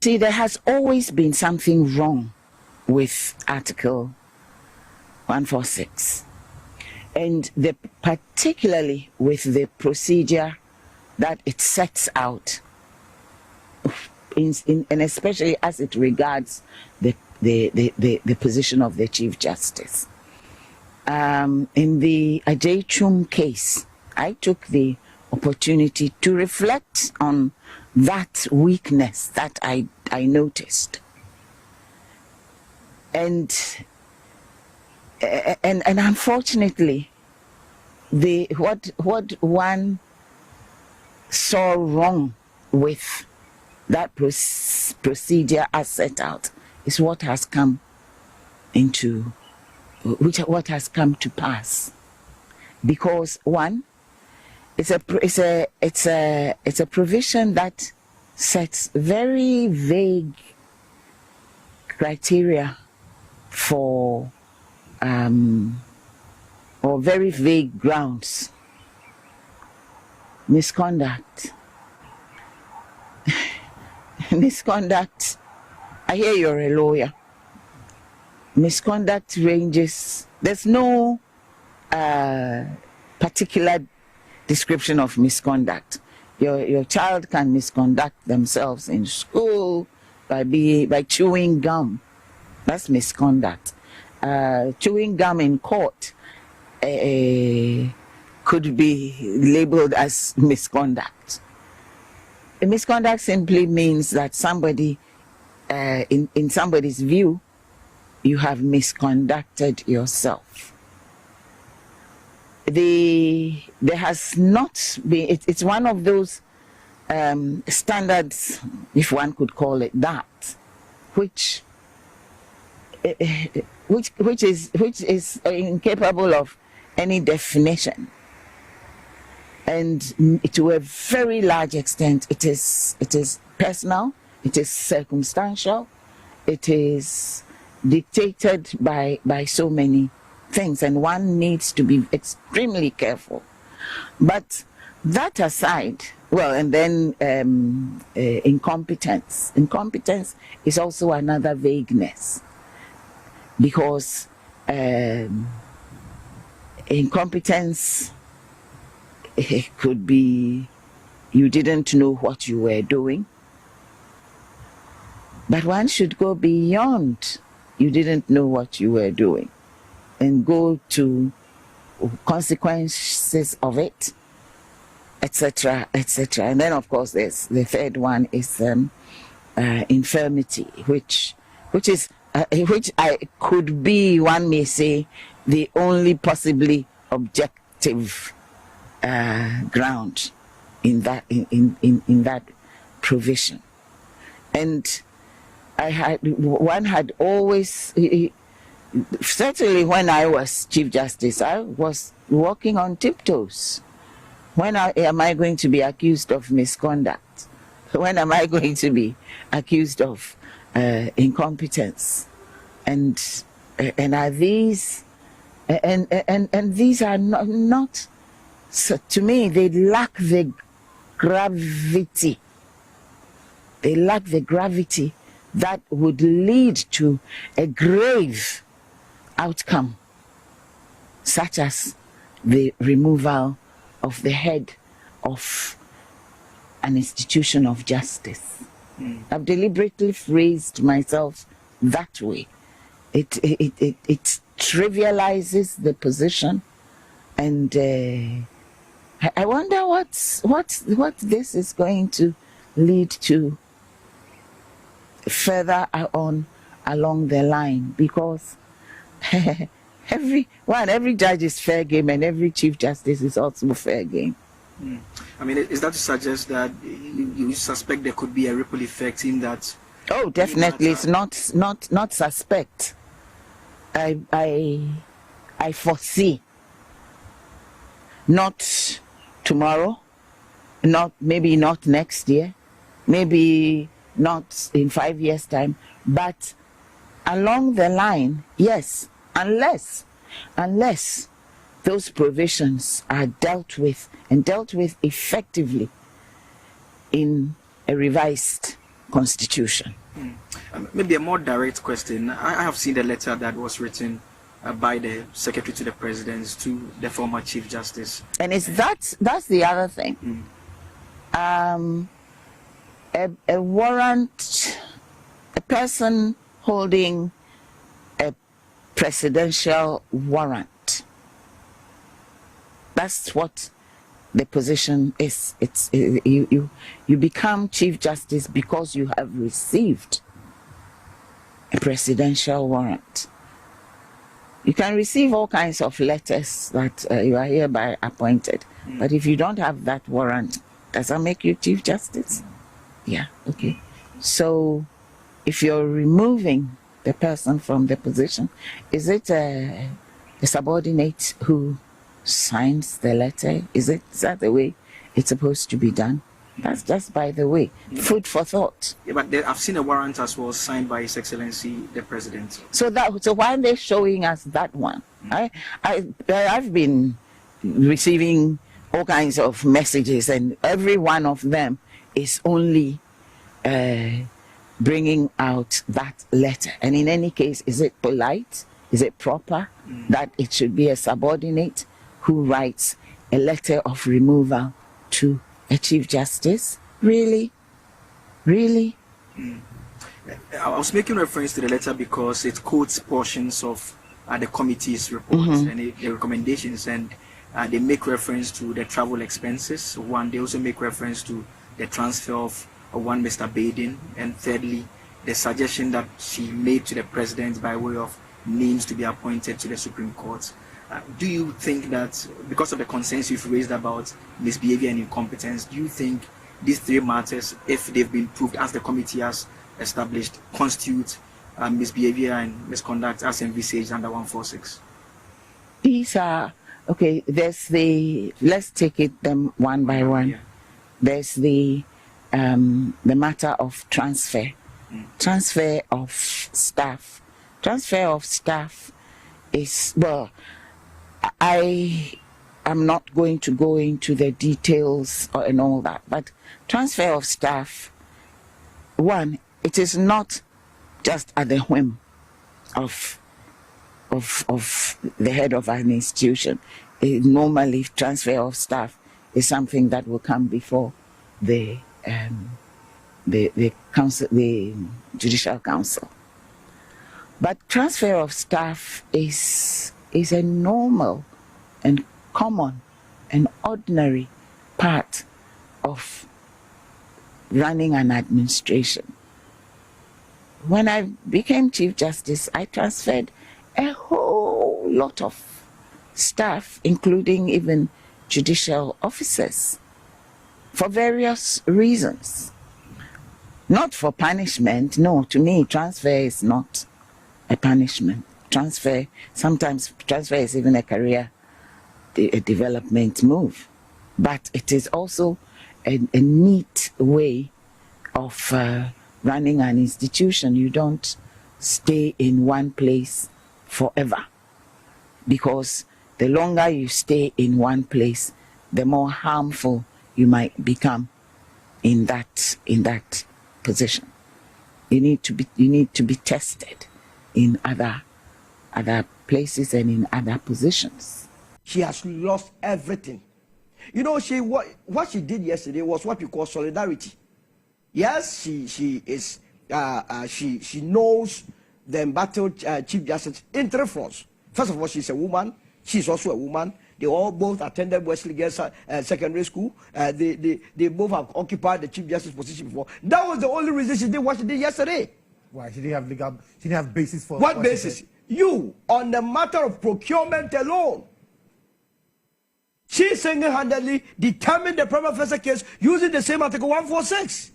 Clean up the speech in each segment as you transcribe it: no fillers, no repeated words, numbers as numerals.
See, there has always been something wrong with Article 146, and particularly with the procedure that it sets out, and especially as it regards the position of the Chief Justice. In the Ajay case, I took the opportunity to reflect on that weakness that I noticed, and unfortunately, what one saw wrong with that procedure as set out is what has come to pass. Because one, it's a provision that sets very vague criteria for or very vague grounds. Misconduct. Misconduct. I hear you're a lawyer. Misconduct ranges. There's no particular description of misconduct. Your child can misconduct themselves in school by chewing gum. That's misconduct. Chewing gum in court could be labeled as misconduct. Misconduct simply means that somebody, in somebody's view, you have misconducted yourself. There has not been, it's one of those standards, if one could call it that, which is incapable of any definition, and to a very large extent it is personal, it is circumstantial, it is dictated by so many things, and one needs to be extremely careful. But that aside, well, and then incompetence is also another vagueness, because incompetence, it could be you didn't know what you were doing, but one should go beyond you didn't know what you were doing and go to consequences of it, etc., etc. And then of course there's the third one is infirmity, which I could be, one may say, the only possibly objective ground in that provision. And one had always, certainly when I was Chief Justice, I was walking on tiptoes. When am I going to be accused of misconduct? When am I going to be accused of incompetence? And are these and these are not so, to me, they lack the gravity. They lack the gravity that would lead to a grave outcome, such as the removal of the head of an institution of justice. I've deliberately phrased myself that way. It trivializes the position, and I wonder what this is going to lead to further on along the line, because every judge is fair game and every Chief Justice is also fair game. I mean, is that to suggest that you suspect there could be a ripple effect in that? Oh, definitely. It's not suspect. I foresee, not tomorrow, maybe not next year, maybe not in 5 years' time, but along the line, yes, unless those provisions are dealt with, and dealt with effectively in a revised Constitution. Maybe a more direct question. I have seen the letter that was written by the Secretary to the President to the former Chief Justice. And that's the other thing. A warrant, a person holding a presidential warrant, that's what the position is. It's you become Chief Justice because you have received a presidential warrant. You can receive all kinds of letters that you are hereby appointed, but if you don't have that warrant, does that make you Chief Justice? Yeah, okay. So if you're removing the person from the position, is it a subordinate who signs the letter? Is that the way it's supposed to be done? That's just by the way. Food for thought. Yeah, but I've seen a warrant as well signed by His Excellency the President. So why are they showing us that one? I've been receiving all kinds of messages, and every one of them is only bringing out that letter. And in any case, is it polite? Is it proper that it should be a subordinate who writes a letter of removal to a Chief Justice? Really? Really? I was making reference to the letter because it quotes portions of the committee's reports and the recommendations, and they make reference to the travel expenses. One, they also make reference to the transfer of one Mr. Baden, and thirdly, the suggestion that she made to the President by way of names to be appointed to the Supreme Court. Do you think that because of the concerns you've raised about misbehavior and incompetence, do you think these three matters, if they've been proved as the committee has established, constitute misbehavior and misconduct as envisaged under 146? These are, okay, let's take them one by one. Yeah. There's the matter of transfer of staff. Transfer of staff is, well, I am not going to go into the details and all that, but transfer of staff, one, it is not just at the whim of the head of an institution. Normally, transfer of staff is something that will come before the council, the Judicial Council. But transfer of staff is a normal and common and ordinary part of running an administration. When I became Chief Justice, I transferred a whole lot of staff, including even judicial officers, for various reasons. Not for punishment. No, to me, transfer is not a punishment. Sometimes transfer is even a career development move. But it is also a neat way of running an institution. You don't stay in one place forever, because the longer you stay in one place, the more harmful you might become in that position. You need to be tested in other places and in other positions. She has lost everything. You know, what she did yesterday was what we call solidarity. Yes, she knows the embattled Chief Justice in three fronts. First of all, she's a woman. She's also a woman. They all both attended Wesley Girls Secondary School. They both have occupied the Chief Justice position before. That was the only reason she did what she did yesterday. Why? She didn't have basis for what basis? You, on the matter of procurement alone, she single-handedly determined the prima facie case using the same Article 146.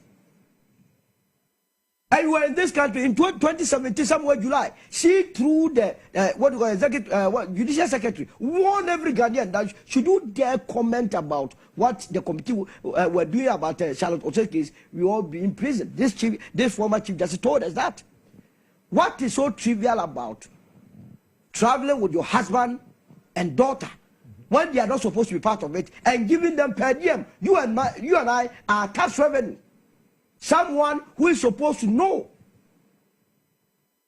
And we were in this country in 2017, somewhere July. She, through the judicial secretary, warned every Ghanaian that should you dare comment about what the committee were doing about Charlotte Ose's case, we all be in prison. This former Chief Justice told us that. What is so trivial about traveling with your husband and daughter when they are not supposed to be part of it and giving them per diem? You and I are tax revenue. Someone who is supposed to know.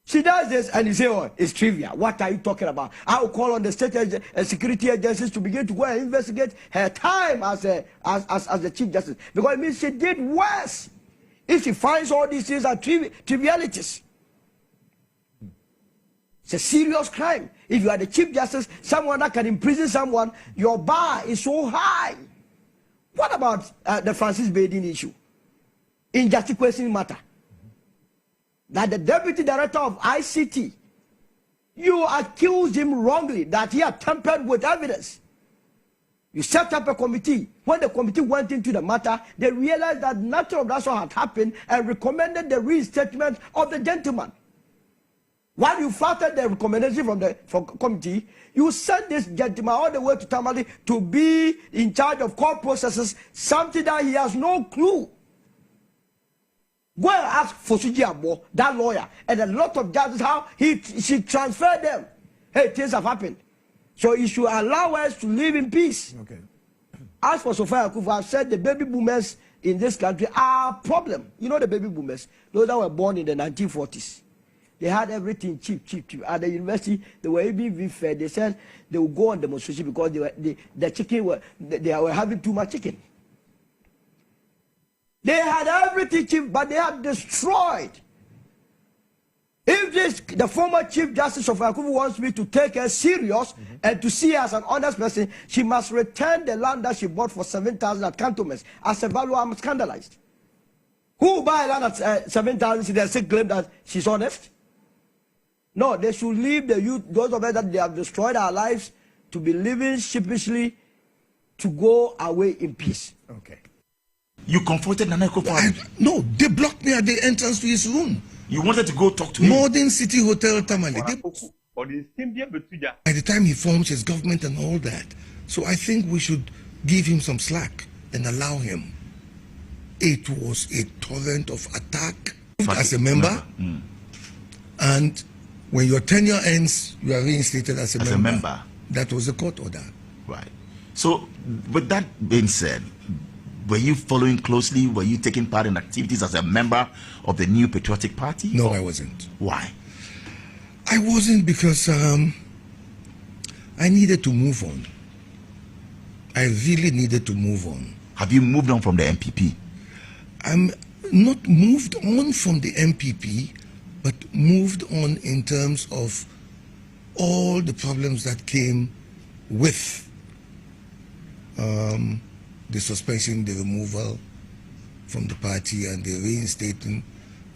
She does this and you say, oh, it's trivia. What are you talking about? I will call on the state security agencies to begin to go and investigate her time as the Chief Justice. Because it means she did worse. If she finds all these things are trivialities. It's a serious crime. If you are the Chief Justice, someone that can imprison someone, your bar is so high. What about the Francis Badin issue? Injustice questioning matter. That the Deputy Director of ICT, you accused him wrongly that he had tampered with evidence. You set up a committee. When the committee went into the matter, they realized that nothing of that sort had happened and recommended the reinstatement of the gentleman. While you flattered the recommendation from the committee, you sent this gentleman all the way to Tamale to be in charge of court processes, something that he has no clue. Go and ask Fosuji Abo, that lawyer, and a lot of judges how she transferred them. Hey, things have happened. So you should allow us to live in peace. Okay. As for Sophia Akufu, I've said the baby boomers in this country are a problem. You know the baby boomers, those that were born in the 1940s. They had everything cheap. At the university, they were even fed. They said they would go on demonstration because they were having too much chicken. They had everything cheap, but they had destroyed. If the former Chief Justice of Akufu wants me to take her serious and to see her as an honest person, she must return the land that she bought for 7,000 at Cantonments. As a value, I'm scandalized. Who will buy land at 7,000 and still claim that she's honest? No, they should leave the youth, those of us that they have destroyed our lives, to be living sheepishly, to go away in peace. Okay. You confronted Nana Akufo-Addo? No, they blocked me at the entrance to his room. You wanted to go talk to him? Modern City Hotel Tamale. By the time he forms his government and all that, so I think we should give him some slack and allow him. It was a torrent of attack as a member, and when your tenure ends, you are reinstated as a member. That was a court order. Right. So, with that being said, were you following closely? Were you taking part in activities as a member of the New Patriotic Party? No, I wasn't. Why? I wasn't because I needed to move on. I really needed to move on. Have you moved on from the MPP? I'm not moved on from the MPP, but moved on in terms of all the problems that came with the suspension, the removal from the party, and the reinstating,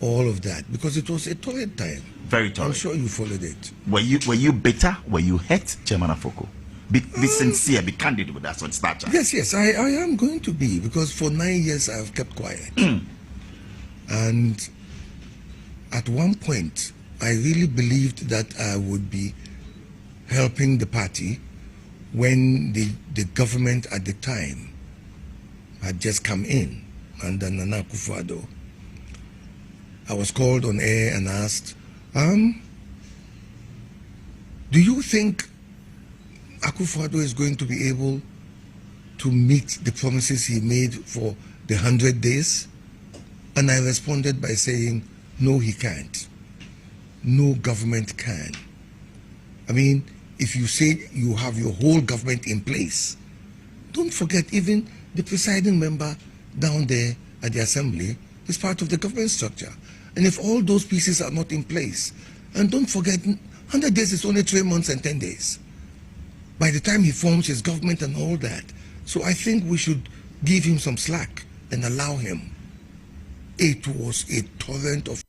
all of that, because it was a torrid time. Very torrid. I'm sure you followed it. Were you bitter? Were you hurt, Chairman Afoko? Be sincere, be candid with us on stature. Yes, I am going to be, because for 9 years I have kept quiet. And at one point, I really believed that I would be helping the party when the government at the time had just come in under Nana Akufo-Addo. I was called on air and asked, do you think Akufo-Addo is going to be able to meet the promises he made for the 100 days? And I responded by saying, no, he can't. No government can. I mean, if you say you have your whole government in place, don't forget even the presiding member down there at the assembly is part of the government structure. And if all those pieces are not in place, and don't forget, 100 days is only 3 months and 10 days. By the time he forms his government and all that, so I think we should give him some slack and allow him. It was a torrent of.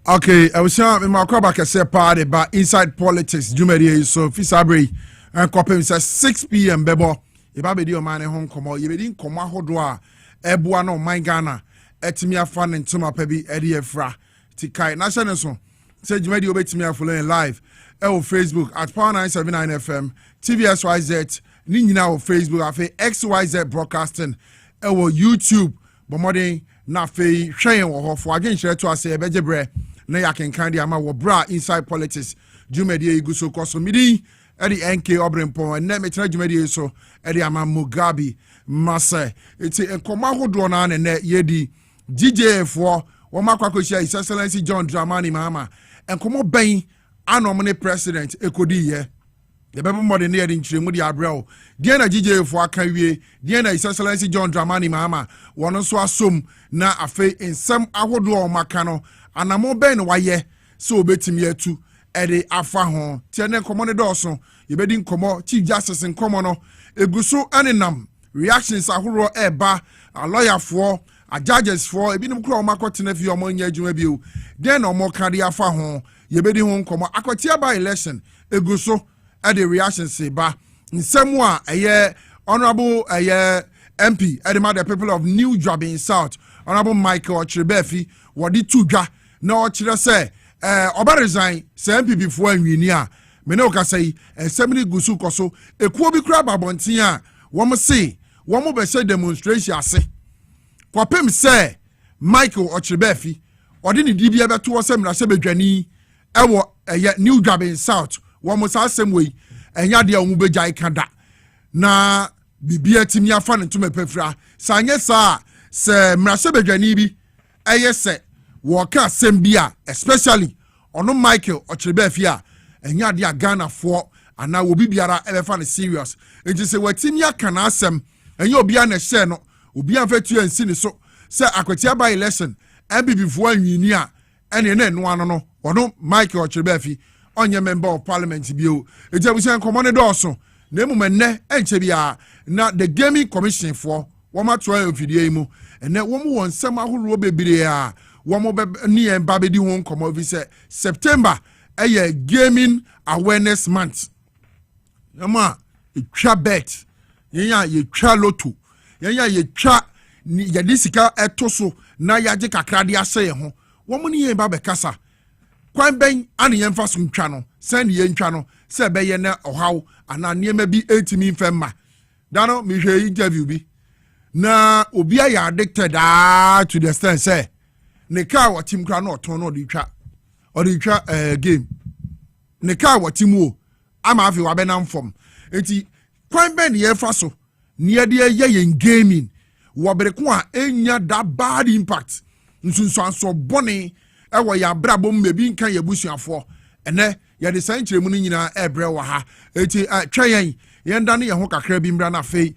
Okay, I was saying, my crab can say party, but inside politics, Jumedi, so Fisabri, and Copem says 6 p.m. Bebo, if I be your man at home, come out, you didn't come out, Hodwa, Ebuano, my Ghana, Etimia Fan and Tuma Pebi, Eddie Efra, Tikai, National Son, say Jumedi obey me following live, Facebook at Power 979 FM, TVSYZ, Nina Facebook, Afe XYZ Broadcasting, YouTube, Bomoding, Nafe, Shayin, or for again, share to us a bejebre. Na ya kenkan di ama wo bra inside politics Jumedi Iguso Kosomidi Eddie NK Obrempong and net metra jumedi so Eddie ama Mugabe Mase. It's a command drona and net yedi DJ for Wamakwakosia His Excellency John Dramani Mahama and come up Bain anomine president Ekodi ye. The baby more than near in Chimudi Abrel. Diana DJ for Akawie, Diana His Excellency John Dramani Mahama, one also assume na afe in some awodo makano, and a more ben waye, so betim ye too. Ede afa ho tiene komone dawson ye bedin komo chief justice in komono eguso anenam reactions ahoro eba a lawyer for a judges for ebinum kro makotene fi omo nya adwuma bio den omo kade afa ho ye bedin ho komo akotia by election eguso ede reactions eba nsemu a eye honorable MP edema the people of New Jobbing South honorable Michael Chibefi wodi tudwa na o kire say oba resign say MPP for anwini a me ne o ka say semini gusu koso ekuo bi kura babonten a wo mo say wo mo be say demonstration ase kwapem say Michael Ochrebefi odi ne dibia beto wo semina se bedwani ewo New Jobbing South wo mo sa semwe enya de a wo begyan kada na bibia timi afa ne to mepefra sanye sa se mrase bedwani bi se Waka Sembia, especially ono Michael Ochrebefi a enya de Ghana for and now will be biara elephant serious. It is a wetimia can asem and you be an a share no will be unfetu and sin so say akwatia by election and be before you and then one no or no Michael Ochrebefi on your member of parliament bio. It was a commanded also name ne and chebia na the gaming commission for 1 video and then one summer who will be Wamo ni babedi won komo vi se September gaming awareness month. Yama etwa bet. Yenya yetwa loto. Yenya yetwa ya disika etoso na yaje kakra de ase ho. Wamo ni ba be kasa. Kwan ben ane yemfa so ntwa no. Send ye ntwa no se be ye na ohaw ana niema bi etimi mfemma. Dano mi hwe interview bi. Na obi ya addicted to the extent say ne car wa team kra no ton no de twa game ne car wa team o ama afi wa benam form enti kwan ben ye fa so ne de ye gaming wo bere ko a enya da bad impact nsunso bone e wo ya brabom mebi nkan ye busuafo ene ye de san kiremu no nyina ebre wa ha enti twayen ye nda ne ye ho kakra bi mbra na fe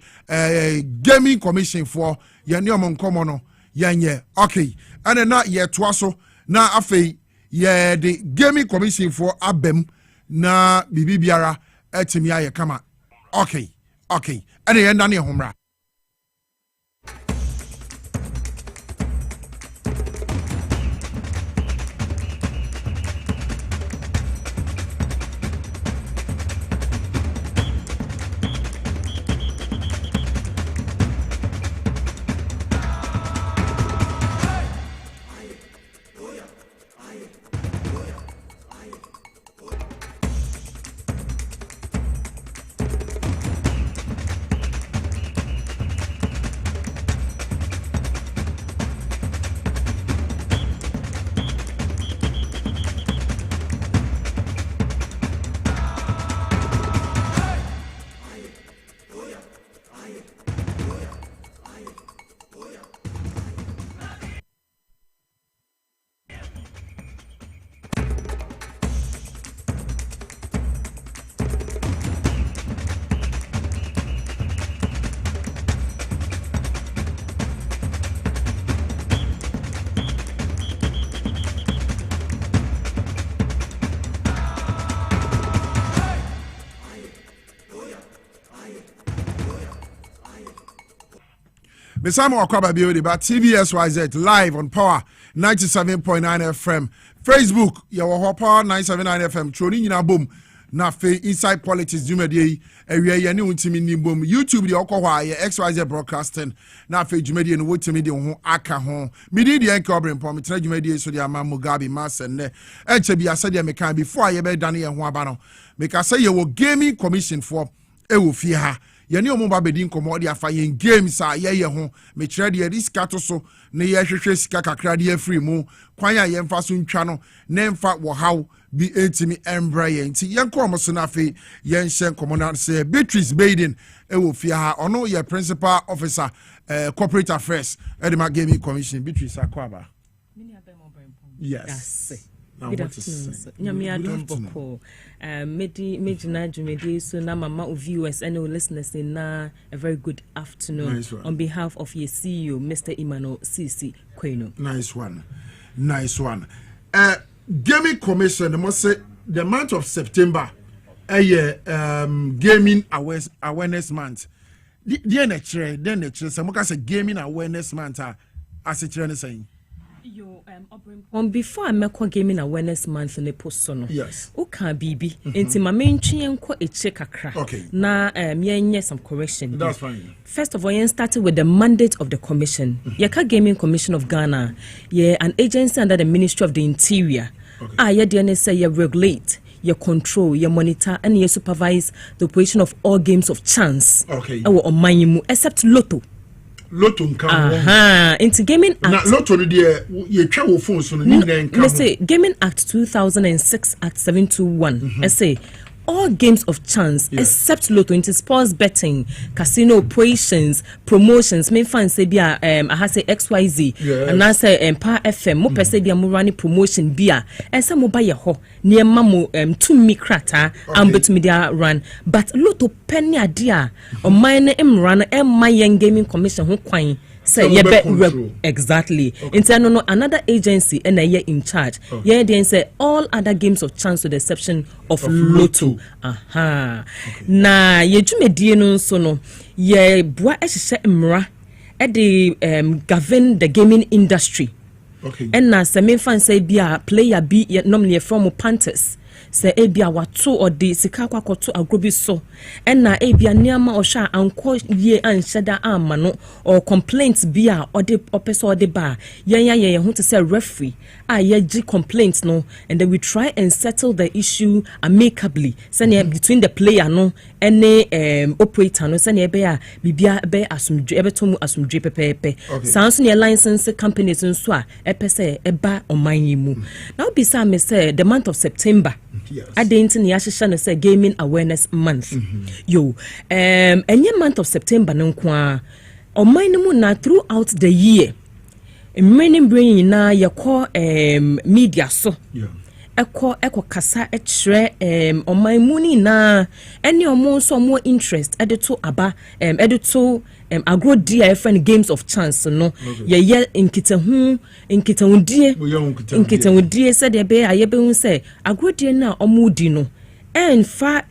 gaming commission for ye ne omonkomo no yanye okay and na ye toaso na afei ye the gaming commission for abem na bibi biara etimi aye kama okay and ye nda ne homra Mesamo Akwaba Biodi ba TVSYZ live on Power 97.9 FM. Facebook, yawo Power 979 FM. Troni nyina bom na fe Inside Politics Jumedie area ye ne untimi ni bom. YouTube de okwa ye XYZ broadcasting na fe Jumedie no wotimi de ho aka ho. Midi de enka Obrempong metena Jumedie so de ama Mugabe Masenne. Enche bi asa de meka before ye be dane ye ho aba no. Meka say ye wo gaming commission for ewo fie ha. Yeni omo ba bedin komo de afa yen games a ye ho me kire de riska to so ne ye hwehwe sika kakra de afri mu kwan ya ye mfa so ntwa no ne mfa wo haw bi entimi embra ye nti yenko omo so na fe yen hyen komo na say Beatrice Baden e wo fia ha ono ye principal officer corporate affairs Edema Gaming Commission. Beatrice akwaba. Yes. Good afternoon. Nyamia Domboko. Medina Jumedi, so na mama of viewers and listeners in a very good afternoon. Nice one. On behalf of your CEO, Mr. Imano CC Kweno. Nice one. Nice one. Gaming Commission must say the month of September gaming awareness month. The nature some say gaming awareness month as a trend saying. Before I make gaming awareness month in the post sono. Yes. Okay, Bibi. Into my main chin a check a crack. Okay. Na yes, some correction. That's fine. First of all, you started with the mandate of the commission. Yaka Gaming Commission of Ghana. Yeah, an agency under the Ministry of the Interior. Okay. Yeah, the say you regulate, you control, you monitor, and you supervise the operation of all games of chance. Okay. On my except Lotto. Lotto nka into Gaming Act. Na Lotto de ye twa wo phone so no ni nka. Let's say Gaming Act 2006 Act 721. I say all games of chance except Lotto into sports betting, casino operations, promotions. Me fan say bia I have say XYZ and I say Power FM mo per say bia mo run promotion bia e say mo buy ye ho near mamo to me krata and bet media run but Lotto penny adia o mine run my young gaming commission ho kwan say exactly no another agency and a year in charge then say all other games of chance with the exception of Lotto. Na ye dwumedie no so no ye boa ehye mra e de govern the gaming industry. Okay. And na se me fan say bia player be normally from Panthers se ebia wato odi sika kwakoto agrobi so na ebia niama ohwa anko ye anhyeda amma no or complaints bia odi opeso odi ba ye ho to say referee ye gi complaints no and then we try and settle the issue amicably say between the player no and operator no say be a bibia be asumdwe ebeto asumdwe pepepe sans ne license companies nso a epese eba oman mu now be say me say the month of September. Yes. I didn't say gaming awareness month. Any month of September no on my na throughout the year. Many bring na your call media so. Yeah. Eko kasa etre on my money na any more interest edito aba edito agro dear friend games of chance no ye nkitahudie said ye be aye be say agro dear na omudi no en fa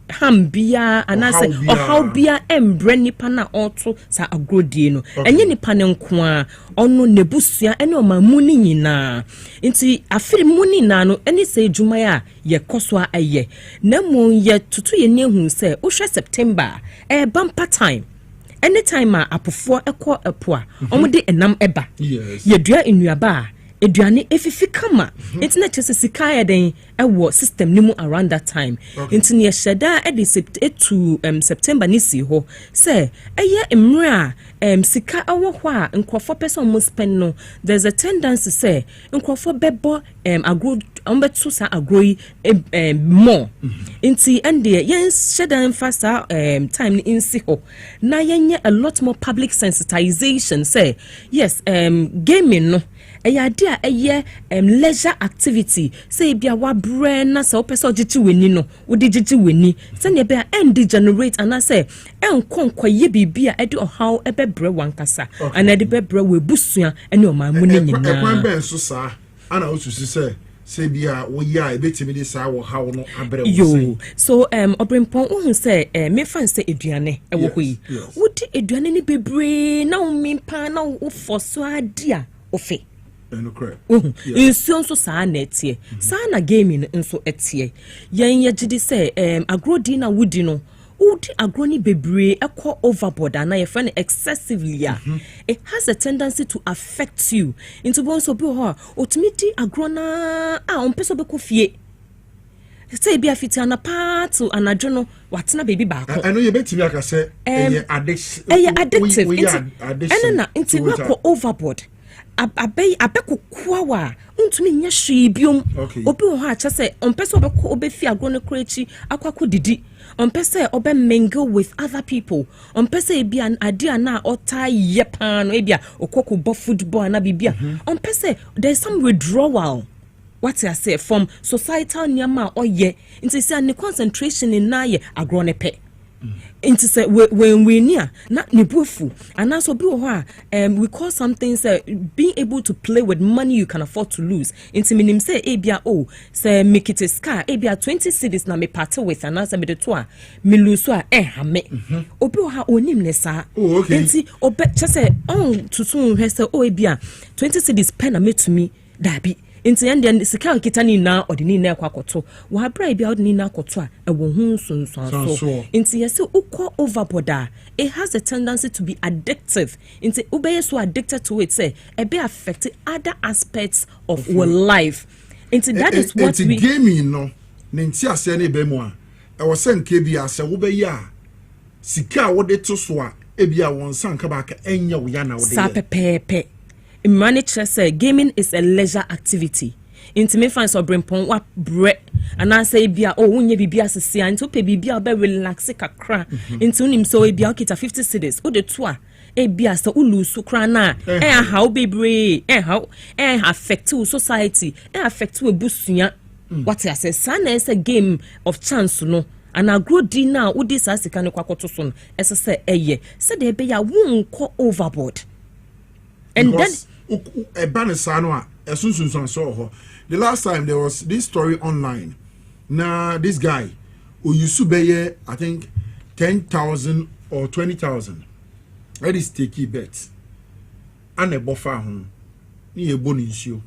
hambia anase ohawbia embre nipa na oto sa agrodie no enye nipa ne nko a ono nebusua ene o mamuni nyina nti afiri muni na no ene se dwuma ya ye koso aye na mo ye tutu ye ne hu se o hwe September bumper time anytime apofo ekọ epoa omde enam eba ye dua enuaba eduane efifi kama internet chese sika ya den ewo system nimu around that time into ne sheda e to September ni si ho say eye emra sika awo ho a nkrofo person mo spend no there's a tendency say nkrofo bebo agro ombetu sa agroi more inti ende yen sheda faster time in si ho na yen a lot more public sensitization say yes gaming no dia leisure activity say bia wa brand na say opeso gichi weni no wo di gichi weni say ne bia end generate and say enkonkwaye bibia e de ohaw ebebre wankasa and e de bebre we busua ene o mamu ne nyina ekwan ben so sa ana osusi say bia wo ya ebetimi de sa wo haw no abre wo so Obrempong hu say me fan say eduane e wo hoyi wo di eduane ne bebre na wo mimpa na wo foso adia ofe nso saa na etie saa na gaming nso etie yen ye gidi say agrodi na wudi no udi agroni bebre ekọ overboard and your friend excessively it has a tendency to affect you into bon so be ho otumidi agrona on peso be ko fie say bia fiti ana part anadwo no watena baby baako I know you betimi aka say addictive and na into we ko overboard abekukwa untumi nya hwee biom obi wo ha kyese ompese obefi agro no krechi akwako didi ompese obe mingle with other people ompese ebia ade na ota yepa no ebia okoko bo football na bibia ompese there's some withdrawal what I say from societal nyama oye nti say ne concentration in na ye agro ne pe into say when we near not nibufu and also be we call something say being able to play with money you can afford to lose into minim say ebia say make it a scar ebia 20 cedis na me part with and answer me the toa me lose so ha me obi onim ne sa enti obe say on tutu hwe say ebia 20 cedis pen na me to me dabi into and sika kitani na odini na kwakoto wa bra bia odini na kwakoto a ewo hu sunsun into yesi ukọ overboard it has a tendency to be addictive into ubeye so addicted to it say e be affect other aspects of our life into that is what we gaming no nti ase na be mu a e wo se nke bia se wo be ya sika wo de to so a e bia won san ka ba ka enya wo ya na wo de sa pepepe manager say gaming is a leisure activity. Into me fans Obrempong wa bre and I say bia unye bibia sese into pe bibia be relax kakra into nim so bia okita 50 cedis o de toa e bia so ulusu kra na how bebre how affect society affect we busua what I say sana is a game of chance no and I grow di now udi sa sika ne kwakoto so no ese say eye say de be ya won ko overboard and because the last time there was this story online. Now this guy who used to pay, I think 10,000 or 20,000. That is sticky bet. And a buffer home. Ni a bonus you.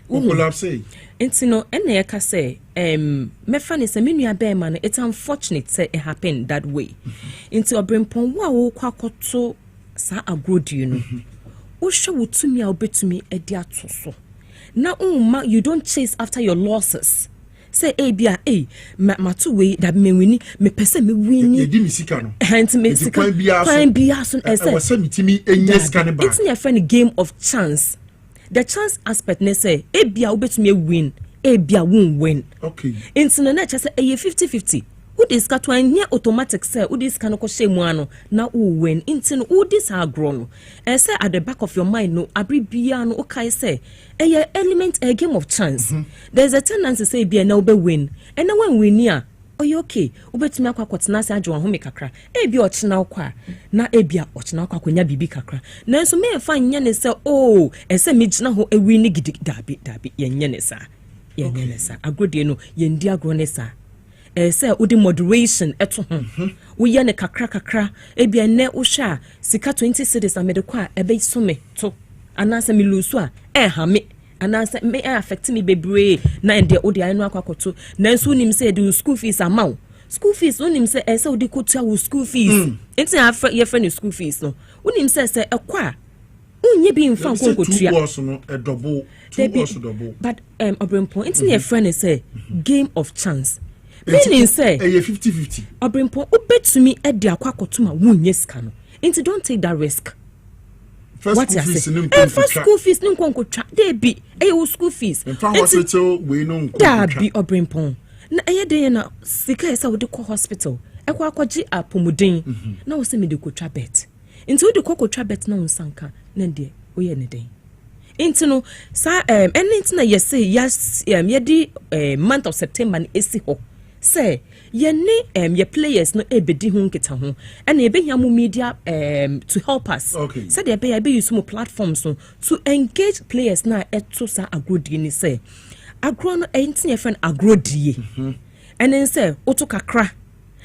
What say? It's no any ka say me fan is a minua bear man. It's unfortunate say it happened that way. Into Obrempong wa wo kwakoto sa agro you know. Usha wutumi a obetumi edi atoso na you don't chase after your losses say bia matu we that me wini me pese me wini edi mi sika no hent me sika kwan bia so say mitimi enye sika ne ba it's a friend game of chance the chance aspect ne say bia obetumi win bia win okay into na say 50-50 who this got one near automatic say who this can shame one now who win into who this are grown and say at the back of your mind no abribiano okay say a element a game of chance there's a tendency say be now be win and now when we near oh you okay ubetumi akwakwotena say adwo ho me kakra bi ochina kwa na bia ochina kwa kwanya bibi kakra na so me fa nya ne say say me gina ho win gidi dabi yenye ne sa agrodie no yendi agro ne sa say udi moderation eto wo ye ne kakra ebia ne wo hwa sika 20 cedis amede kwa ebe some to anase me lusu a ha me anase me affect me bebre na ende odi anu akwakoto na nso nim say the school fees amount school fees unim say say odi kotua wo school fees enti afa ye fa ne school fees no unim say ekwa unye bi mfa nkonkotua double but Obrempong enti ne friend say game of chance meaning say 50-50 Obrempong ubetumi edi akwakoto ma wunye sika no enti don't take that risk. First school fees no nkonkotwa dey be school fees hospital we no da bi Obrempong na den na sika esa wo de ko hospital akwaji apomuden na wo se me de kotwa bet enti wo de kotwa bet na unsanka na de wo ye ne den enti no sa enti na yes ye di month of September na esi ho say ye ne ye players no ebedi ho nketa ho and ye behia mu media to help us say they be use some platforms so to engage players na eto sa agrodi ni say agro no enti ye friend agrodie and then say oto kakra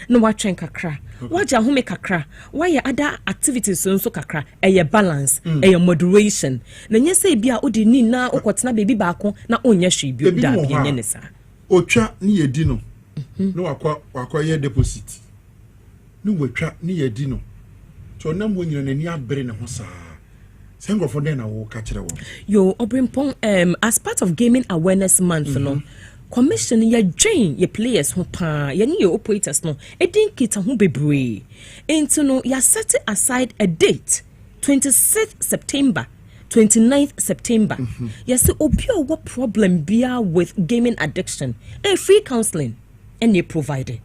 no watwen kakra waja ho me kakra why other activities so kakra balance moderation na nye say bia odi ni na okotena baby baako na onya hwe bi da bi nye ne sa otwa ni yedi no no wakwa ye deposit no watwa ni yedi no so na mo nyina nani abere ne ho saa sengo for den na wo ka kire wo yo Obrempong as part of gaming awareness month no commission ya join your players ho pa ya ni your operators no edin kita ho bebre enti no ya set aside a date 26th September 29th September. Yes, obio what problem beer with gaming addiction. A free counseling and they provided.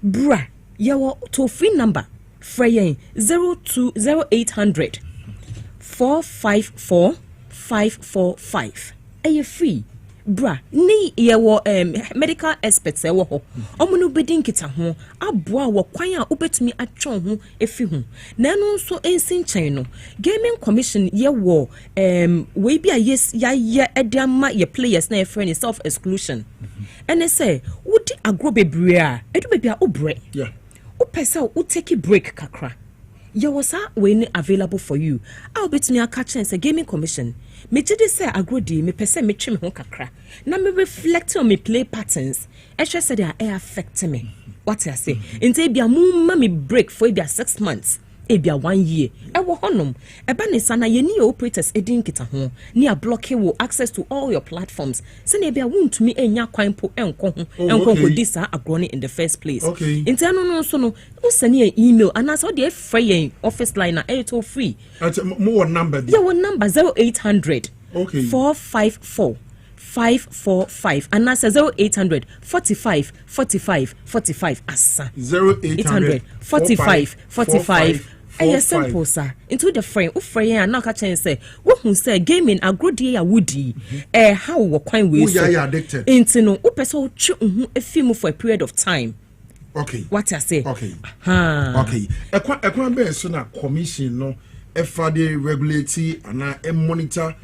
Bra, your toll free number. Freyen 0200800 454 545. A free. Bra, ni yewo medical experts ewo ho. Omo no bedin kita ho, aboa wo kwan a obetumi atwon ho efi ho. Na no nso ensin chen no. Gaming Commission yewo we bia yes ya ediama ye players na friend self exclusion. And say, wodi agro bebre a, edu bebia obre. Yeah. Upesa u take break kakra. Yewo when available for you. I'll bet me a catch and say Gaming Commission. Me jide say agrodi me pese me trim ho kakra. Na me reflect on me play patterns. E sure say they are affect me. What I say? Inte bia mu me break for bia 6 months. Ebia 1 year. Ewo honom. Eba ne sana ye ni operators edin kita ho. Ni a block wo access to all your platforms. Se na ebia wuntumi enya kwan po enko ho. Enko ko disa agroni in the first place. Okay. Intano no so no send an email and as all the free office line na 803. More number. Yeah, one number 0800 okay 454 545 and that's 0800 45 45 45 asa 0800 45 45. Yes, simple sir. Into the frame, and now catching say, who say gaming a good year woody, how we quite we addicted. Into no, upeso a film for a period of time. Okay. What I say? Okay. Okay. A quan be so commission no, FRD regulate and monitor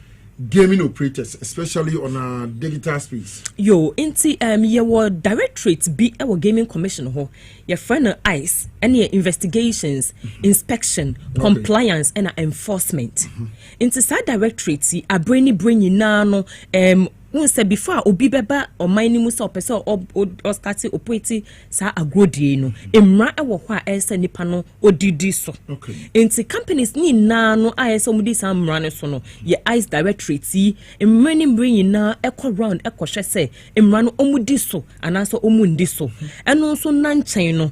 gaming operators, especially on a digital space. Yo, inti your directorate be our gaming commission ho. Your friend ICE, any investigations, inspection, compliance, and enforcement. Inti sa directorate a bring no say before obi beba or mining musa or person or starting operating sa agrodi no emra e wo ho a ese nipa no odidi so okay enti companies ni na no ese omudi sa mra ne so no ye ICE directorate emra ni bring na eco round eco hwe say emra no omudi so anaso omundi so eno so na nchen no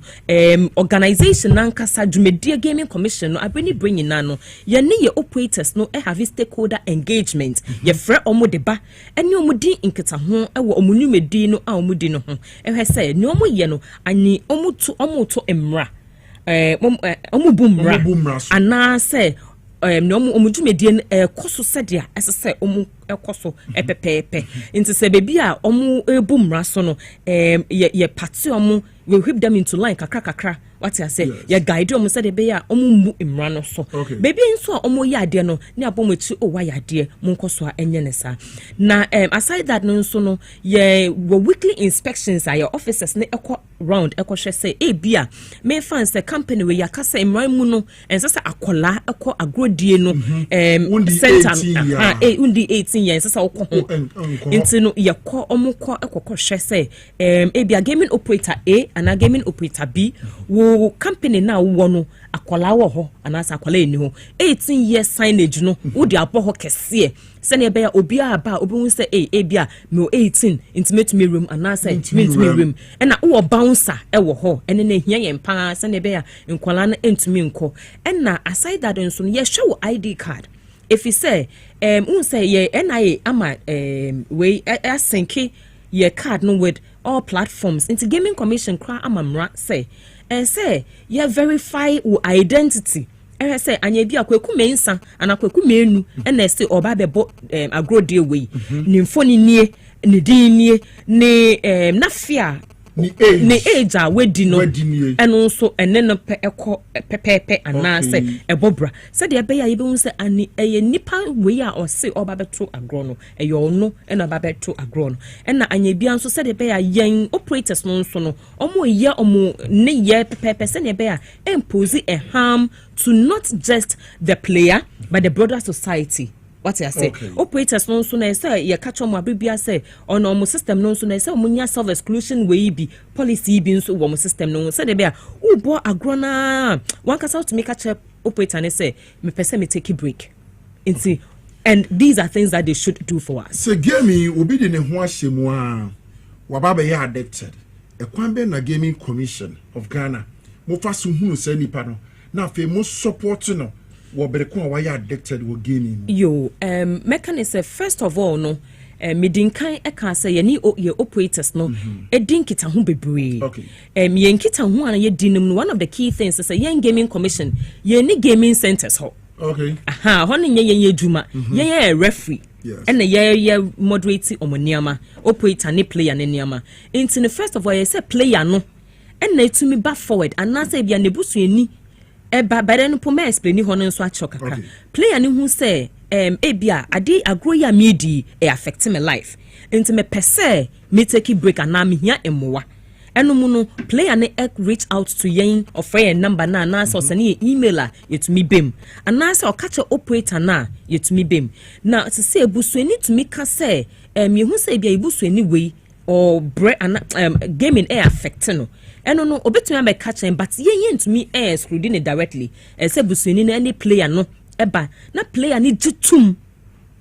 organization na nkasa dwumedie gaming commission no abeni bring na no ye ne ye operators no e have stakeholder engagement ye frɛ omode ba eni omudi inketa ho ewo omunumedi no a omudi no ho ehwe say ne omoye no ani omuto emra omubumra ana say ne omudumedi koso sedia esese omu ekoso epepepe into say baby a omu ebumra so no ye party omu we whip them into line kakra what I say ye guide omu say be ya omu mu imra no so baby nso omu ya ade no ne abomechi o wa ya ade munkoso a enye ne sa na aside that no nso no ye weekly inspections are your officers ne eko round eko hwe say bia me fans the company we yakasa imran mu no ensa akola eko agrodie no center undi 18 years ensa okọ ho into no ye ko omukọ ekokọ hwe say bia gaming operator A and gaming operator B wo company na wo no akola wo ho anasa akola eni ho 18 years signage no wo di apo ho kese se na be ya obi aba obi hu say bia me 18 intimate me room anasa intimate me room na wo bouncer e wo ho ene na hia yen pa se na be ya nkola na entumi nko na aside that nso no ye show ID card if you say say ye NIA ama we asenke your card no with all platforms into gaming commission cry amamra say you verify your identity say anya bi akwaku mensa anakwaku menu na say oba bebo agrodi we ni mfoni nie ni din nie ni nafia ni age a wedi no eno nso ene no pe ekọ pepepe anase ebobra se de be ya ye be hu se ani eye nipa we a o se oba beto agro no eye ono ena oba beto agro no ena anya bia nso se de be ya yen operators no nso no omo ye omo ne ye pepepe se ne be ya impose a harm to not just the player but the broader society. What I say, operators no so na say ye catch on abibia say on our system no so na say omunya self exclusion we be policy bi nso wo system no say de be a wo bo agrona one case out to make a operator and say me person me take a break into and these are things that they should do for us. So gaming obi de ne ho ahyemu a wa baba ye addicted e kwan be na gaming commission of Ghana mo fa so hunu say nipa no na fe mo support no What bereko why addicted wo gaming? Yo, mechanism first of all no. Medinkan eka say ye operators no edin kita ho bebre. Okay. Ye nkita ho an ye dinum one of the key things is say ye gaming commission ye ni gaming centers ho. Okay. Aha, ho ne ye adwuma. Ye referee. Yes. And ye moderate omoniama, operator ne player ne niama. Into the first of all ye say player no. And na to me back forward and na say bia nebusu eni ba then po me explain ho no so acho kakra. Player ne hu say ebia ade agro ya medi e affect my life into me pese me take break and am here emowa eno mu no player ne reach out to yen offer a number na so send e emailer yet me bem and na say o catch operator na yet me bem na to say ebusu eni to me ka say me hu say bia ebusu eni we or gaming e affect no eno no obetumi am catch but yen to me scrutiny directly say ebusu eni na any player no eba na player ni jitum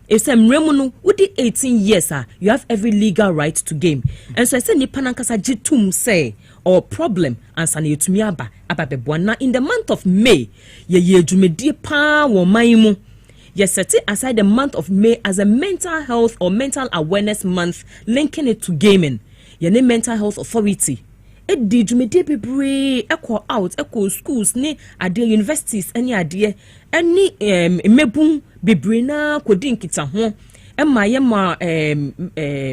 ese mremu no udi 18 years you have every legal right to game and so I say nipa nankasa jitum say or problem ansa na yetumi aba bebo na in the month of May ye dwumedie pa wo man mu ye set aside the month of May as a mental health or mental awareness month linking it to gaming ye ne mental health authority e di dwumedie bebre echo out echo schools ni ade universities any ade any mebun bebre na kodi nkita ho emma ye ma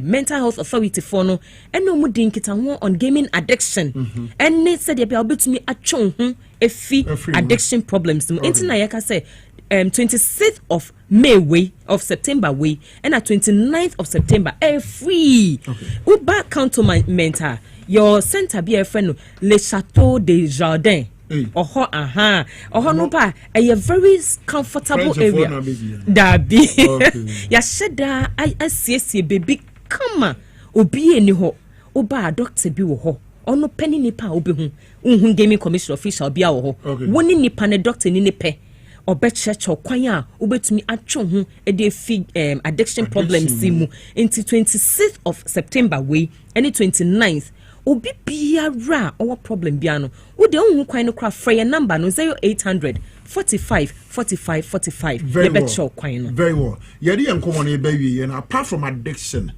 mental health authority for no eno mu di nkita ho on gaming addiction and said e bia obetumi atwon ho efi addiction problems intina ye ka say 26th of May way of September way and at 29th of September free uba cantonment your center be a friend Le Chateau des Jardins oho no pa a very comfortable area dabi ya sheda I baby come obi eni ho oba doctor bi wo ho ono penny nipa obi hu gaming commission official bi a wo ho woni nipa ne doctor ni ne pe obechecho kwan a obetumi atwo ho e dey addiction problems simu into 26th of September way and 29th obi biara our problem biano wo de hu kwan no kra free number no 0800 45 45 45 bechecho kwan no very well yedi enkomo na ebawie and apart from addiction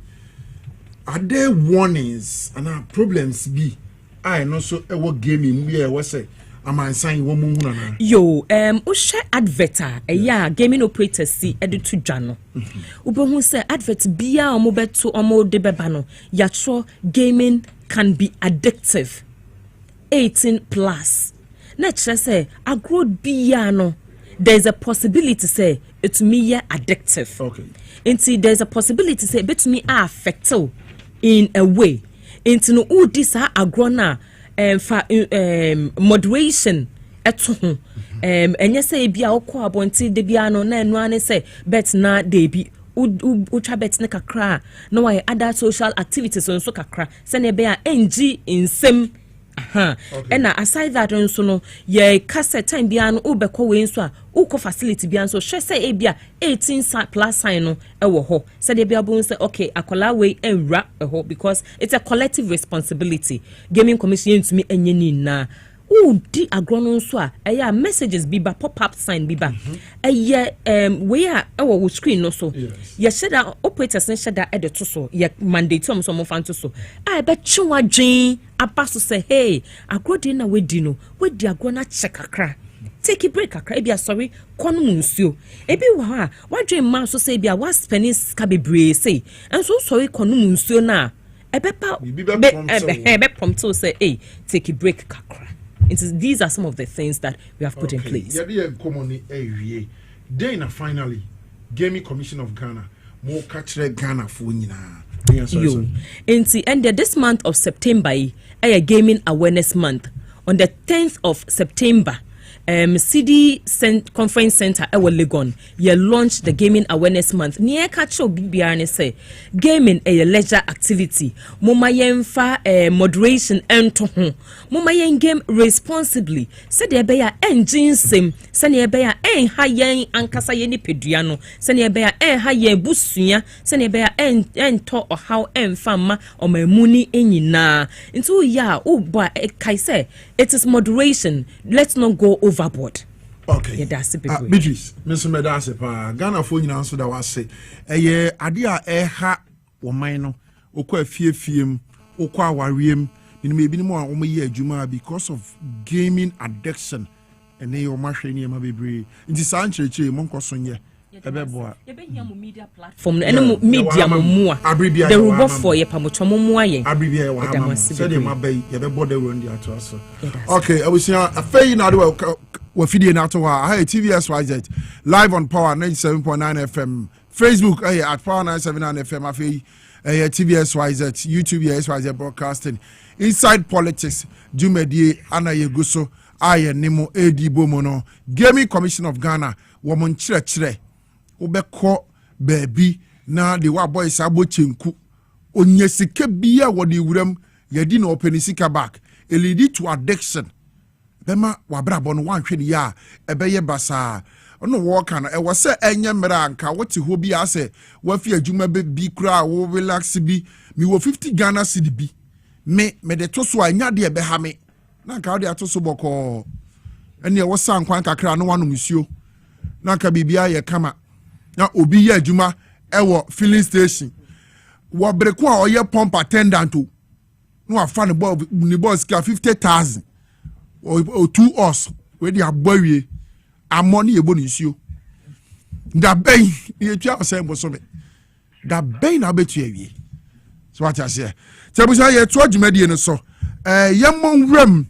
are there warnings and problems be I know so e wo gaming we we say amansan wo mu huna na yo o share advert ya gaming operators si editu dwa no ubehu say advert bia omo beto omo de beba no ya tro gaming can be addictive 18 plus na chere say agro bia no there's a possibility say it me addictive okay until there's a possibility say bet me affect in a way into no udi sa agro na moderation eto ho enye say bia okọ abonti de bia no na enu ane say bet na de bi utwa bet ne kakra no why other social activities so kakra se ne be a engi insem and aside that nso no ye cassette time bia no ubekọ we nso a ukọ facility bia nso hwe say e bia 18 plus sign no ewo ho say de bia bo say okay akola we enra ho because it's a collective responsibility gaming commission to me enye ni na di agrono nso a eya messages biba pop up sign biba eye we a ewo screen no so ye sheda operators ne sheda e de to so ye mandate so mo fan to so I be twa dwen abaso say hey agrodi na we di no we di agrona check akra take a break akra e bia sorry kono nsuo e bi wa ha wadwen ma so say bia was penis ka bebre say enso sorry kono nsuo na e be pa be prompt to say hey take a break kakra. These are some of the things that we have put in place. Then finally, Gaming Commission of Ghana, more catch Ghana for and this month of September, a gaming awareness month. On the 10th of September, CD Conference Center ewo Legon ye launched the gaming awareness month. Niye kacho BBR say gaming a leisure activity. Moma yemfa moderation ento ho. Moma yen game responsibly. Se de be ya engine sim. Se ne be ya ha yen ankasa ye ni peduano. Se ne be ya ha yen busua. Se ne be ya ento or how enfama or memuni enyina. Into ya uba kai say it is moderation. Let's not go overboard. Okay. Yeah, that's the big way. Beatrice, Mr. Medase pa Ghana for nyina nso da wase. Eye ade a ɛha wo man no. Okwa afiefiem, okwa awariem. Ni ebi ni mo a wo ye adwuma because of gaming addiction. Ene yo mahwe ni ma bebre. Nti saa nkyerɛkyerɛ mo nkoso nye. Ebeboa. Yebehia mo media platform no ene mo media mo mua. The robot for ye pa mo chomo mua ye. Abribia wa ma. Say dey ma bay yebebo the run the ato so. Okay, I was here afei na do we video na to wa. Hey TVSYZ live on Power 97.9 FM. Facebook at Power 979 FM afei TVSYZ, YouTube SYZ broadcasting. Inside politics, Jumedie Ana Yeguso, Aye Nemo Edi Bomono, Gaming Commission of Ghana, Woman Chire, Obeko Baby, na the wa boy Sabo Chinku, Onyesike Bia Wadi Wurem, Yadino Openisika back, a lead to addiction. Bema Wabrabon one trade ya, Ebeye Basa. No work and I was say enya meranka what you be ase what fear juma be kra wo relax bi me wo 50 Ghana cedi bi me de to so anya de be ha me na nka de ato so boko ene wo san kwan kakra no wano musuo na nka bibia ye kama na obi ye adwuma e wo filling station wo breko a oye pump attendant o no afa ne boss ka 50,000 or 2 us we dey agbawie amoni ebo nsuo da ben ye twa osembo so me da ben na betu awie so what I say tebusa ye to adwumadie no so yemon wram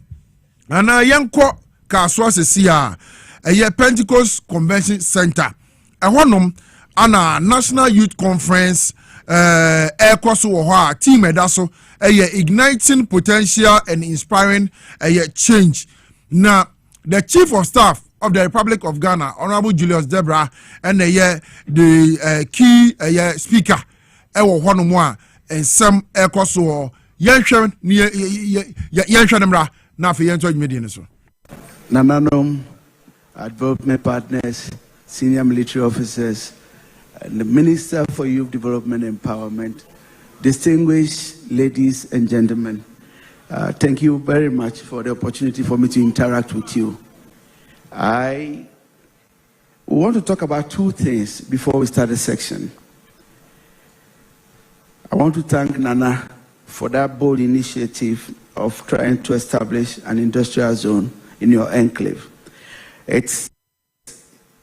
ana yenko ka so asesi a ye Pentecost Convention Center honom ana National Youth Conference ekoso wo ho a team edaso igniting potential and inspiring change na the chief of staff of the Republic of Ghana, Honorable Julius Debra, and the key speaker, Ewo Honomwa, and some Ekoso, Yanshan Nemra, Nafi Yanto Medianaso. Nananom, development partners, senior military officers, and the Minister for Youth Development and Empowerment, distinguished ladies and gentlemen, thank you very much for the opportunity for me to interact with you. I want to talk about two things before we start the section. I want to thank Nana for that bold initiative of trying to establish an industrial zone in your enclave. It's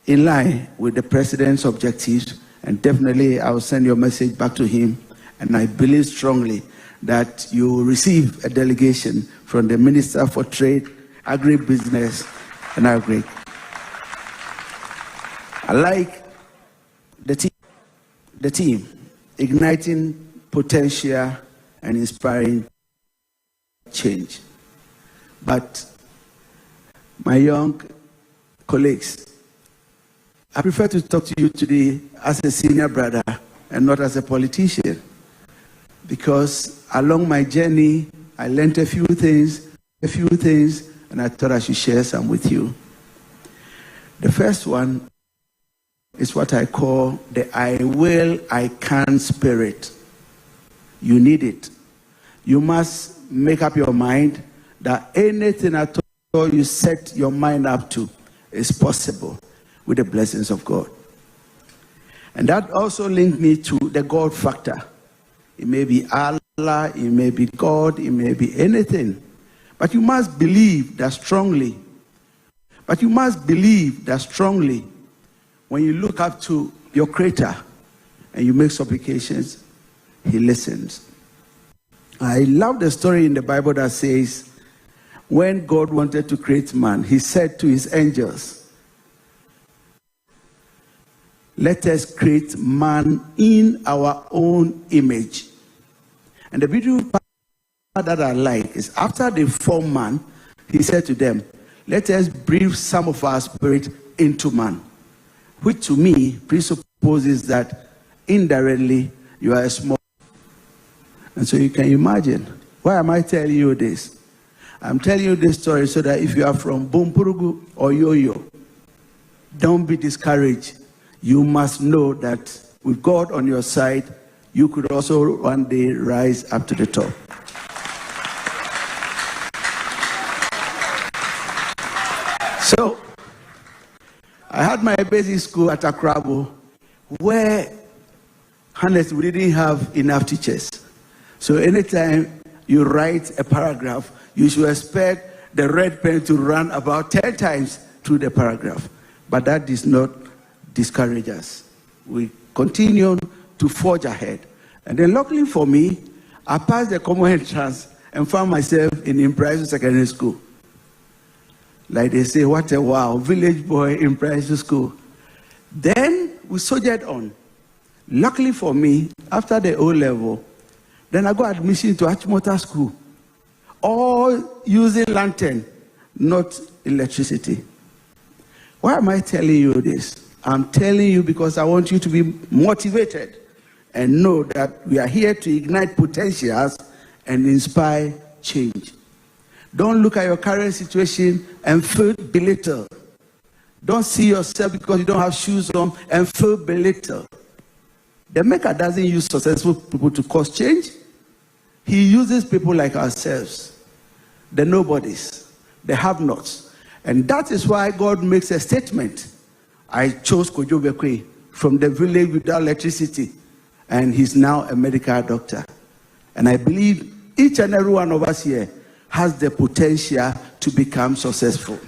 in line with the president's objectives, and definitely I will send your message back to him, and I believe strongly that you will receive a delegation from the Minister for Trade, Agribusiness, and Agri. I like the team, igniting potential and inspiring change. But my young colleagues, I prefer to talk to you today as a senior brother and not as a politician, because along my journey, I learned a few things, and I thought I should share some with you. The first one is what I call the I will, I can spirit. You need it. You must make up your mind that anything at all you set your mind up to is possible with the blessings of God. And that also linked me to the God factor. It may be Allah, it may be God, it may be anything. But you must believe that strongly. When you look up to your Creator and you make supplications, He listens. I love the story in the Bible that says, when God wanted to create man, He said to His angels, let us create man in our own image. And the beautiful part that I like is after they formed man, He said to them, let us breathe some of our spirit into man, which to me presupposes that indirectly you are a small. And so you can imagine, why am I telling you this? I'm telling you this story so that if you are from Bumpurugu or Yoyo, don't be discouraged. You must know that with God on your side, you could also one day rise up to the top. So, I had my basic school at Akrabo, where, honestly, we didn't have enough teachers. So anytime you write a paragraph, you should expect the red pen to run about 10 times through the paragraph. But that does not discourage us. We continue to forge ahead. And then luckily for me, I passed the common entrance and found myself in Impressive Secondary School. Like they say, what a wow, village boy in primary school. Then we soldiered on. Luckily for me, after the O level, then I got admission to Achimota School. All using lantern, not electricity. Why am I telling you this? I'm telling you because I want you to be motivated and know that we are here to ignite potentials and inspire change. Don't look at your current situation and feel belittled. Don't see yourself because you don't have shoes on and feel belittled. The Maker doesn't use successful people to cause change. He uses people like ourselves, the nobodies, the have-nots. And that is why God makes a statement. I chose Kojo Bekwe from the village without electricity, and he's now a medical doctor. And I believe each and every one of us here has the potential to become successful.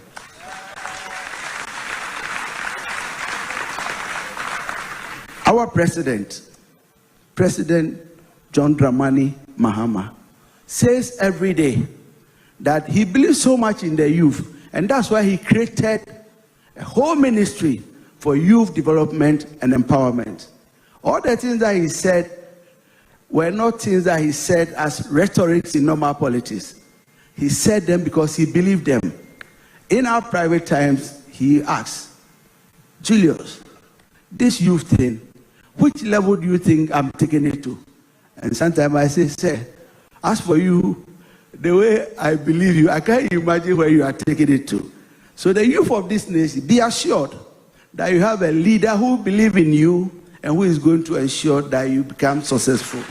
Our president, President John Dramani Mahama, says every day that he believes so much in the youth, and that's why he created a whole ministry for youth development and empowerment. All the things that he said were not things that he said as rhetorics in normal politics. He said them because he believed them. In our private times, he asked, Julius, this youth thing, which level do you think I'm taking it to? And sometimes I say, sir, as for you, the way I believe you, I can't imagine where you are taking it to. So the youth of this nation, be assured that you have a leader who believes in you and who is going to ensure that you become successful.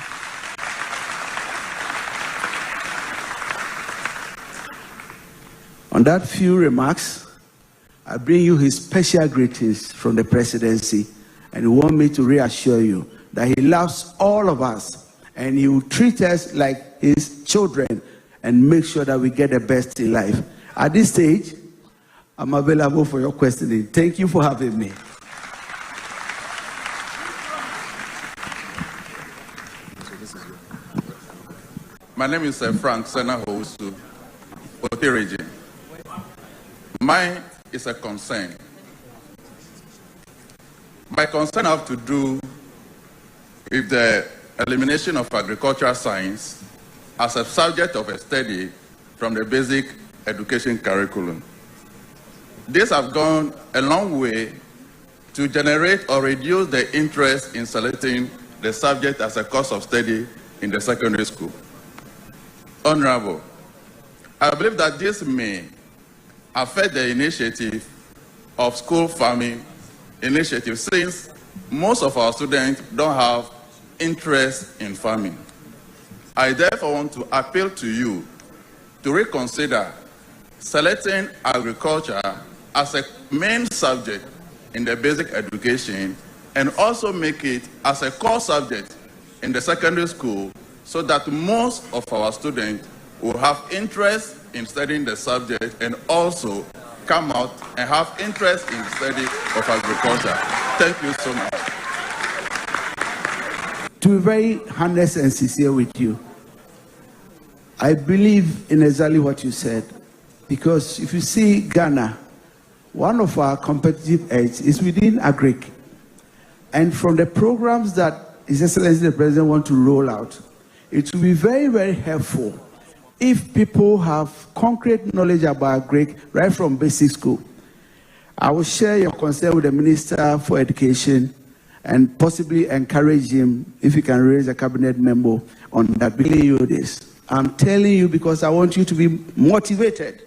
On that few remarks, I bring you his special greetings from the presidency, and he wants me to reassure you that he loves all of us and he will treat us like his children and make sure that we get the best in life. At this stage, I'm available for your questioning. Thank you for having me. My name is Frank Senahosu, Oti region. Mine is a concern. My concern have to do with the elimination of agricultural science as a subject of a study from the basic education curriculum. These have gone a long way to generate or reduce the interest in selecting the subject as a course of study in the secondary school. Honorable, I believe that this may affect the initiative of school farming initiative since most of our students don't have interest in farming. I therefore want to appeal to you to reconsider selecting agriculture as a main subject in the basic education and also make it as a core subject in the secondary school so that most of our students will have interest in studying the subject and also come out and have interest in the study of agriculture. Thank you so much. To be very honest and sincere with you, I believe in exactly what you said. Because if you see Ghana, one of our competitive edge is within agric. And from the programs that His Excellency the President wants to roll out, it will be very, very helpful if people have concrete knowledge about agric right from basic school. I will share your concern with the Minister for Education and possibly encourage him if he can raise a cabinet member on that. Believe you this. I'm telling you because I want you to be motivated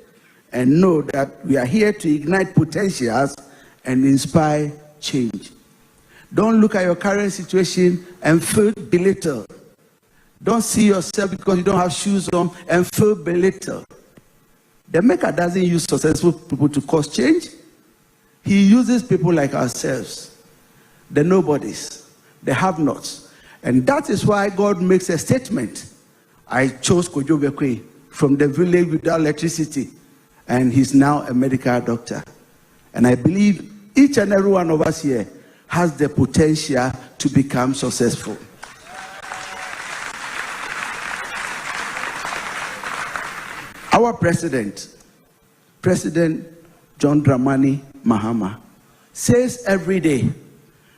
and know that we are here to ignite potentials and inspire change. Don't look at your current situation and feel belittled. Don't see yourself because you don't have shoes on and feel belittled. The Maker doesn't use successful people to cause change. he uses people like ourselves, the nobodies, the have-nots. And that is why God makes a statement. I chose Kojo Bekwe from the village without electricity, and he's now a medical doctor. And I believe each and every one of us here has the potential to become successful. Our president, President John Dramani Mahama, says every day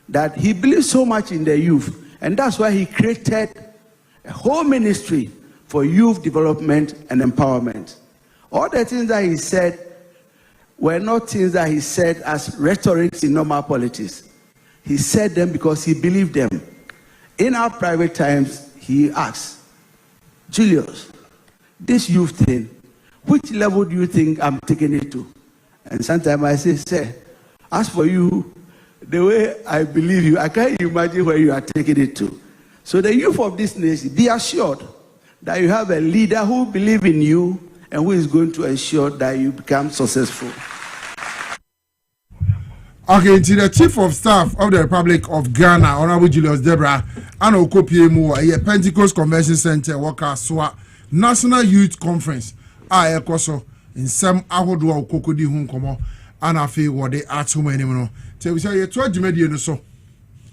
that he believes so much in the youth, and that's why he created a whole ministry for youth development and empowerment. All the things that he said were not things that he said as rhetoric in normal politics. He said them because he believed them. In our private times, he asked, Julius, this youth thing, which level do you think I'm taking it to? And sometimes I say, sir, as for you, the way I believe you, I can't imagine where you are taking it to. So the youth of this nation, be assured that you have a leader who believes in you and who is going to ensure that you become successful. Okay, to the Chief of Staff of the Republic of Ghana, Honorable Julius Debra, and Okopiemu, a Pentecost Convention Center, Waka Swa, National Youth Conference, Ekoso, in some Ahodwa Okokodi Hunkomo, and Afi, what they are too many. So we say, you're 20 million so.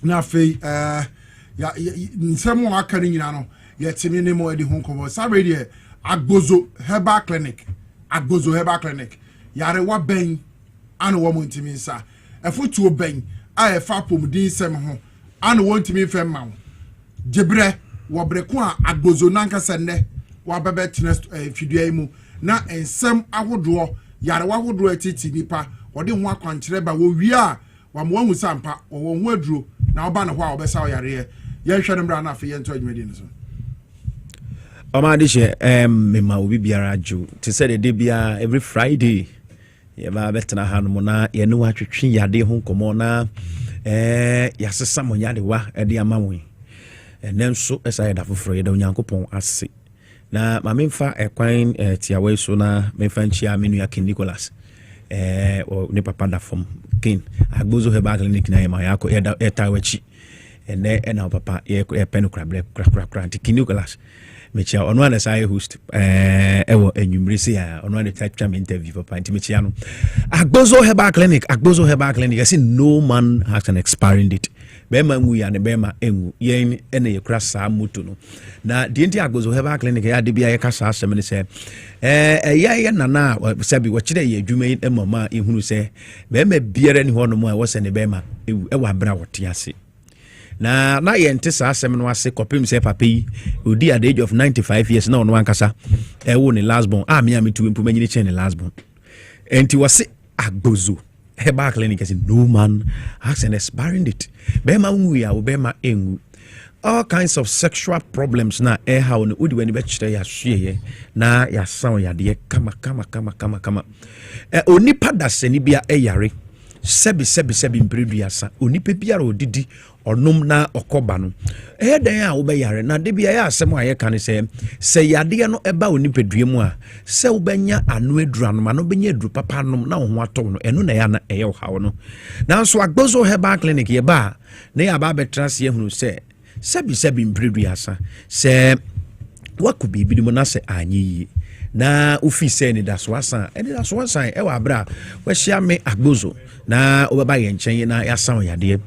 Nafi, in some more Karinano, yet Timini more the Hunkomo, Saturday, Agbozo Herbal Clinic, Agbozo Herbal Clinic, Yarewa Ben, and woman to me, sir. A foot to obey, I fa pomudin sem ho, and want me fem ma. Jebre, wabrekwa agbozo nanka sende, wabebe tines fiduemu, na ensem ahodro, yare wahodro etiti nipa, wade ho akwankyere ba wo wi a, wamwo sampa, wo ho aduro, na oba na ho a obesa o yare. Ye hwe no bra na afi ye nto adwumadi no so. Omadishe me ma obi biara ju. Te say the day bia every Friday. Yeba betena hanom na ye no atwetwe yade ho komo na yasesa mo yade wa de amawe enenso esa yeda foforo yeda onyankopon ase na ma memfa ekwan tiawe so na memfa nchia menu ya King Nicholas ne papa da from King Agbozo Herbal Clinic na yema yako etawachi na papa ye penu kra King Nicholas Michia on one as I host ewo enyumrisi ya on one type time interview papa Michia no Agbozo Herbal Clinic I see no man has an expiring date bema ngu ya ne bema engu yen ene ye kra saa mutu no na die nti Agbozo Herbal Clinic ya de bia ye kasa asem ne se ye nana sabi wo kire ye adwuma yi mama ehunu se bema biere ni ho no mo wo se ne bema ewa bra wote ase na yente sa asem no ase kopim se papa yi odi at the age of 95 years na ono ankasa wo ne last born me tu empu manyini chen ne last born enti wase Agbozo Herbal Clinic say no man has an expiring date bema nwu ya bema engu all kinds of sexual problems na how no odi wani be kire ya hwe na ya san ya de kama onipa da seni bia yare sebi mpreduasa onipa biara odidi onom na okoba no den a wo be yare na de bia ya asem aye kan se yade no eba onipadue mu a se wo benya anu adurano ma no benya aduru papa nom na ho ato no eno na ya na eye hawo no na so Agbozo Herbal Clinic ye ba na ya ba betra se ehunu se sebi mpreduasa se waku bibi mo na se anyi na ufi se ni daswasa e wa bra we hia me Agbozo na obeba ye nchen na ya san yade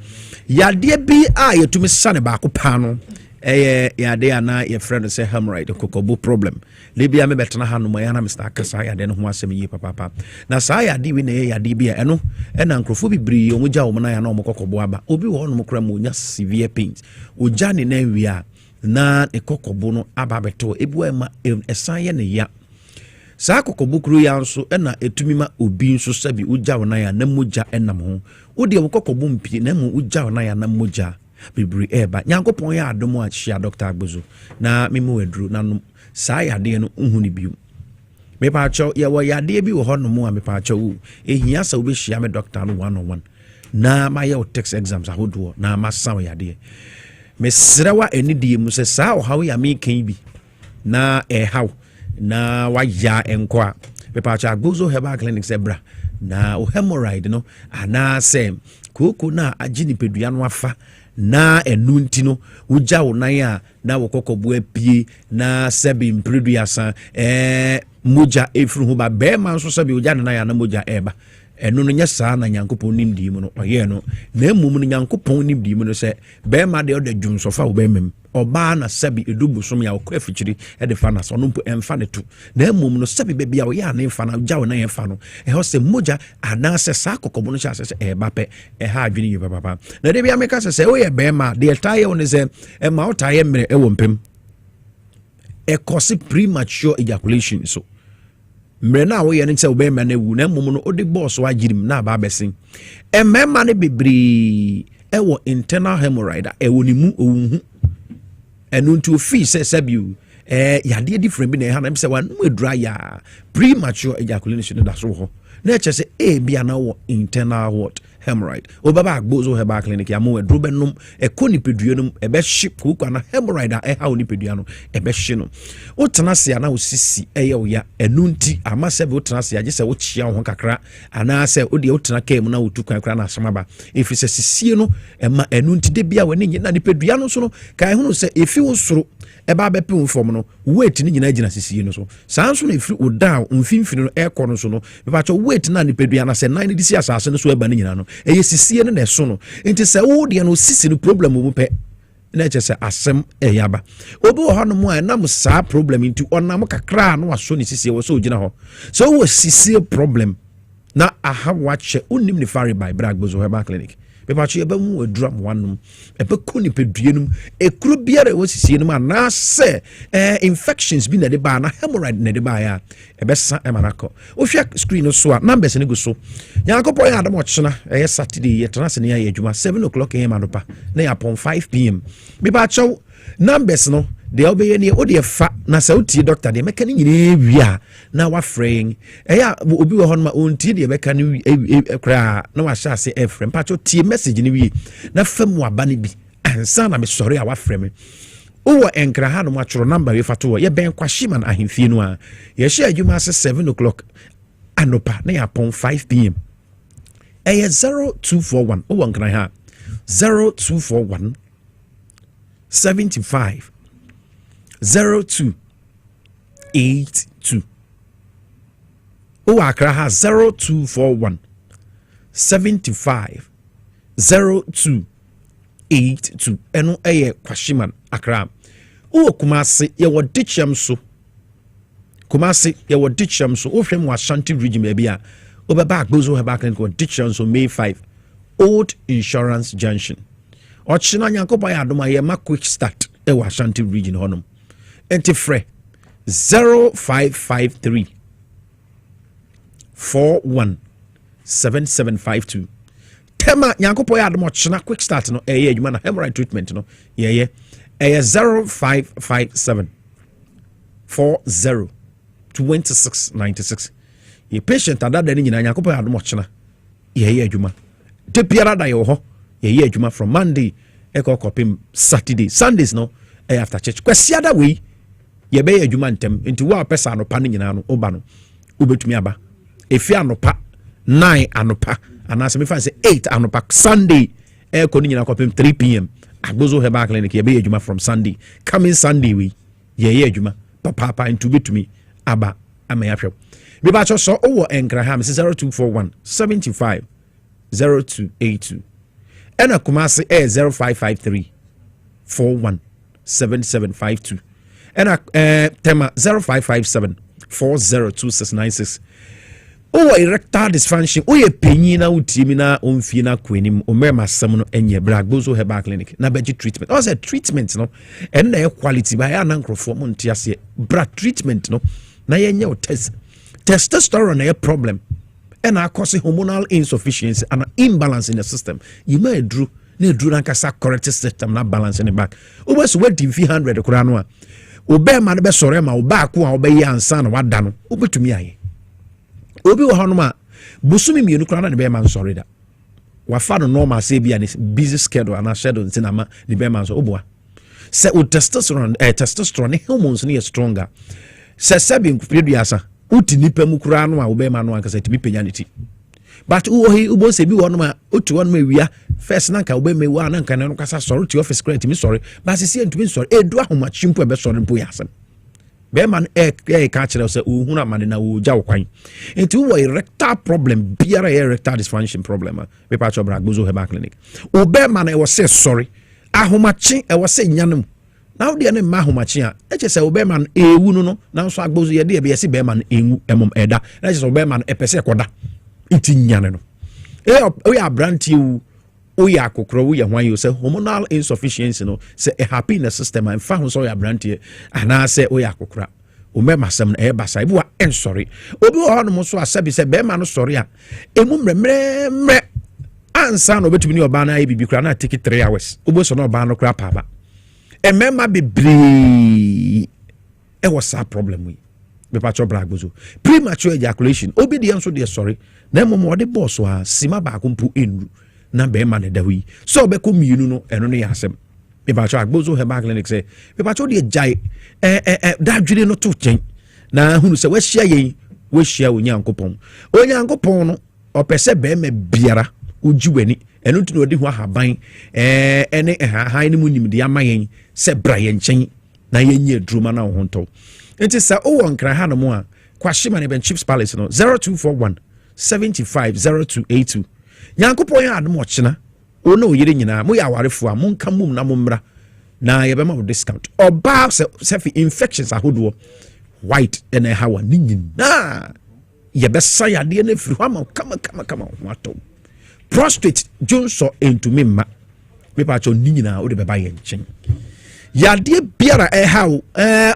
bi a yetumi sane ba ko pa no yade ana ye friend say hemorrhoid kokobo problem le bia me betena hanom ya na Mr. Akasa yade no ho asem yi papa na sa yade wi na yade bia eno na nkrofo bibiri omugya wo na ya na omokokobo aba obi wo no mokra mo nya severe pains oja ne na wi a na ekokobo no aba beto ebu ema esan ye ne ya sa kokobo kru ya nso na etumi ma obi nso sabi oja wo na ya na moja enam ho odi kokobo mpi na mu oja wo na ya na moja bibiri eba nyankopon ya adomo a chia Dr. Agbozo na memu wedru na no sa yade no hu ni biu me pa cho ye wo yade bi wo hono mu a me pa cho wu ehia sa obi hia me doctor no one on one na ma ye o text exams ahodo na ma sa yade me srewa enidie mu se sa o hawo ya me kan bi na hawo na wa ya enko a me pa cho Agbozo Herbal Clinic se bra na o hemorrhoid no ana se koko na agye nipadua no afa na enu nti no wogya wo nan a na wo kokɔbo apie na sɛbi mperedua sa moja efuru ho ba bɛɛma nso sɛbi wogya ne nan a na moja ɛba ɛno no nyɛ saa na nyankopɔn nimdii mu no ɔyɛ no na mmom no nyankopɔn nimdii mu no sɛ bɛɛma deɛ ɔda dwumsɔfa wo bɛɛmam ɔbaa na sɛbi ɛdu bosom a wɔkɔ afikyiri ɛde fa no sɛ ɔno mpo ɛmfa ne to na mmom no sɛbi baabi a ɔyɛ ane mfa no gya wo nan ɛfa no ɛhɔ sɛ mogya anaasɛ saa kɔkɔbɔ no hyɛ asɛ sɛ ɛɛba pɛ ɛha adwene yie papapa na de bia meka sɛ woyɛ bɛɛma deɛ ɛtaa yɛ wo ne sɛ ɛma wotaa yɛ mmerɛ ɛwɔ mpem ɛkɔse premature ejaculation so mmerɛ na woyɛ no sɛ wobɛma no awu na mmom no wode bɔɔso agyirim na aba abɛsen mmarima no bebree ɛwɔ internal hemorrhoid a ɛwɔ ne mu ɔwuhu ɛno nti ofii sɛ sɛbio yadeɛ different bi na ɛha na sɛ wanom adura yɛ a premature ejaculation no da so wɔ hɔ na ɛkyɛ sɛ ebia na wɔ internal what hemorrhoid obaba agbozo Herbal clinic ya mo aduro benom ɛkɔ nipadua no ɛbɛhye koko na hemorrhoid a ɛha nipadua no ɛbɛhye no wotena se ana osisi ɛyɛ oya ɛnu nti ama sɛ wotena se agye sɛ wokyia ho kakra ana sɛ wode wotena kaa mu na wotu kwan kra na asɛmaba ɛfiri sɛ sisie no ɛma ɛnu nti de bia w'ani nyina nipadua no so no kan ho no sɛ ɛfi wo soro ɛba bɛpe wo fam no weight ni nyina gyina sisie no so saa nso na ɛfiri wo down mfimfini no ɛkɔ no so no bɛpakyɛ weight na nipadua na sɛ nan ne disi asase no so ɛba ne nyina no ɛyɛ sisie no na ɛso no nti sɛ wo deɛ no sisi no problem mu pɛ na ɛkyɛ sɛ asɛm ɛyɛ aba obi wɔ hɔ no mu a ɛnam saa problem nti ɔnam kakra no waso ne sisie wɔ sɛ ogyina hɔ sɛ wowɔ sisie problem na aha wakyɛ wonim ne fare by bra agbozo Herbal clinic bɛpakyɛ yɛbɛmu adura mmoanom ɛbɛkɔ nipadua nom ɛkuro biara ɛwɔ sisie nom anaasɛ infections bi na de baa na hemorrhoid na de baa a ɛbɛsa ɛma no akɔ wohwɛ screen no so a numbers no gu so nyankopɔn yɛ adam ɔkyena ɛyɛ Saturday yɛtena se ne yɛayɛ adwuma 7 o'clock am anopa na yɛapɔn 5 pm bɛpakyɛw numbers no deɛ wobɛyɛ ne wode fa na sɛ wotie doctor deɛ mɛka no nyinaa wie a na wafrɛ ɛyɛ obi wɔ hɔ no ma ɔntie deɛ bɛka no koraa na wahyɛ ase ɛfrɛ mpakyɛ tie message no wie na fa mu aba no bi ansa na mesɔre a wafrɛ me wowɔ ɛnkra ha no mu atwerɛ number wei fa to hɔ yɛbɛn kwahyeman ahemfie no a yɛhyɛ adwuma ase 7 o'clock anopa na yɛapɔn 5 pm ɛyɛ 0241 wowɔ nkra ha 0241 75 0282 Accra has 0241 75 0282 eno eye kwashiman Accra Kumasi yewo dicham so Kumasi yewo dicham so ohwem wa Ashanti region bia obeba agbozo Herbal clinic wo dicham so May 5 Old Insurance Junction Ochina nyankopɔ yɛ adom a yɛ ma quick start ɛwɔ Ashanti region hɔnom enti frɛ 0553 417752 tema nyankopɔ yɛ adom ɔkyena quick start no ɛyɛ adwuma na hemorrhoid treatment no ɛyɛ 0557 40 2696 yɛ patient adada ne nyina nyankopɔ yɛ adom ɔkyena yɛyɛ adwuma de biara da yɛ hɔ yɛyɛ adwuma from Monday ɛkɔ kɔpem Saturday Sundays no after church kwasiada wei yɛbɛyɛ adwuma ntɛm nti wo a pɛsa anopa no nyinaa no woba no wobɛtumi aba ɛfi anopa 9 anopa anaasɛ mefa sɛ 8 anopa Sunday ɛkɔ no nyinaa kɔpem 3 pm Agbozo Herbal clinic yɛbɛyɛ adwuma from Sunday coming Sunday wei yɛyɛ adwuma papaapa nti wobɛtumi aba ama yɛahwɛ mebakyɛ sɛ wowɔ ɛnkraham 0241 75 0282 ɛna Kumasi 0553 417752 ɛna tema 0557 402696 erectile dysfunction penyin na wotimi na omfie na kwanim omema asem no enye bra Agbozo Herbal clinic na beji treatment o say treatment no na e quality ba ya na nkrofo mo ntiase bra treatment no na yenye o testosterone na problem and cause hormonal insufficiency and imbalance in the system. You may drew na nkasa correct system na balance in the back. Oba so we 100 kura no a. Oba ma be sore ma oba ko a oba yi ansa na wada no. Obetumi aye. Obi wo hono ma busumi mienu kura na ne be ma sore da. Wa fa no normal say bia ne busy schedule and schedule ntina ma ne be ma so oboa. Se o testosterone hormones ne stronger. Se sebi nkupedu asa. Uti nipa mu kura no a oba ma no ankasa tibi penya ne ti. but ubo se bi wonoma otu wonoma wia first nanka obe me wa nanka na kasa sorry to office credit me sorry but se ntumi sorry edu ahoma chimpo ebe sorry mpo yasem be man ka kire se ohunu amane na wo gya wokwan enti wo erectile problem biara erectile dysfunction problem be pa cho bra gbozo Herbal clinic obe man e wo se sorry ahoma chi e wo se nyanem now the name mahomachi a eche se obe man ewu no na so agbozo ye de be yesi be man enwu emom eda na eche se obe man epese koda iti nyane no we abranti wu o ya kokro wo ye hwan yo se hormonal insufficiency no se a happy in the system and fa ho so ya abranti ana se o ya kokra o me masem na e basa ibu a en sorry obi wo no so asabi se be man no sorry a emu mremre ansa no betumi ni oba na bibi kra na take 3 hours obo so no oba no kra papa emema bebre e was a problem we be patcho bragbozo premature ejaculation obedience so dey sorry na momo de boss wa sima ba ko mpu enru na be ma ne dawi so be ko mienu no eno no yasem be patcho agbozo Herbal clinic say be patcho de jai da dwire no to chen na hunu se wa hia yen wa hia onyankopon no opese be me biara ojiwani eno nti no de ho ahaban ene han ne munim de amayen se bra ye nchen na yenye druma na ho nto enti sa o won kra ha no mo a kwashima ne ben chips palace no 0241 750282 yankopon ya adom ochina o na oyire nyina mo ya awarefo a mo nka mum na mo mra na ye be ma discount oba se infections ahodo white ene hawa nyina ye be sa ya de na firi ho ama kama ho ato prostate jonso into me ma me pa cho ni nyina o de beba ye nchen yade biara hawo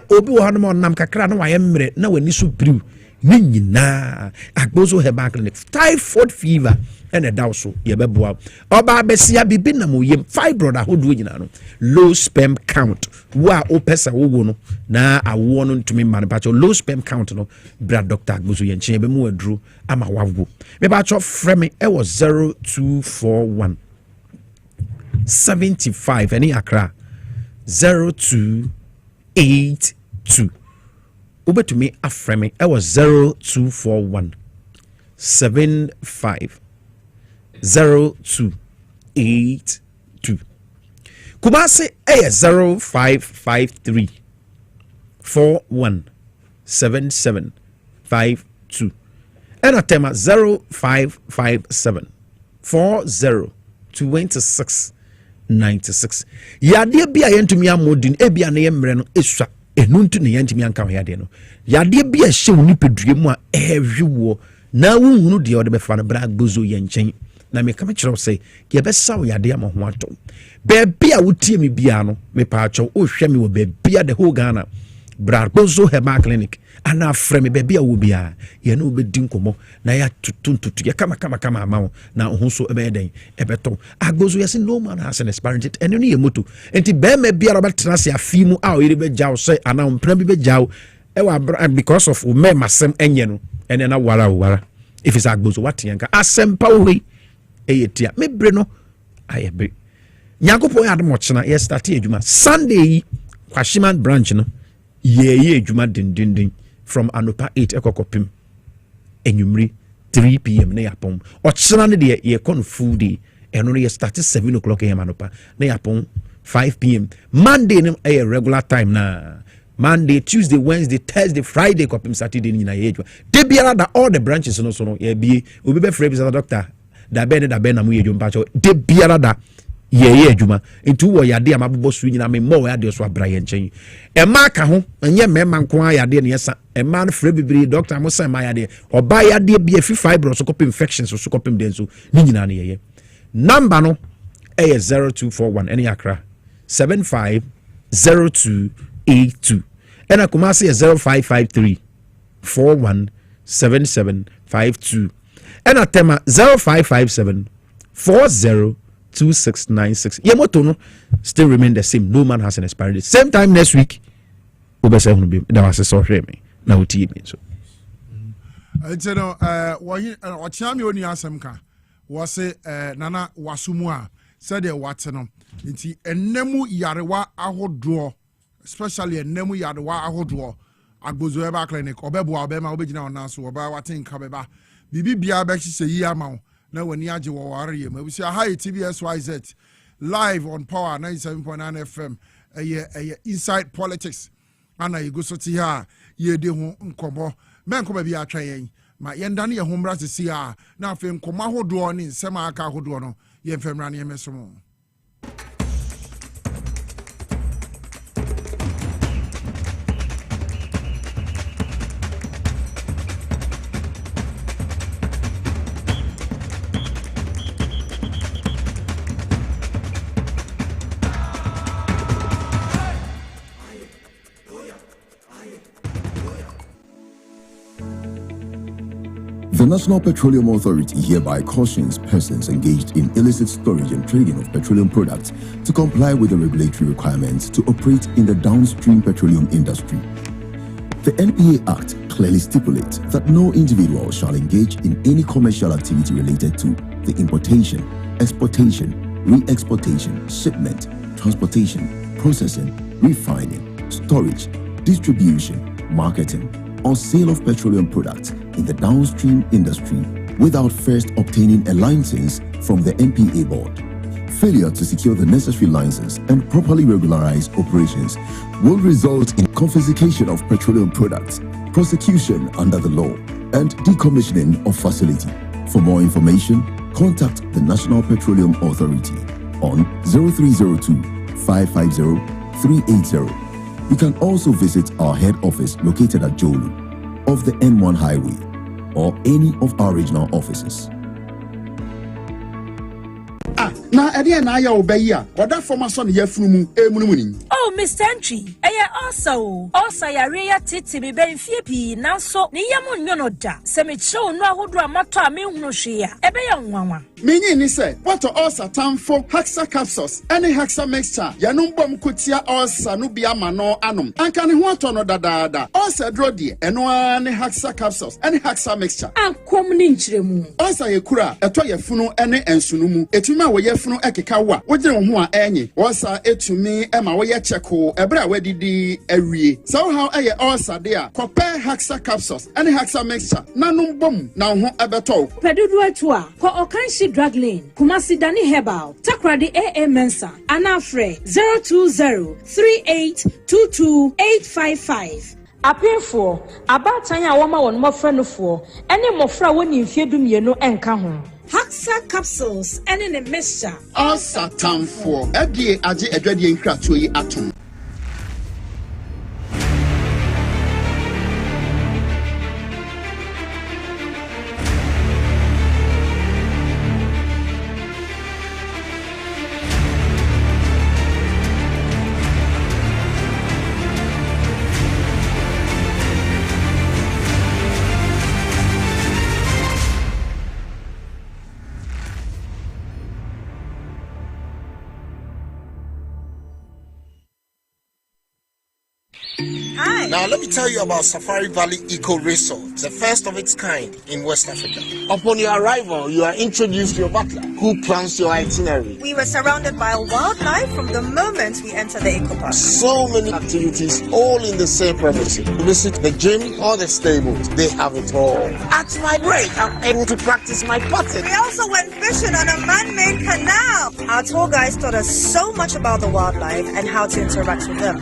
obi wo hanom nam kakra na waye mre na wani so briw ni nyina agbozo Herbal clinic typhoid fever ene dawso ye beboa oba besia bibi na mo yem fibroid ahodo nyina no low sperm count wa o pesa wo no na awo no ntumi ma pa cho low sperm count no bra doctor agbozo ye nchen be mu aduru ama wawo me pa cho frame e was 0241 75 any akra 0282 over to me aframe I was 0241 75 0282 Kumasi A 0553 417752 and Atema 0557 402696 yade bia yentumi amodin ebia na yemre no esua enuntu ne yentumi anka yade no yade bia hye woni pedue mu a ehwewo na wunhunu de ode befa no bra gbozo yenchen na me kama kire say ye besa wo yade am ho ato be bia wotie me bia no me pa acho o hwe me wo be bia the whole Ghana bra gbozo Herbal clinic ana frame be bia wo bia ye no be din komo na ya tutuntutu ye kama ama na ho so ebe den ebeto agbozo ye no man has an experience eno ne ye moto enti be me bia roba trase afi mu a o yire be jaw say ana mpra bi be jaw e wa because of o me masem enye no ene na wara if it's agbozo what yanka asempa we eyetia me bre no ayebe nyankopon ya ademo chena ye start edwuma Sunday kwashiman branch no ye edwuma din from anopa 8 ekokopim enyumri 3 p.m. na yapon ochena ne de ye kon full day eno no ye start 7 o'clock am anopa na yapon 5 p.m. Monday no a regular time na Monday, Tuesday, Wednesday, Thursday, Friday, kopim Saturday ni na yejwa. De biara da all the branches no so no ye bi obi be free business doctor da be na mu yejwa mpacho de biara da ye adwuma ntu wo yade amabobo su nyina me mo yade so abra ye nchen e ma ka ho enye mema nko yade ne yesa e ma no free bibiri doctor mo say ma yade oba yade bi afi fibroids so kopim infections so kopim den so ni nyina ne ye number no e 0241 any akra 750282 and Kumasi 0553 417752 and Atema 0557 402696. Yemoto no still remain the same. No man has an expiry date. Same time next week. That was a sorry me. Now me so. You know, Ochami oni asemka was Nana Wasumua said what no. Nti enemu yarewa ahodro, especially enemu yarewa ahodro. Agbozo Herbal clinic obebo obema obegina onaso oba watin kabeba bibi bia be hye yi ama na wani age wo ware yem abusia hi TVSYZ live on Power 97.9 FM inside politics ana you go so ti ha ye de ho nkomo men ko ba bi atwa yen ma yenda ne ye ho mra sisi a na afi nkomo ahodo ne nsema aka ahodo no ye mfemra ne yemesomo. The National Petroleum Authority hereby cautions persons engaged in illicit storage and trading of petroleum products to comply with the regulatory requirements to operate in the downstream petroleum industry. The NPA Act clearly stipulates that no individual shall engage in any commercial activity related to the importation, exportation, re-exportation, shipment, transportation, processing, refining, storage, distribution, marketing, or sale of petroleum products in the downstream industry without first obtaining a license from the NPA board. Failure to secure the necessary license and properly regularize operations will result in confiscation of petroleum products, prosecution under the law, and decommissioning of facility. For more information, contact the National Petroleum Authority on 0302 550 380. You can also visit our head office located at Jolu of the N1 highway or any of our regional offices. Na ede na ya obeyi oda former son ye funu mu Oh Mr. Entry also yare ya titi be benfie pi nanso ne yam nyono da se me chew no ahodo amato a me hunu hwe a ebe ya nwanwa menyi ni say what ulcer tamfo hexa capsules any hexa mixture yanum bom kutia ulcer no bia ma no anom anka ne ho ato no dadaada ulcer dro de eno ne hexa capsules any hexa mixture ankom ni nchiremu ulcer ye kura eto ye funu ene ensunu mu etuma wo ye funu ekeka wa wogire wo ho a enyi ulcer etumi ema wo ye cheko ebra wadidi awie so how eye ulcer de a kope hexa capsules any hexa mixture nanum bom na ho ebeto pedudu atu a ko okanshi drug lane Kumasi Dani Herbal Takradi AA Mensa Anafre 02038228855 Apefo abatan a woma won mofra no fo ene mofra woni mfie mienu enka ho Haxa capsules ene ne mixture ulcer tamfo edie age adwadie nkratuo yi atom. Hi. Now let me tell you about Safari Valley Eco Resort, the first of its kind in West Africa. Upon your arrival, you are introduced to your butler, who plans your itinerary. We were surrounded by wildlife from the moment we entered the eco park. So many activities, all in the same premises. Visit the gym or the stables, they have it all. At my break, I'm able to practice my putting. We also went fishing on a man-made canal. Our tour guides taught us so much about the wildlife and how to interact with them.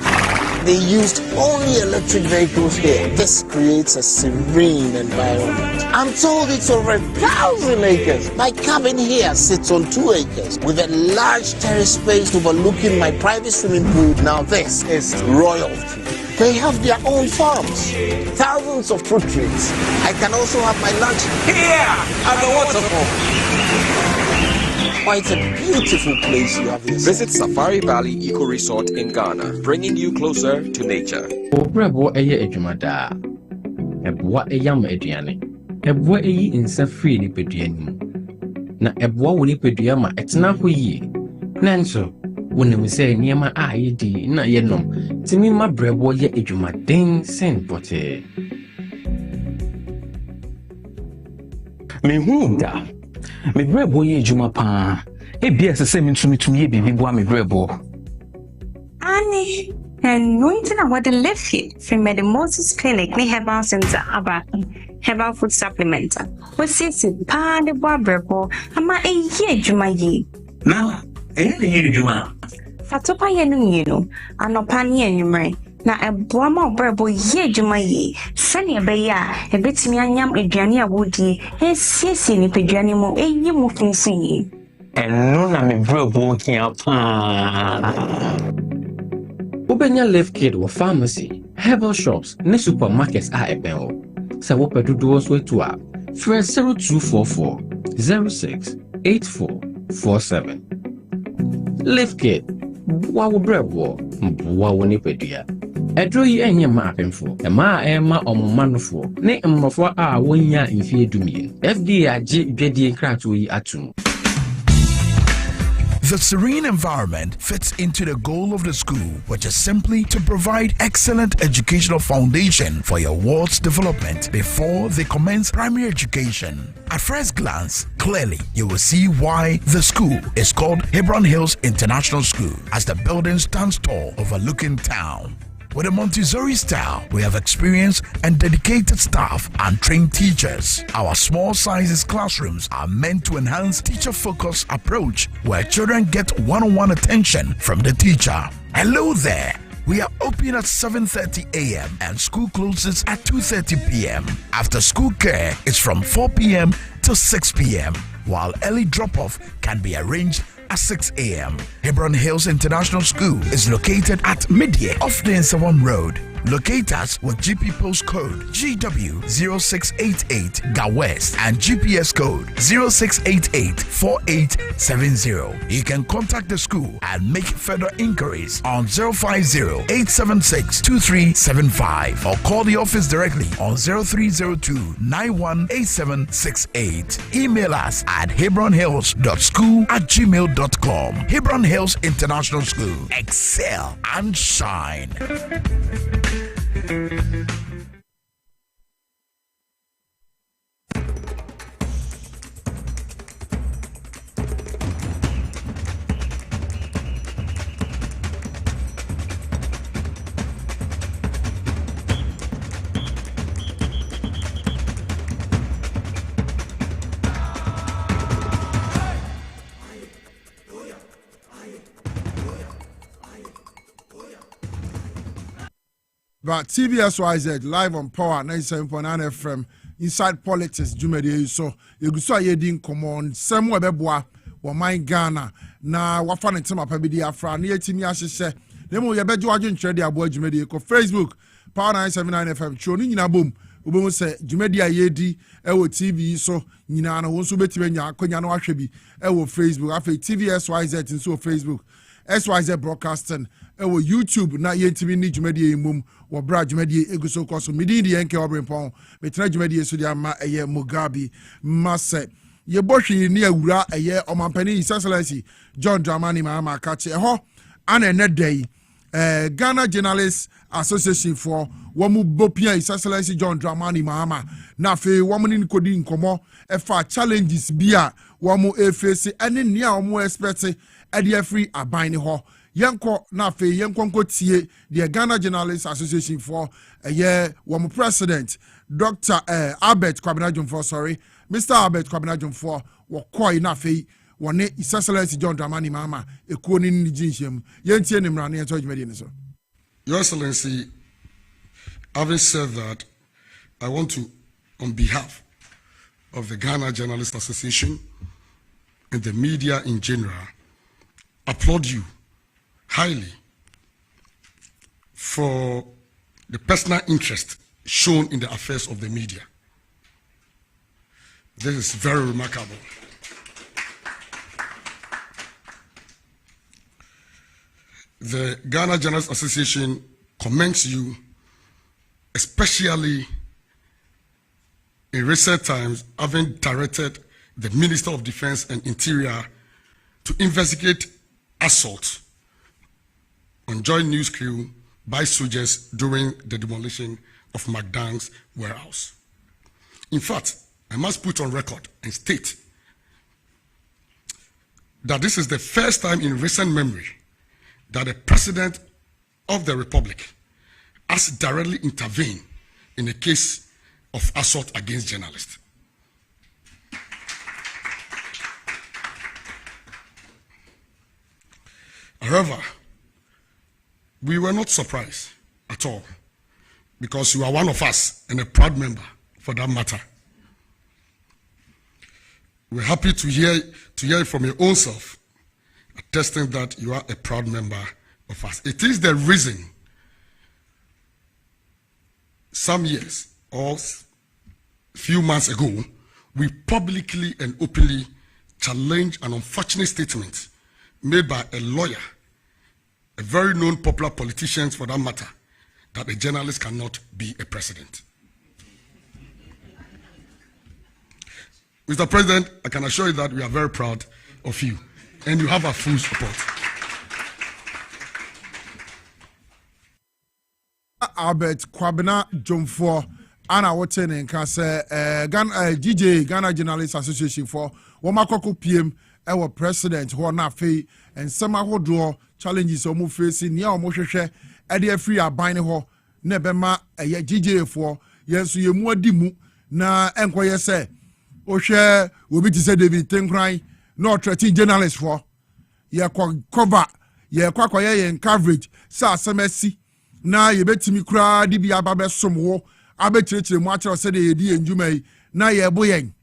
They used only electric vehicles here. This creates a serene environment. I'm told it's over 1,000 acres. My cabin here sits on 2 acres with a large terrace space overlooking my private swimming pool. Now this is royalty. They have their own farms, thousands of fruit trees. I can also have my lunch here at the waterfall. Quite a beautiful place you have here. Visit Safari Valley Eco Resort in Ghana, bringing you closer to nature. Obrempong eye adwumada. Eboa eyam aduane. Eboa eyi insa free ni peduanim. Na eboa woni pedua ma etena ho yi. Nanso, wonim se niema a yedi na yenom. Timi ma brebo ye adwumaden sen pote. Me hu da. Me brebo ye juma pa. Ebia se me ntumi ye bibi bo me brebo. Ani, and no into na what the left here from the Moses Clinic me Herbal Center aba. Herbal food supplement. What's it? Pa de bois brepo. Ama a ye juma ye. Na, ye juma. Fatopa ye no, anopani and na a boama brebo ye juma ye. Sani a beya, a bit me anyam a jania woody, a sissy ni pejanimo, a ye moving see. And no, I'm a brebo here. Ubenya Live Kid or pharmacy, herbal shops, ne supermarkets are a bell. So what do those way to up? First 0244 06 8447. Live Kid, wow brebo, wow nipedia. A draw ye any mapping for a ma emma or man for, ne for our 1 year in fear to me. FDA JD crack to ye atum. The serene environment fits into the goal of the school, which is simply to provide excellent educational foundation for your ward's development before they commence primary education. At first glance, clearly you will see why the school is called Hebron Hills International School, as the building stands tall overlooking town. With a Montessori style, we have experienced and dedicated staff and trained teachers. Our small sizes classrooms are meant to enhance teacher-focused approach where children get one-on-one attention from the teacher. Hello there. We are open at 7:30 a.m. and school closes at 2:30 p.m. After school care is from 4 p.m. to 6 p.m. while early drop-off can be arranged at 6 a.m. Hebron Hills International School is located at Midye off the Nsawam Road. Locate us with GP postcode GW0688 GA West and GPS code 06884870. You can contact the school and make further inquiries on 050-876-2375 or call the office directly on 0302-918768. Email us at hebronhills.school@gmail.com. Hebron Hills International School. Excel and shine. But TVSYZ live on Power 97.9 FM inside politics Jumedi so you so ye din common some webeboa wo man Ghana na wafa ne tema pa bi di afra na yetimi ahyehye nemo ye bejo adwentre di abo Jumedi ko Facebook Power 979 FM show ni nyina bom obom se Jumedi ayedi ewo TV so nyina na won so betime nya akonya na wahwe bi ewo Facebook afa TVSYZ nso Facebook SYZ Broadcasting ewo YouTube na yentimi ni Jumedi mum wo bra Jumedi eguso koso midi di enke Obrempong betena Jumedi so di ama eye Mugabe mase ye bohwe ni awura eye omampani His Excellency John Dramani Mahama kache ho ana ne day Ghana Journalists Association for wamu bopia His Excellency John Dramani Mahama na fe wamu ni kodi nkomo efa challenges bia wamu face ene nia wamu expect ade free aban ho yanko na fe yanko tie the Ghana Journalists Association for wamu president Dr. Albert Kwabena Jumfo Mr. Albert Kwabena Jumfo wakoi na fe wane His Excellency John Dramani Mahama ekuo ni nijinhyem yentie ne mrane enso adwumadi ne so. Your Excellency, having said that, I want to, on behalf of the Ghana Journalists Association and the media in general, applaud you highly for the personal interest shown in the affairs of the media. This is very remarkable. The Ghana Journalists Association commends you, especially in recent times, having directed the Minister of Defense and Interior to investigate assault on joint news crew by soldiers during the demolition of McDonald's warehouse. In fact, I must put on record and state that this is the first time in recent memory that the President of the Republic has directly intervened in a case of assault against journalists. However, we were not surprised at all, because you are one of us and a proud member for that matter. We're happy to hear it from your own self, attesting that you are a proud member of us. It is the reason some years or few months ago, we publicly and openly challenged an unfortunate statement made by a lawyer, a very known popular politician for that matter, that a journalist cannot be a president. Mr. President, I can assure you that we are very proud of you, and you have our full support. Albert Kwabena Jomfo, Anna Woten and Kase, GJ, Ghana Journalists Association for Wamakoko PM, our president, who are not free, and some of draw challenges or move facing near Moshe, Eddie Free are binding her, Nebema, a GJ for, yes, you more dimu, na enquire say, Oshe will be to say David Tenkrai, not 13 journalists for, ye cover, ye quacquaye and coverage, sa semesi. Na ye betimi kura di bia ba besom abekyerechire mu akyerɛ sɛ de yedi enjumai na ye boyen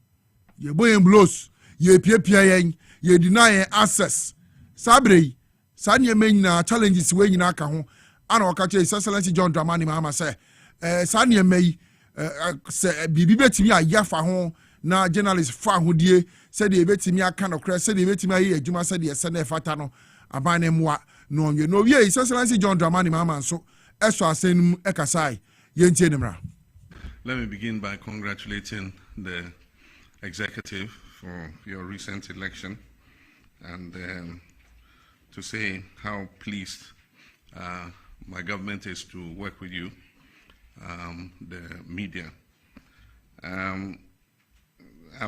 blows ye piapia yen ye deny yen access sabre sa ne nyina challenges we nyina ka ho ana ɔka kyerɛ Excellency John Dramani Mahama sɛ sa ne mai sɛ bibi betimi ayafa ho na journalist fa hodie sɛ de betimi aka no kra sɛ de betimi ayi adwuma sɛ de sɛ na efata no aban ne moa no nwe no wie Excellency John Dramani Mahama nso Let me begin by congratulating the executive for your recent election and to say how pleased my government is to work with you, the media. I've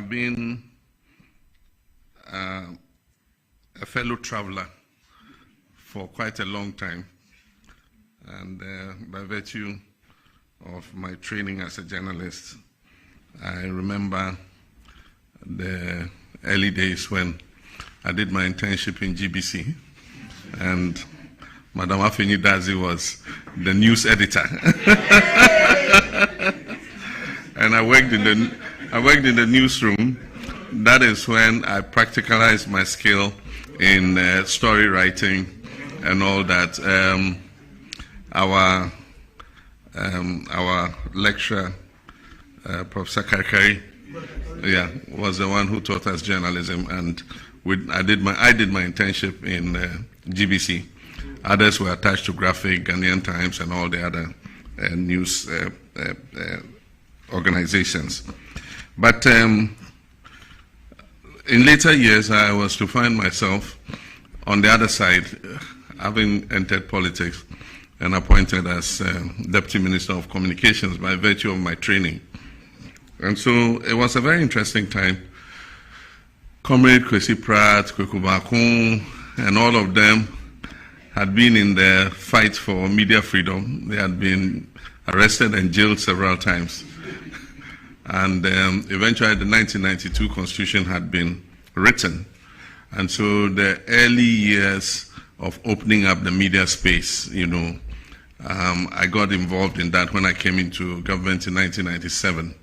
been a fellow traveler for quite a long time. And by virtue of my training as a journalist, I remember the early days when I did my internship in GBC, and Madam Afeni Dazi was the news editor. And I worked in the newsroom. That is when I practicalized my skill in story writing and all that. Our lecturer, Professor Karkari, was the one who taught us journalism, and I did my internship in GBC. Others were attached to Graphic, Ghanaian Times, and all the other news organizations. But in later years, I was to find myself on the other side, having entered politics and appointed as Deputy Minister of Communications by virtue of my training. And so it was a very interesting time. Comrade Kwesi Pratt, Kweku Bakun, and all of them had been in the fight for media freedom. They had been arrested and jailed several times. And eventually the 1992 Constitution had been written. And so the early years of opening up the media space, I got involved in that when I came into government in 1997.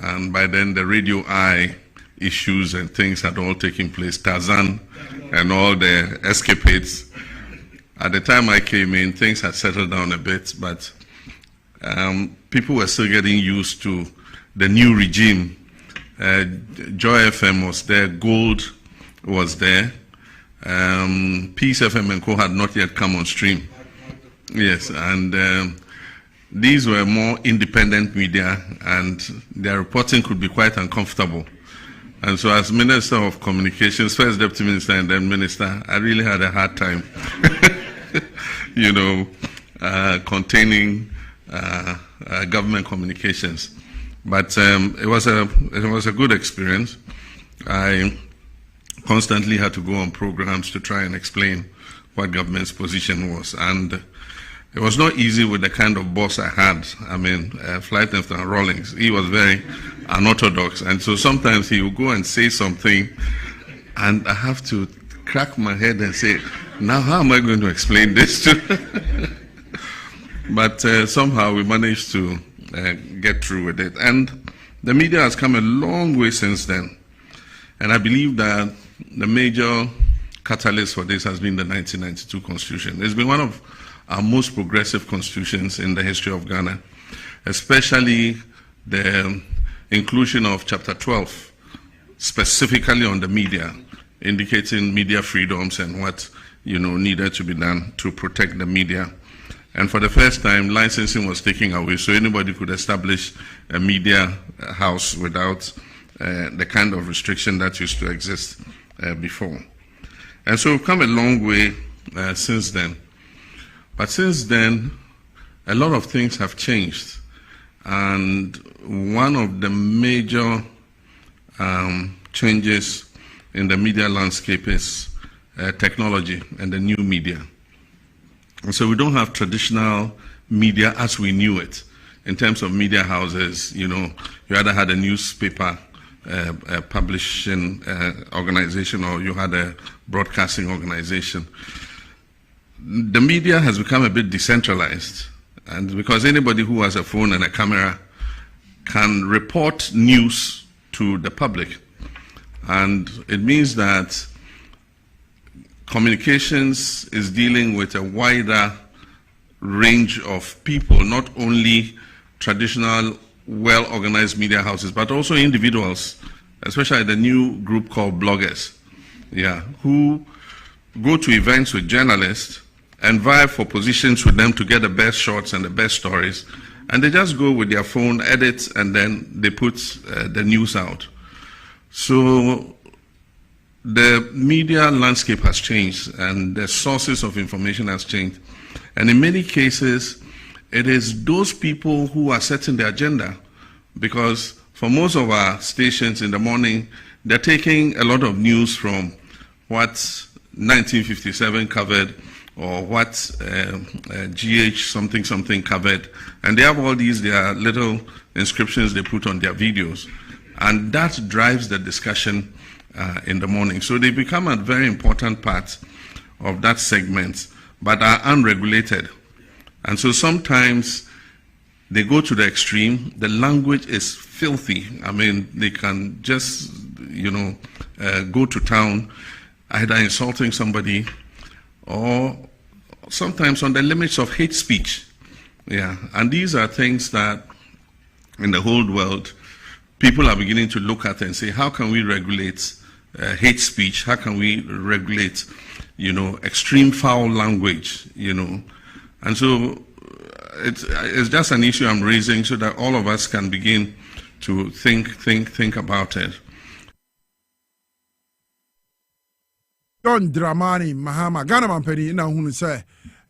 And by then, the Radio Eye issues and things had all taken place, Tarzan and all the escapades. At the time I came in, things had settled down a bit, but people were still getting used to the new regime. Joy FM was there, Gold was there, Peace FM and Co. had not yet come on stream. Yes, and these were more independent media, and their reporting could be quite uncomfortable. And so as Minister of Communications, first Deputy Minister and then Minister, I really had a hard time, containing government communications. But it was a good experience. I constantly had to go on programs to try and explain what government's position was. And it was not easy with the kind of boss I had. I mean, Flight Lieutenant Rawlings, he was very unorthodox. And so sometimes he would go and say something, and I have to crack my head and say, now how am I going to explain this to But somehow we managed to get through with it. And the media has come a long way since then. And I believe that the major catalyst for this has been the 1992 Constitution. It's been one of our most progressive constitutions in the history of Ghana, especially the inclusion of Chapter 12, specifically on the media, indicating media freedoms and what needed to be done to protect the media. And for the first time, licensing was taken away, so anybody could establish a media house without the kind of restriction that used to exist before. And so we've come a long way since then. But since then, a lot of things have changed. And one of the major changes in the media landscape is technology and the new media. And so we don't have traditional media as we knew it. In terms of media houses, you either had a newspaper publishing organization or you had a broadcasting organization. The media has become a bit decentralized, and because anybody who has a phone and a camera can report news to the public. And it means that communications is dealing with a wider range of people, not only traditional, well-organized media houses, but also individuals, especially the new group called bloggers, who go to events with journalists and vie for positions with them to get the best shots and the best stories, and they just go with their phone, edit, and then they put the news out. So the media landscape has changed, and the sources of information has changed. And in many cases, it is those people who are setting the agenda, because for most of our stations in the morning, they're taking a lot of news from what 1957 covered or what GH something covered, and they have all these their little inscriptions they put on their videos, and that drives the discussion in the morning. So they become a very important part of that segment, but are unregulated. And so sometimes they go to the extreme. The language is filthy. I mean, they can just, go to town, either insulting somebody or sometimes on the limits of hate speech. And these are things that in the whole world, people are beginning to look at and say, how can we regulate hate speech? How can we regulate, extreme foul language, And so it's just an issue I'm raising so that all of us can begin to think about it. John Dramani Mahama Ghana Mampeni na hunu say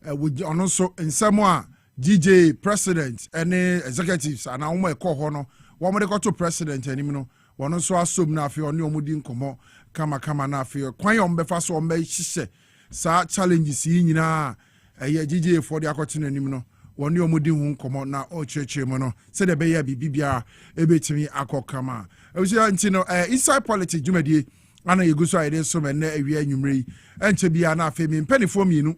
ono so nsemo DJ president any executives and omo ekọ ho no wo mo de ko to president anim no wono so asom na afi oni omudi nkomo kama na afi kwan yom befa so omba hihye sa challenges yi nyina DJ for the akọte anim no woni omudi hu nkomo na o chechire mo no se de be ya bibia ebetimi akọkama ewusia nti no inside politics jumedie ana yeguso ayede so me na awia nwumre enche bia na afi mi mpanifo mienu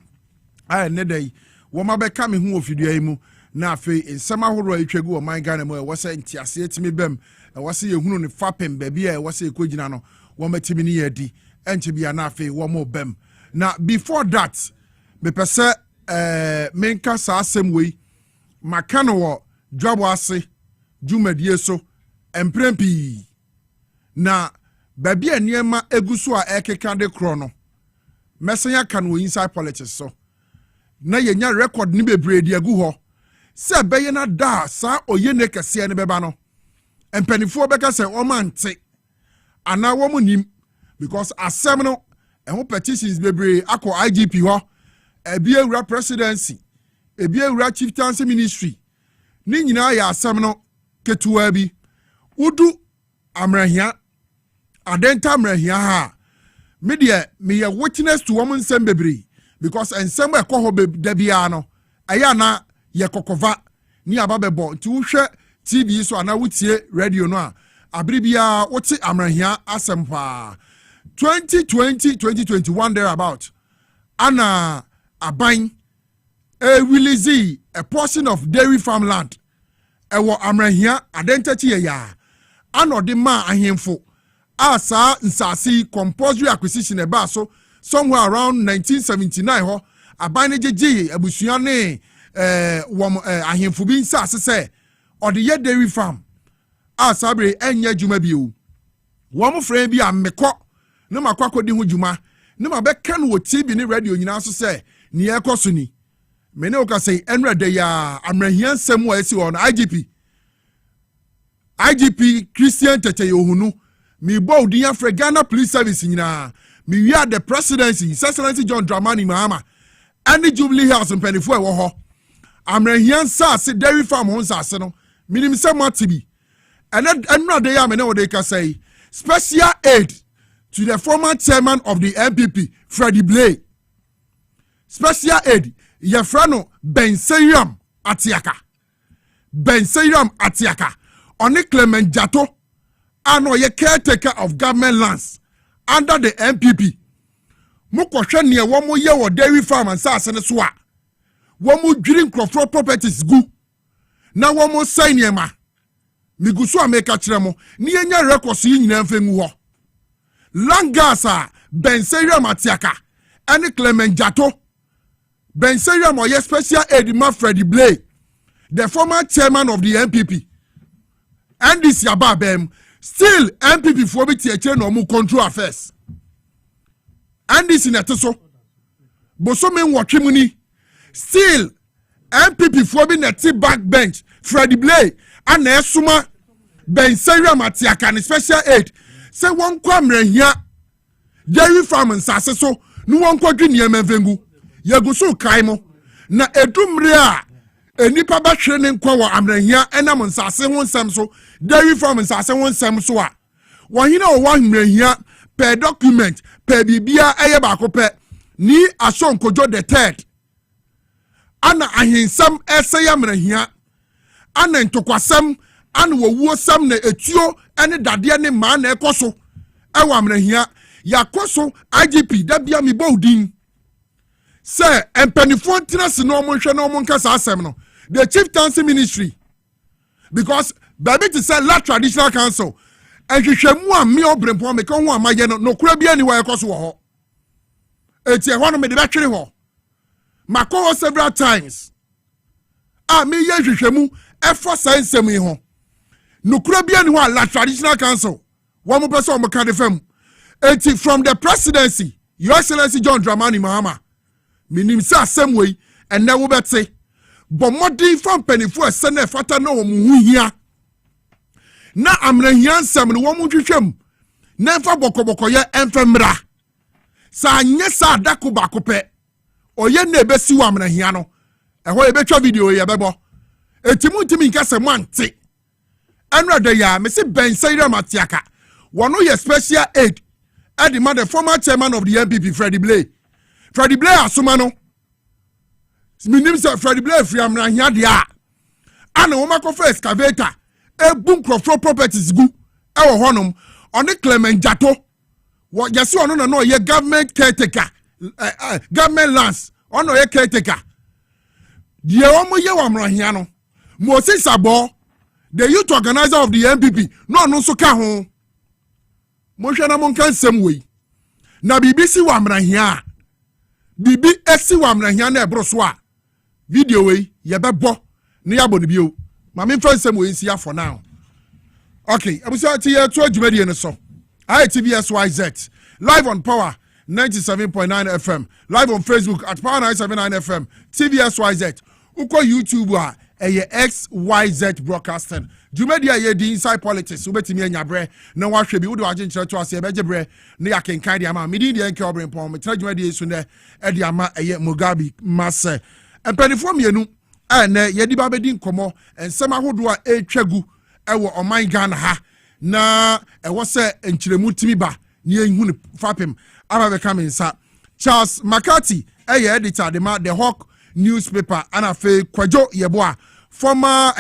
ne dai wo ma be ka me hu ofidua yi mu na afi nsema horo atwagu o man Ghana mu e wose ntiase etimi bem e wose yehunu ne fapem ba bia e wose ekogina no wo matimi ni yadi enche bia na afi wo mo bem na before that me pese menka sa asem wei makano wo dwabo ase dwumadie so emprempi na baby eniema eguso a ekeka de kro no mesenya kan wo inside politics so na yenya record ni bebre di agu ho se beye na da sa oyene kese ne beba no empanifo beka se o mante ana wo munim because asem no ho petitions bebre akọ IGP ho ebi ewura presidency ebi ewura chieftaincy ministry ni nyina ya asem no ketuwa bi udu amrahia adenta amrahia ha media me ye witness to woman nsem bebre because ensem ekọ ho da bia no ɛyɛ na yɛ kokova ni ababɛbɔ nti wohwɛ TV so ana wotie radio no a abribia wote amrahia asɛm paa 2020-2021 thereabout ana aban release a portion of dairy farmland ɛwɔ amrahia identity ya ano de ma ahemfo asa nsasi compulsory acquisition eba so somewhere around 1979 ho aban ne jeje abusua ne ahemfo bi nsase se ode ye dairy farm asabre enya djuma bio wo mo frɛ bi amekɔ ne makwakɔdi ho djuma ne mabɛka no wɔ TV ne radio nyina so se ne ekoso ni mene o ka sɛ enra de ya amrahia nsɛm wa esi wɔ no IGP Christian Tete Yohunu mi bo udi afre Ghana Police Service nyina mi wia the presidency Excellency John Dramani Mahama any Jubilee House in Penifo e wo ho amrahia nsase dairy farm ho nsase no minim se matibi enra de ya mene o de ka say special aid to the former chairman of the MPP Freddie Blay special aid yefrano Benseriam Atiaka Oni Clement Jato ano ye caretaker of government lands under the MPP moko hwe ne wo mo ye wo dairy farm and sase ne so a wo mo dwiri crofro properties gu na wo mo sign ema migusu ameka kire mo ne yenya records yi nyina mfengu ho Langasa Benseriam Atiaka ani Clement Jato Benseriam oye special aid ma Freddie Blay the former chairman of the MPP and this yababem still MPP for be tie no mu control affairs and this in eteso bosomen watwemuni still MPP for be net backbench Freddie Blay and esuma Benseriam Atiaka ni special aid say won kwamrehia dairy farm nsase so no won kwadwi niam vengu yaguso kaimo na edumre a enipa ba hwere ne nkwa wɔ amrahia enam nsase ho nsɛm so dairy farm nsase ho nsɛm so a wɔhina wɔ amrahia per document per bibia ɛyɛ ba ko pɛ ni asonkojo the third ana ahensam ɛsɛ ya amrahia ana ntokwasɛm ana wɔwuo sam na etuo ɛne dadeɛ ne ma na ɛkɔso ɛwɔ amrahia yakoso IGP dabia mi bawdin sɛ empanifo ntina no mo hwɛ no mo nkasa asɛm no the chieftaincy ministry because baby to say la traditional council and hwehwɛmu a me Obrempong me kan ho amaye no kura bia ni wa ekoso wɔ hɔ eti ɛhɔ no me de bɛtwere hɔ makɔ several times a me ye hwehwɛmu ɛfɔ sai nsɛm yi ho no kura bia ni hɔ la traditional council wɔn mo pɛ sɛ wɔn ka de fam eti from the presidency Your Excellency John Dramani Mahama minim sa asɛm wei ɛnɛ wo bɛte bomodi from penifo ɛsɛnɛ fata na wo mu hia na amrahia nsɛm no wo mu twetwam na mfa bɔkɔbɔkɔ yɛ ɛmfɛmra sa nyɛ sa adako bako pɛ oyɛ na ebesi wo amrahia no ɛhɔ yɛbɛtwa video yɛ bɛbɔ etimu ntimi nkasɛ mo ante ɛnra de ya me se Benseriam Atiaka wɔno yɛ special aid at the mother former chairman of the MPP Freddie Blay asoma no minim se Freddie Blay free amrahia dia ana wo makofa excavator ebun crofro properties gu ewo honom oni Clement Jato wo yesi ono na no ye government caretaker government lands ono ye caretaker die wo mo ye amrahia no Moses Abo the youth organizer of the MPP no so ka ho mo hwe na mo kan sem wei na bibi si wa amrahia bibi esi wa amrahia na ebro so a video wei ye bebo ne yabo ne bio ma me fa nsem wei si ya for now okay abusa ti ye to adwumadi ne so ITVSYZ live on Power 97.9 FM live on Facebook at Power 979 FM TVSYZ uko YouTube a XYZ broadcasting Jumedia ye di inside politics ubetimi anyabre na wahwe bi wo de wagenkyere to ase ebegebre na yakenkan dia ma medi de enke Obrempong metra Jumedia su ne e dia ma eye Mugabe masse empanifo mienu na ye di ba bedi nkomo ensem ahodo a etwagu ewo oman Ghana ha na ewo se enkyeremu timi ba ne ehunu fapem aba be kam nsa Charles McCarthy editor de ma the Hawk newspaper ana fe Kwajo Yeboa former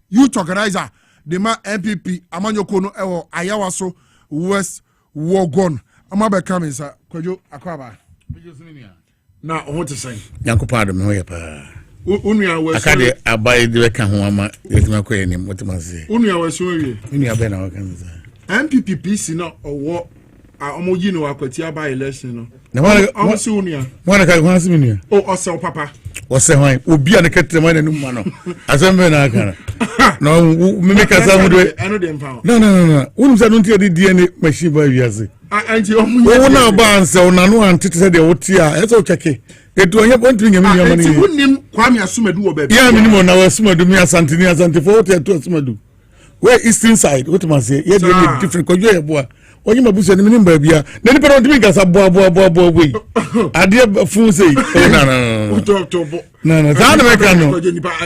youth organizer the ma MPP amanyoko no ewo Ayawaso West Wogon amabe come sir Kwajo akwaba na what to say Yankopado me hoye pa unua we akade abai de ka ho ama yetima ko enim what ma say unua we so wie unua be na wo kan say MPP PC no owo omoji no akwati aba election no na wan se unua wan ka wan se unua o ose papa ose hwan obi an ketre man nanu ma no asembe na aka no me ka sa mu do no unum sa no ntia de DNA machine ba wiase anti omu wo na ba anse ona no antete se de wotia e so cheke etu onye pontu nyame nyama ni wunim Kwame Asumadu wo ba ya minimo na Asumadu mi asante for what to Asumadu where eastern side what must say ye dey different ko ye boa onye mabuso ni minim ba bia na ni pero ndimi gasa boa we ade fun say no za na me kan no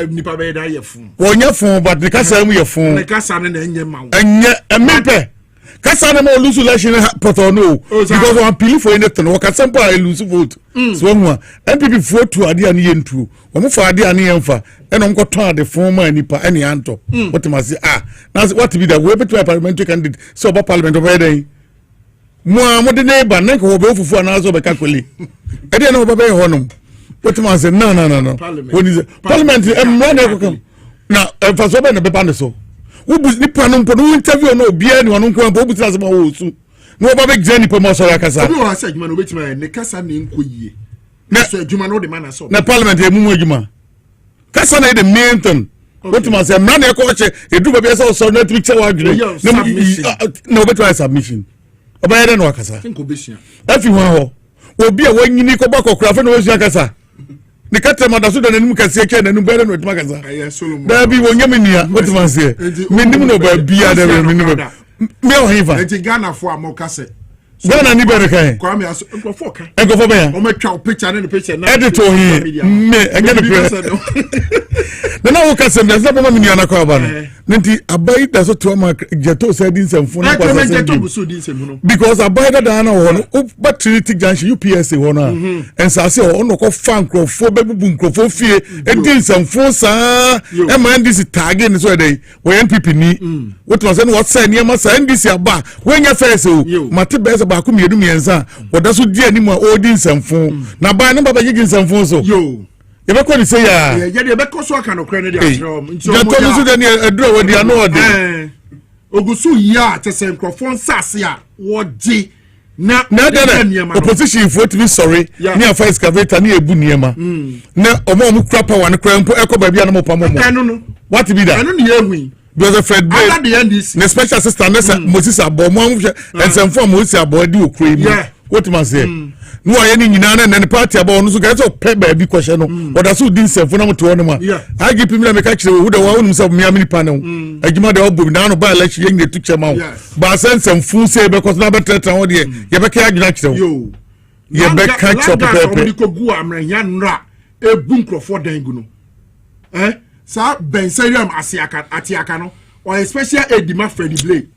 nipa be da ye fun onye fun but the kasa mu ye fun the kasa na enye ma enye emepe kasa na mo lose election poto no because one appeal for anything wo kasa mpo a lose vote so hu MPP vote to ade ani yentu wo mo fa ade ani yemfa eno nko ton ade fon ma nipa ene anto what must say what be that we be to parliamentary candidate so about parliament over there mo de neighbor na ko be ofufu na so be kakoli e de na wo be honom what must say no parliament emra ko kam na fa so be na be pande so ubu nipa no mpo no interview no bia ni wonu nko ubu tira se ma wo su no ba be gani po mo so yakasa obi wa se adwuma no betima ne kasa ne nko yie na so adwuma no de man so na parliament e mu adwuma kasa na the main thing what ma say man e ko che edu ba be so na picture wa dwere no betima submission oba yede no wakasa nko besia afi ho obi a wanyini ko ba kokura fe no wo yakasa ni katra madaso da nanim kase ke nanim bere no etuma kaza da bi wonya menia wetima se menim no ba bia da menim me o hiva enti Ghana fo amokase Ghana ni bere kan Kwame Nkofo ka Nkofo be ya o metwa picture na picture na edit o hi me enye ne pre na wo kase me na ba menia na kwa ba no nti abai da so to ma jeto se din semfo na kwa se because abai da na wo no ba Trinity Junction UPS wo no en sa se o no ko fan Nkofo be bubu Nkofo fie edin semfo sa e ma ndisi tag ni so dey wo NPP ni what was say what say ni ma sa ndisi aba wo nya face o mate be se ba ko miedu miensa wo da so di ani mu o din semfo na ba ne baba gigin semfo so ye be ko ni say ya ye de be ko so aka no kra ne de atro nti o mo so de ni edro wo dia no ode ogusu ya tese Nkofo nsase a wo di na opposition for to be sorry ni afa excavator ni ebu niema na omo kura power ne kura mpo ekoba bia no mo pamo mo what be that anu ni ehun because the Fred Bay the special assistant Moses Abomo ensemfo Moses Abomo di okura mi what man say no aye ni nyina na party aba no so ga so pe ba bi kwhye no oda so di nsemfo na moto no ma agi pimina me ka kire wo da wo num mi amini panel agima da obo na no ba la chi yen tu chema ba sensemfo say be koso na betreta wo de ye be ka agina kire wo ye be ka chop pepe ko gu amranya nra ebu Nkofo dangu no sa Ben Sayram atiaka no or special edima Freddy Blay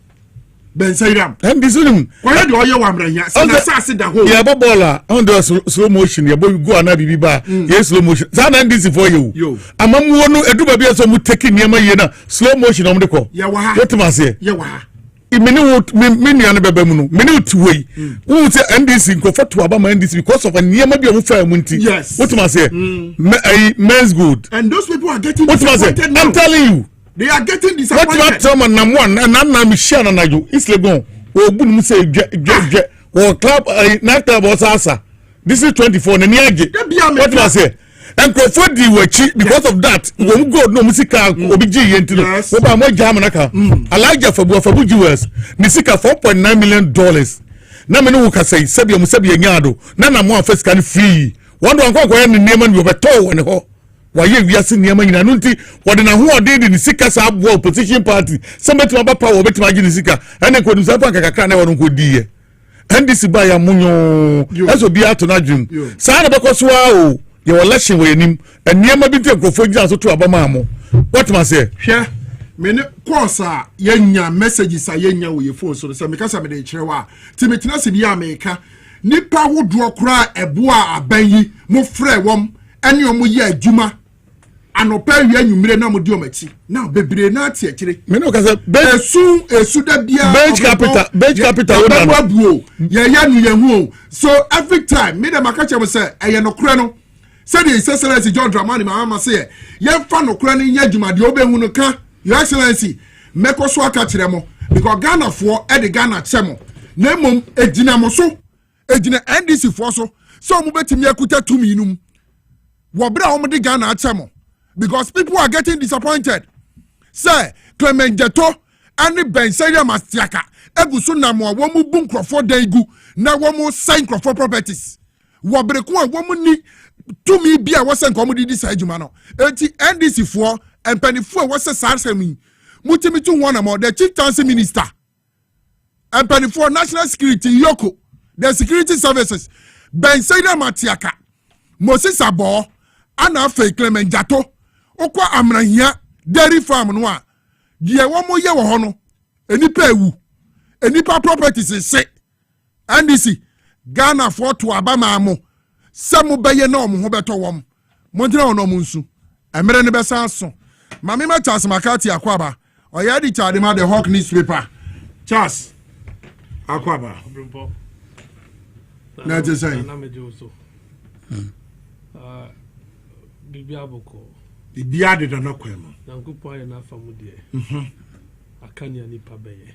Ben Sayram and bisunum kwaya de oye wa mranya sa na sa se da ho ya bobola on the slow motion ya boy go ana bibi ba ya slow motion sa na ndisi for you amamu no eduba bia so mu take niema ye na slow motion om de ko what ma say ya wa mini nua no beba mu no mini tuwei wo say NDC Nkofo to aba ma NDC because of niema bia mu fa mu nti what ma say men's good and those people are getting what ma say I'm telling you they are getting disappointed. What tell man number one and na me share na you Islegon o bu mu say je o club night club asa this is 24 na ni age what ma say Nkofo di wachi because of that wo go no musika obi ji yenti no wo ba mo jam na ka alaja fabu jewels ni sika $4.9 million na me no ka say sabi nyado na mo afes kan free wando ankoko ya ni niema ni obeto woni ho waye wiase niema nyina no nti wode na ho ode ni sika sa abo opposition party somebody ma papa wo betima gi ni sika ene ko ni safa kakakra na wono ko diye ndisi ba ya munyo eso bi ato na dwum sa na bekoso o ye election we nim niema bi te Nkofo gya so to abama amo what ma say hwe me ne course a yenya messages a yenya wo ye phone so se me kasa me de kirewa ti metina se bi America nipa wodo kura ebo a aban yi mo frɛ wom ɛne ɔmo yɛ adwuma anɔpa wie anwumire na mo di ɔmo akyi na bebree na ate akyire me no ka say esu da bia bench capital wo na buo ye nu ye hu so every time me dem aka chem say eye no kure no say the excellency John Dramani mama say ye fa no kure no nya adwuma de obehu no ka your excellency meko so aka kire mo because Ghana for e de Ghana chemo na mom ejina mo so ejina NDC for so mo betimi akuta tumi num wo bra wo de Ghana chemo because people are getting disappointed. Say Clement Jeto and Ben Sadia Mastiaka Egusu Namo womu bun crofo degu na womu sign crofo properties. Wabreku womu ni to me be a was and comedy this jumano. NDC for and penny for was a sarsemi. Mutimi to one more the chief council minister. And penny for national security Yoko, the security services. Ben Sadia Matiaka Moses Abo Anna Fe Clement Jato. Okwa amrahia dairy farm no a die wo mo ye wo ho no enipa ewu enipa properties se NDC Ghana for to abama mo se mo beye na omo ho beto wom mo ntira ono mo nsu emere ne besa so mame ma Charles Makati akwaba oya di chade ma the Hawk newspaper Charles akwaba Obrempong na je say na meje so bibia boko the beard did not come. Nankupo ya na famu die. Akani ya nipa beye.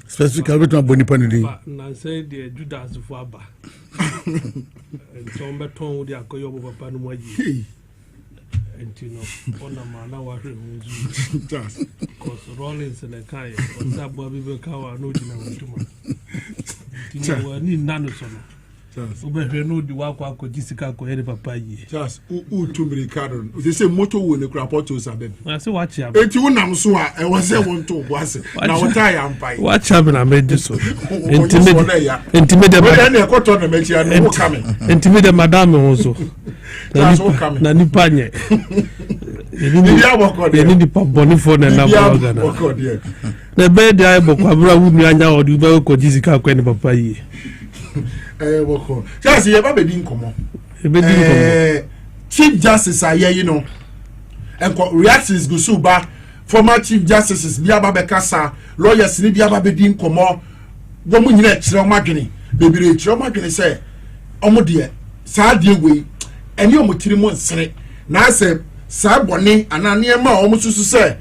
Specifically with my boni panidi. Na say the Judas for aba. So mbe ton wo dia akoyo bo papa no maji. Enti no ona ma na wa hwe munzu. Just cause Rollins na kai o sabo bibe kawa no di na wutuma. Tini wa ni nanu so no. Ube no di wako ako jisika ko ere papa yi. Just u tumri card. They say moto wo ne krapoto sabem. I say watch ya. Enti wonam so a e wose won to boase. Na wota ya mpai. Watch ya na meji so. Intimate madam. Na ekoto na meji ya no coming. Intimate madam ho so. Na nipa nye. Ni di pa boni for na na boga na. Na be dia e bokwa bra wu nu anya odi be ko jisika ko ene papa yi. Woko. Just ye ba be din komo. Chief Justice aye you know. And reactions go so ba former Chief Justices bia ba be kasa lawyers ni bia ba be din komo. Wo mu nyina kire o madwene. Bebire kire o madwene say omo de saa de we ene omo tiri mo nsere. Na say saa bone anane ma omo susu say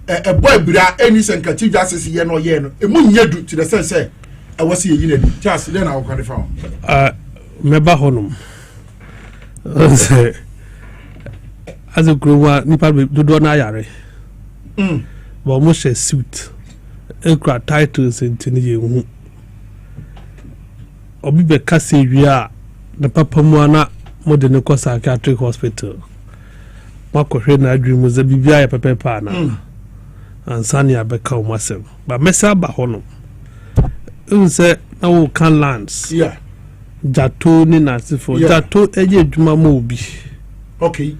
e boy bira eni senka Chief Justice ye no ye no. E mu nyadu to the sense say I was here, you know, just then I'll confirm. Meba honum. As a grower, Nipa do na yare. But almost a suit. Ekra titles in Tini. Obibe Kasi via the Papa Moana Modern Psychiatric Hospital. Marco Hena dream was a Bibia Pepe Pana. And Sanya become myself. But Messa Bahonum. Say now can lands. Yeah. Jato ni nasi for Jato eje juma mobi. Okay.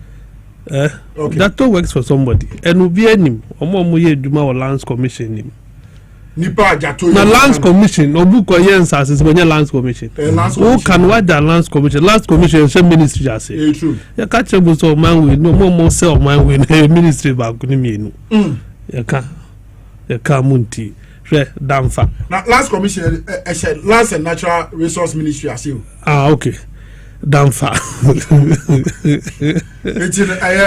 Okay. Jato works for somebody. And ubi enim. Omo mo ye juma or lands commission him. Nipa Jato. Na lands commission. Obu ko ye nsase se benye lands commission. Who can watch the lands commission? Lands commission is ministry just say. True. Ya ka chebu so man we no mo say man we ministry ba ko ni mienu. Ya ka munti. Damfa. Now, last commission, last and natural resource ministry as you. Okay. Damfa. It's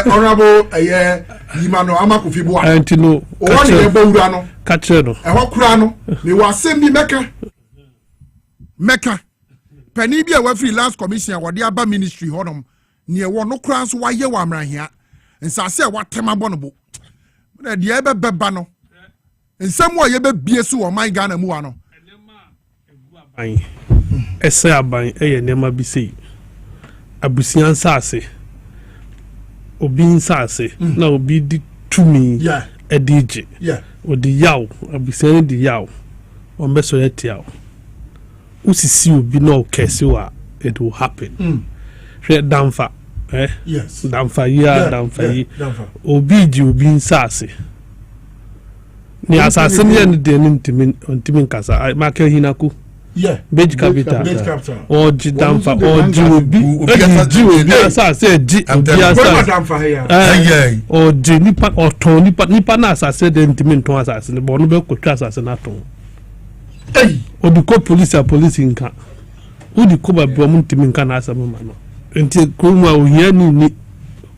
honorable Yimano Amakufi Boa. Antino. One year Bourano. Catcheno. A Hokrano. They were sending Mecca. Penibia were free last commission or the Abba ministry honum near one no crowns why you were here. And so I said what tema bonobo. The Abba Bebano. In some way, you be so or my Ghana Muano. Ese aban eye nema bi sei. Abusian sase. Obi nsase na obi di tumi. Yeah. Edije. Yeah. Odi yaw, abusian di yaw. O meso yeti yaw. Usisi obi no kese wa it will happen. Hwe damfa. Yes. Damfa ya damfa yi. Obi ji obi nsase. Ni asase ni de ntimi kasa ma ka hinaku Yeah. Beige capital. Or Jitamfa or Jiwobi. Or Jinipa or Tonipa Nipanas, I said the intimate to us in the Bonobo Kotras as an atom. Or the co police are policing car. Who the Koba Bromun Timinkan as a woman. Until Kuma Yeni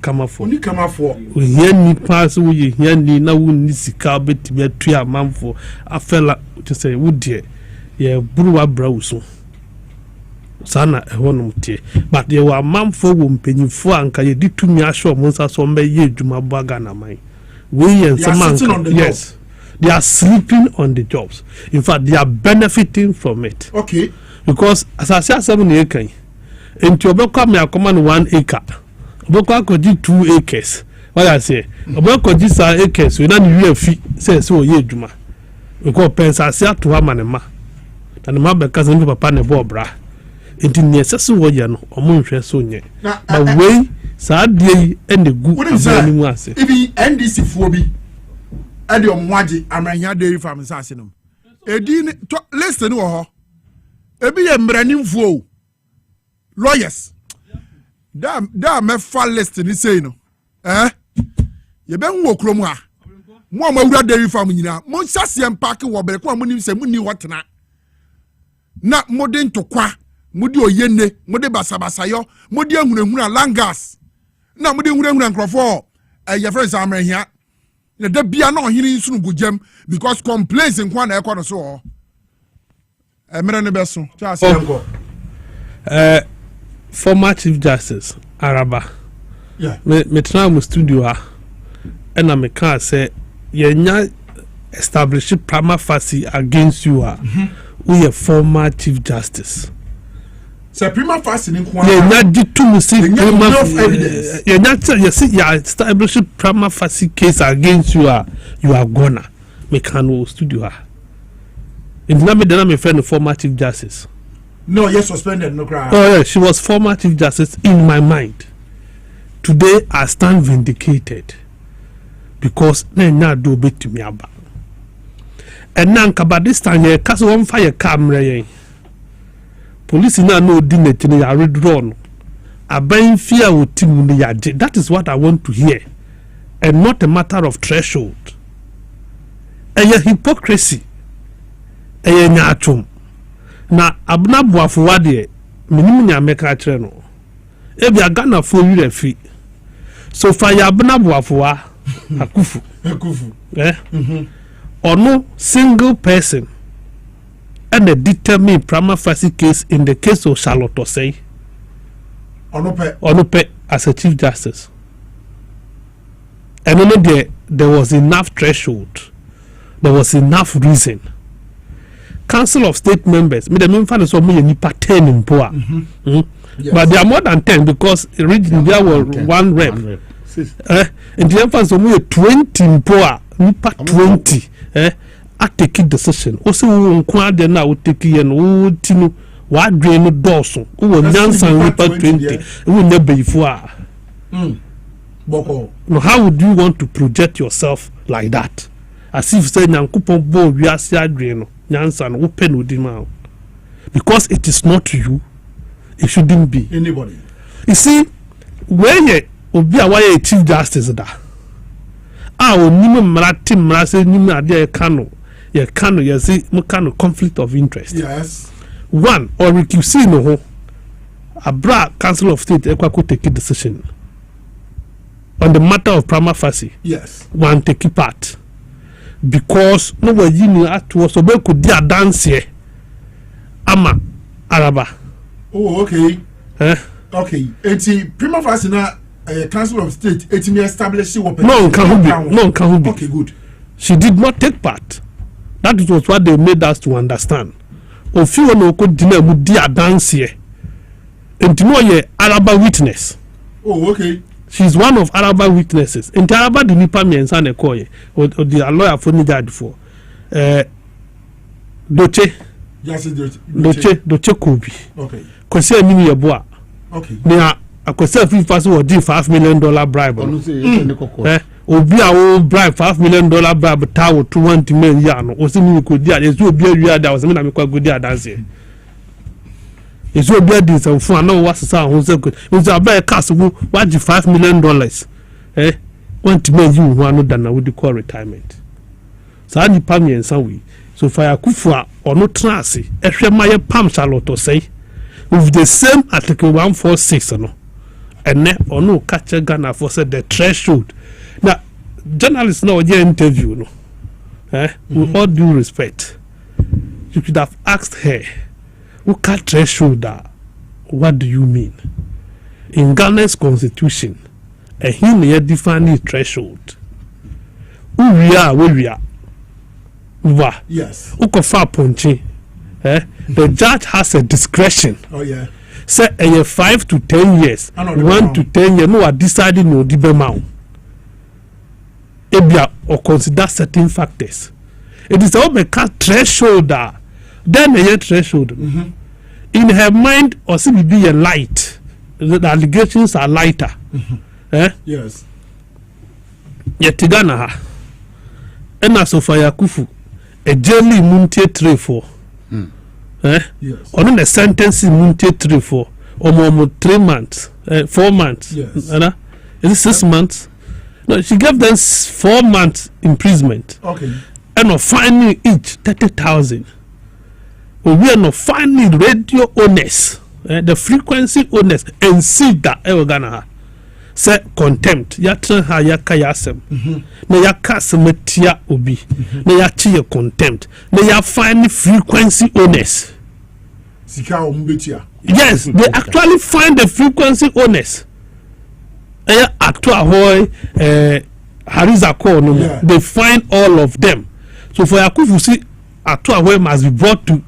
come for. Only come for. Yeni pass we Yeni now Nisika bet to be a 3 month for a fella to say, would dear. Yeah, Bruwa Browso. Sana one mutie. But there were man for whom penny for and can you do to me assure Monsa Sombe ye Juma Bagana mine. We and some man, yes, they are sleeping on the jobs. In fact, they are benefiting from it. Okay. Because as I said 7 acres, in Tioboka me a command 1 acre. Boka could do 2 acres. What I say, Oboko this acres, we don't hear fee, say so ye Juma. We go pens I say to Hamanema. And my because of papa ne bobra enti ne sese wo ye no omo nhwe so nye but we saadie and the good ani mu ase ibi NDC fo bi e de omwaje amranya dairy farm sase no edi listen wo ho ebi ye mranimfo lawyers da me fa list ni sei no ye ben wo krom ha mo amawura dairy farm nyina mo sase empake wo bere ko amonim se munni wotena na modern to kwa modi oyenne modi basabasayo modi ahunahuna langas na modi hunahuna nkrofo your friends amrehia na da bia na ohiri nsunu gugem because complaints nkwa na ekọ no so emere ne beso cha asenko former chief justice Araba yeah me try mu studio ha and me can say yenya establish prima facie against you we a former chief justice. So prima facie in Kwan. Yeah, not the two see enough evidence. Yeah, not you see you establish prima facie case against you are gonna make no studio. It's not me then my friend the former chief justice. No, yes suspended no cry. Oh yeah, she was former chief justice in my mind. Today I stand vindicated because na do bit to me about. And now, by this time, you can't one fire camera. Police now know dignity. They are redrawn. I buying fear with Tim. That is what I want to hear, and not a matter of threshold. And your hypocrisy. And your nyachum. Now, abna buafuwadi. Minimum ya meka treno. Ebi agana for you the fee. So fire abna buafuwa. Akufu. Akufu. Or no single person and a determined prima facie case in the case of Charlotte Osei Onope as a chief justice. And only there was enough threshold, there was enough reason. Council of State members, me the main fan is only nipa 10 in Poa. Yes. But there are more than 10 because originally there were 1 rep. And the emphasis only 20 in Poa, nipa 20. I take a decision. Also, nkwaa de na we take yen wo tinu wa dwe no dɔɔso wo nyansa nipa 20 wo nya before boko. No, how would you want to project yourself like that? As if say nyankopɔn bo wiase adwe no nyansa no wo pɛ no di ma. Because it is not you, it shouldn't be anybody. You see, when you obi a why chief justice da onime mrati mrase nyime ade ye kano ye see mo kano conflict of interest. Yes. One, or recusing no ho abra Council of State ekwa take a decision on the matter of prima facie. Yes. One take part because no way you at was so be could dia dance here ama Araba. Oh, okay. Okay. Eti prima facie na Council of State etimi establish what no can be. Okay, good. She did not take part. That was what they made us to understand. If you want to dinner with dia dance here and no ye Araba witness. Oh, okay. She's one of Araba witnesses. In Araba the nipa me ensa na koye or the lawyer for me dad for Doche. Yes, Doche Kobi. Okay. Kwese ni ye boa. Okay. Now akwese fi fast wo di $5 million bribe. Obi a wo bribe $5 million bribe ta wo 200 million ya no o se mi ko di ade so obi awia da o se mi na me kwa go di adanse It's so bad this and for no what's the who's a good. It was a better cast who watch $5 million. Want to make you one than with the call retirement. So I need Pammy and Sawi. So for a kufa or no transi, a my Pam Charlotte say with the same article 146 and ne or no catcher Ghana for said the threshold. Now journalists know your interview no. With all due respect, you could have asked her, what kind of threshold that? What do you mean? In Ghana's constitution, a here defining threshold. Who we are, where we are. Yes. Who can far punching? The judge has a discretion. Oh yeah. Say 5 to 10 years. 1 to 10 years. No, are deciding no debemount. Ebia or consider certain factors. It is all make a threshold. Then a threshold. In her mind, or see be a light. The allegations are lighter. Yes. Yet Tigana ha. Ena Sofia Kufu. A jelly muntie 3-4. Yes. Or the sentence muntie 3-4. Or more 3 months. 4 months. Yes. Is it 6 months? No, she gave them 4 months imprisonment. Okay. And of finding each 30,000. We are not finding radio owners, the frequency owners, and see that ever gonna say contempt. Yatra ha yakayasem. Na yakasemetia obi. Na yachi contempt. Na ya find frequency owners. Yes, they actually find the frequency owners. They find all of them. So for Yakufu, see, Atuahoe must be brought to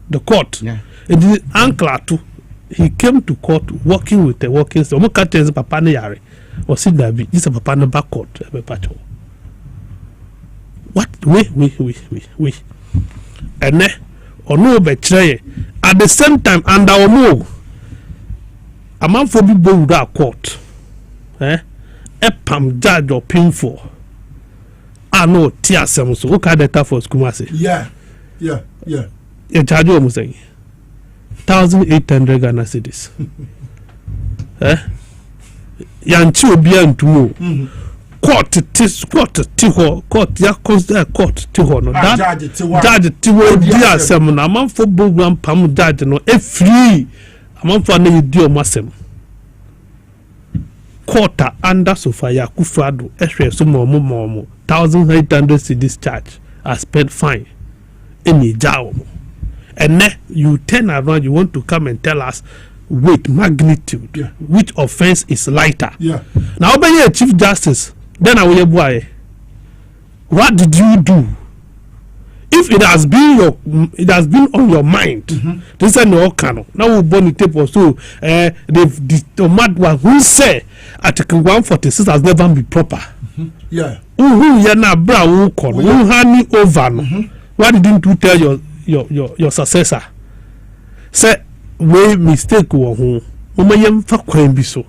the court. Yeah. And the uncle too, he came to court working with the working staff. Omo kate is papa ne yare. Or see that be this papa no back court. What? Wait. And ono betray. At the same time, under Omo, a man for be bold at court. Epam judge or painful. I know Tiasem so what kind of data for Kumasi? Yeah. A charge almost saying 1,800 Ghana cedis. Yanchi will be on to move. Court ya consider court tiho no that judge tiho dia asem na man for program pam judge no e free man for na yedi o masem court under Sofia Kufado ehwe so mo 1,800 cedis charge as paid fine any jaw. And then you turn around, you want to come and tell us with magnitude which offense is lighter. Now when you're Chief Justice, then I will boy. What did you do? If it has been on your mind, this is no canon. Now we burn the tape or so. The mad one who say Article 146 has never been proper. Yeah. You're not brown. Who hand over? Why didn't you tell your successor? Say we mistake wo mayem fa kwan bi so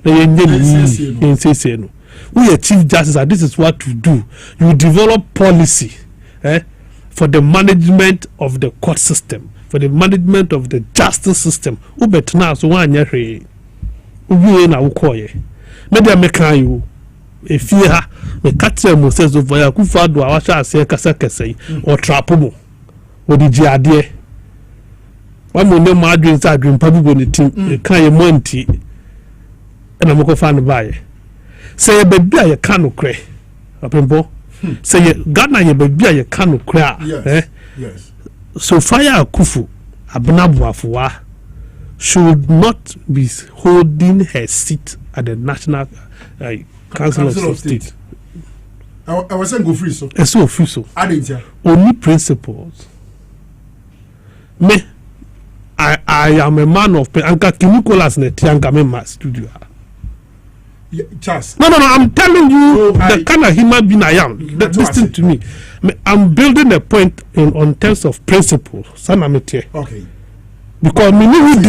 na yen say no. We are Chief Justice and this is what you do. You develop policy for the management of the court system, for the management of the justice system. Who bet now so one year we na ukoye. Maybe make you if you ha me catch mo says over ya kufa do awasha ase kasa kasa or trapo mo odi ji ade wa mo ne ma adwen sa adwen pa bi go ne tim e kan ye monti e na mo ko fa no bae say be bia ye kan no kre apembo say ye Ghana ye be bia ye kan no kre yes so fire akufu abunabuafoa should not be holding her seat at the National Council of State. I was saying go free so. It's so free so. Only principles. Me, I am a man of Anka Kinikolas Netianga Mema studio. Charles. No, I'm telling you the kind of human being I am. Listen to me. I'm building a point on terms of principles. Okay. Because many who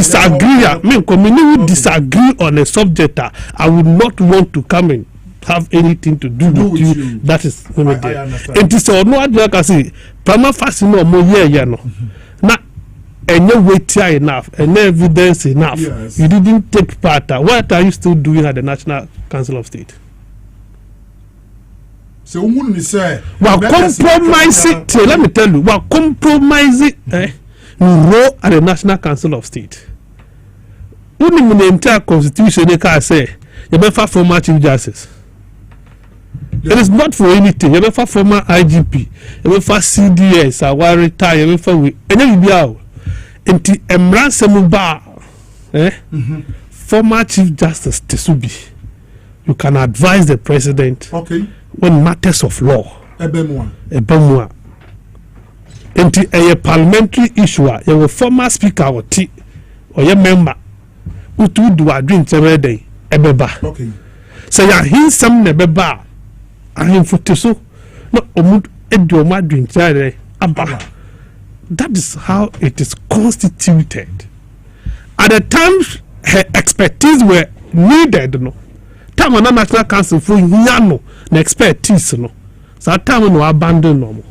disagree on a subject, I would not want to come and have anything to do with you. That is it is no idea can say prima facie no more no. Now and no weight enough and no evidence enough. Yes. You didn't take part. What are you still doing at the National Council of State? So woman say we're compromising. Let me tell you, we're compromising role at the National Council of State. When the entire constitution they can say you better former chief justice. It is not for anything. You better former IGP, you better CDS, I retire, you better we. And then you be out. Enti Emran Semuba, former chief justice Tesubi, you can advise the president. Okay. When matters of law. Ebemwa. Enti a parliamentary issuer, your former speaker or T or your member who do a drink every day. Ebeba. Okay. So ya hinsam nebeba. And so no omud edioma drink abba. That is how it is constituted. At the time her expertise were needed, no. Time on National Council for no expertise, no. So that time no abandon no more.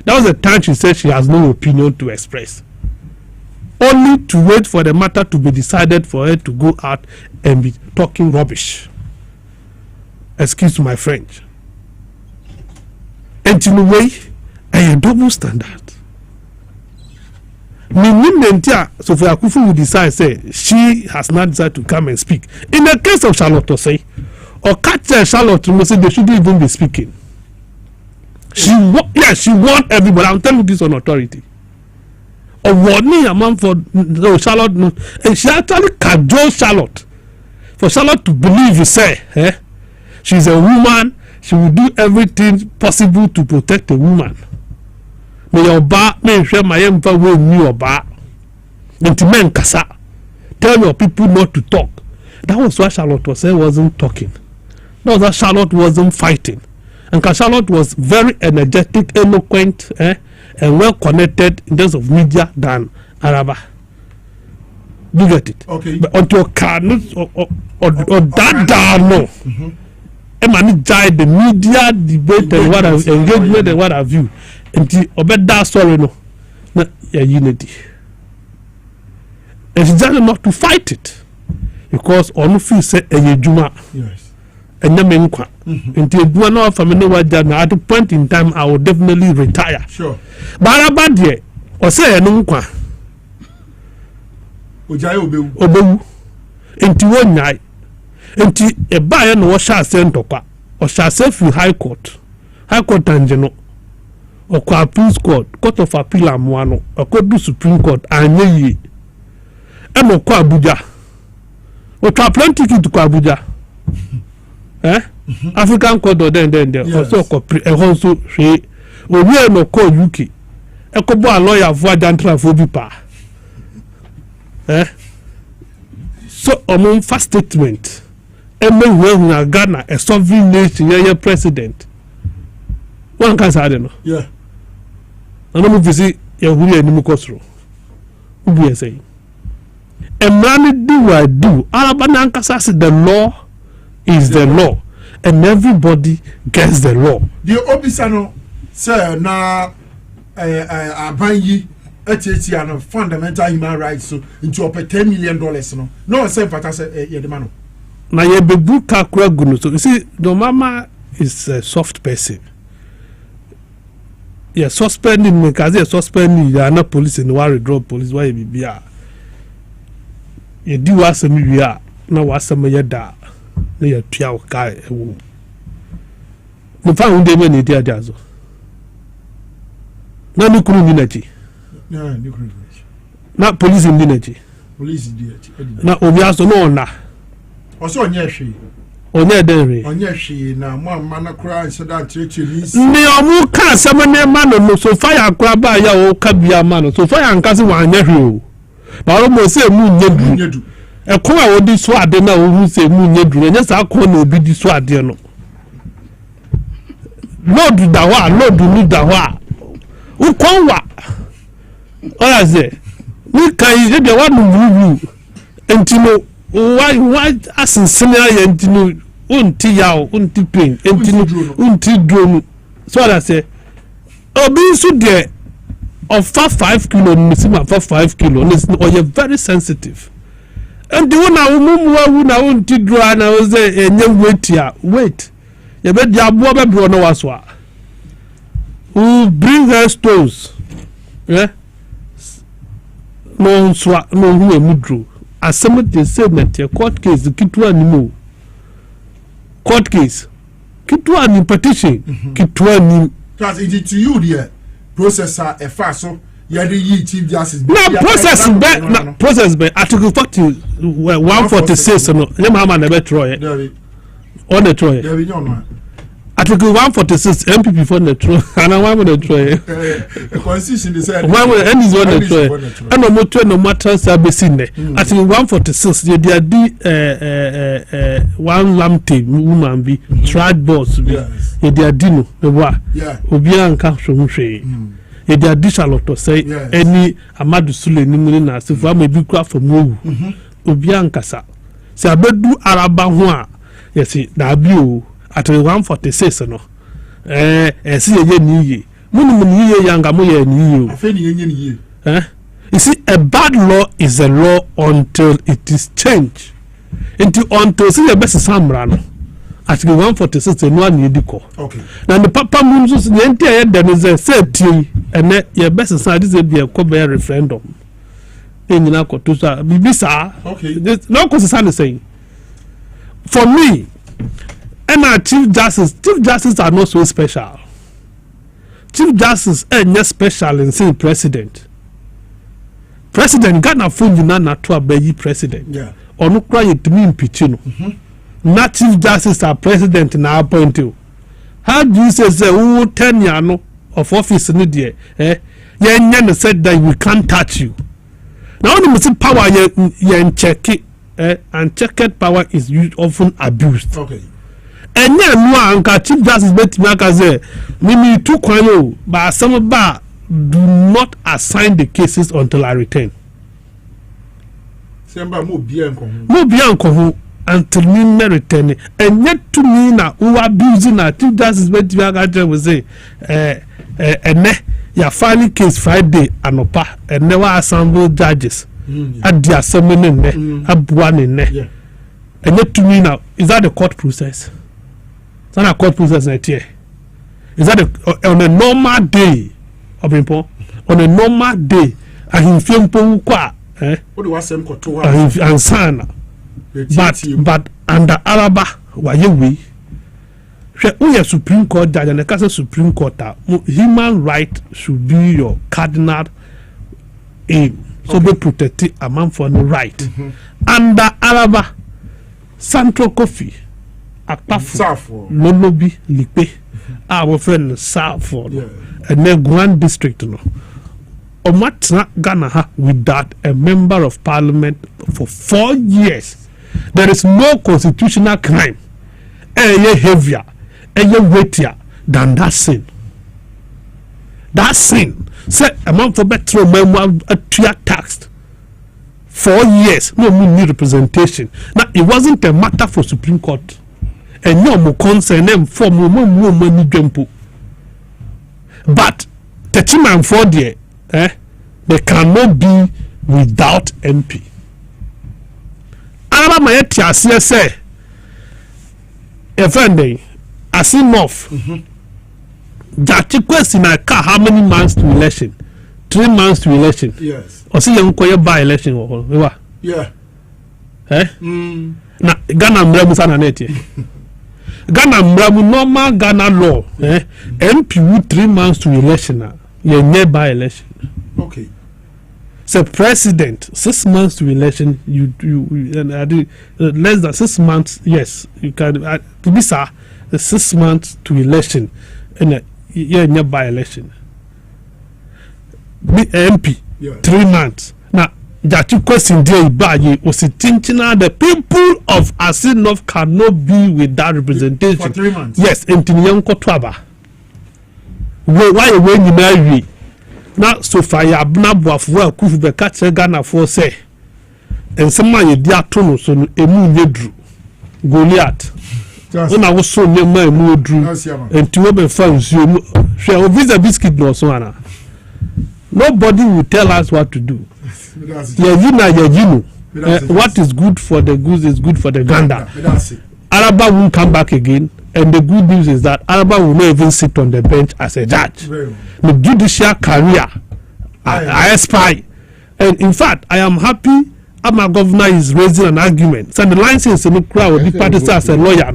That was the time she said she has no opinion to express. Only to wait for the matter to be decided for her to go out and be talking rubbish. Excuse my French. And in a way, a double standard. Sophia Akufu will decide, say, she has not decided to come and speak. In the case of Charlotte, say, or catch Charlotte, say they shouldn't even be speaking. She want everybody. I'm telling you this on authority. Or warning a man for Charlotte, and she actually cajole Charlotte for Charlotte to believe you say, she's a woman. She will do everything possible to protect a woman. May your bar may share my empire with me or bar. Men kasa. Tell your people not to talk. That was why Charlotte was saying wasn't talking. That was why Charlotte wasn't fighting. And Charlotte was very energetic, eloquent, and well connected in terms of media than Araba. You get it? Okay. But until Carnot or that down no. Manage the media debate and what have engagement and what have you. And the obey that story no, not unity. And it's just not to fight it because on feel say a juma. Yes. And the main one. Until one of family was done at a point in time, I will definitely retire. Sure. But about the or say no one. Obewu. Into one night. Enti a buyer no shall send to or shall say through High Court and Geno or Appeals Court, Court of Appeal and Moano, or Court do Supreme Court and ye. Emo kwa Abuja. Or plenty to Abuja. African Court or then also also she will we no call UK. A couple of lawyer for Dantra for Bipa. So among first statement. Everywhere in Ghana, a sovereign nation, your president. One can say, no. Yeah. And I'm visit your Willie and Mukosro. Who be saying? And man, do I do? Alabananka says the law is the law, and everybody gets the law. The Obisano, sir, now, Abanyi, HHC, fundamental human rights, so into up $10 million. No, same, but I say, Yedemano. Now you be book gunu. So you see, the mama is a soft person. Yeah, suspending me because they suspending you are not police and why drop police why you be here. You do ask me we are now ask me ya da. Na ya tua kai ewu. No fa unde me ne dia jazo. Na ni kuru ni nachi. Na ni kuru. Na police ndi nachi. Police ndi. Na obi aso no na. Oso onye hwe. Onye denre. Onye hwe na mo na kura insida chirechiri. Ni omu ka semane ma no so fire kura ba ya o ka bia ma no so fire nkase wa anya hwe o. Ba ro mo se mu nyedu. E ko a odi so ade na o hu se mu nyedu. Enye sa ko na obi di so ade no. Lord da wa, Lord ni da wa. U kon wa. Oya ze. Ni kai e de wa no mu. Entino why asinsene ya ntino unti yawo unti pain ntino unti drone so that say obi so de of 5 kilo misima for 5 kilo or you're very sensitive. And the one I won't draw and I was there and you wait. You bet your boy brother was what. Who bring her stones? Yeah? No swat, no who a mudru. As somebody said that your court case, the Kitwa Nimu. Court case. Kitwa ni petition. Kitwa ni. Because it is to you, dear. Processor, a fast so. Chief Justice. No process be Article 40 146 no. Them have never try. On the try. Article 146 MPP for the try. And I want to try. The constitution is said. One and is one the try. And no more no matter seen there. Article 146 they are one lamte woman be tried boss be. They are dino the wa. Obi anka so hwe. They are judicial to say any Amadu Sule ni na se for me bi kwa from wo obi ankasa se abedu araba ho a yes na bi o at 146 no se ye ni ye munu ni ye yanga mo ye ni ye afa ni ye ni ye you see a bad law is a law until it is changed until see the best samra no at 146 no an yediko okay na the papa munzo se ente ye dem say tie ene ye best say this be a cover referendum enyina koto so bibisa okay no ko say saying for me and chief justice are not so special. Chief justice is special in saying president Ghana phone na to abayi president yeah onu kra yet me impeach no na chief justice are president na appoint you. How do you say who 10 year no of office ni there ye said that we can't touch you. Now when you see power you check it and checked power is often abused. Okay. And no anka chief justice bet me aka say me too kwan o but some ba do not assign the cases until I return. Semba mo bia nko until me return and yet to me na who abusing na chief justice bet me aka we say ya filing case Friday anopa and never assemble judges at the assembly abua ne and yet to me now is that the court process? It's not a court process right here. Is that on a normal day Obrempong on a normal day ahimfiempo kwa what do I say ko to ansana but under araba wa yewe hwe Supreme Court judge and the Supreme Court human right should be your cardinal aim so be protected among for the right under araba Central Coffee Akpafu Lolobi Lipe our friend Southford and then Grand District no Omatra Ghana without a member of parliament for 4 years. There is no constitutional crime heavier weightier than that sin. That sin say amount for better member taxed 4 years no need representation. Now it wasn't a matter for Supreme Court. And no more concern them for more money jump. But the chairman for there, they cannot be without MP. Araba Mayetia say, Effendi, as enough. Jachi question I car how many months to election? 3 months to election. Yes. Or see you call by election or yeah. Na Ghana mramu sana neti. Ghana mramu normal Ghana law MP with 3 months to election nearby election. Okay. So president 6 months to election you less than 6 months yes you can to be sir 6 months to election and nearby election. MP 3 months now. That you question there was thinking the people of Asinov cannot be with that representation for 3 months. Yes, and Tinyanko Twaba. Why when you marry now so far ya abnabo of well kufu be catch Ghana for say and someone you dia tono so emu yedru Goliath. When I was so near my moodru and to be found you share visa biscuit no so ana Nobody will tell us what to do. What is good for the goose is good for the gander. Araba won't come back again, and the good news is that Araba will not even sit on the bench as a judge. The judicial career, I aspire, and in fact, I am happy. My governor is raising an argument. So the license in the crowd will be practiced as a lawyer,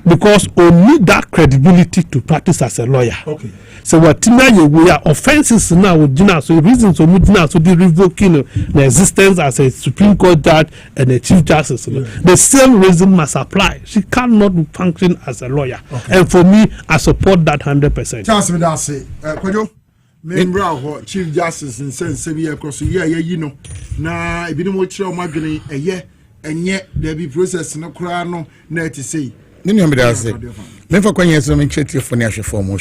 because we need that credibility to practice as a lawyer. Okay. So what we are offenses now with Gina, so reasons for Mudina to be revoking the existence as a Supreme Court judge and a Chief Justice. The same reason must apply. She cannot function as a lawyer. Okay. And for me, I support that 100%. Charles Medase, member of Chief Justice in sense across the year, you know. Now, if you don't watch your margin a year, and yet there be process no crown, no to say. Nini Medase, never can you some initiative for national form.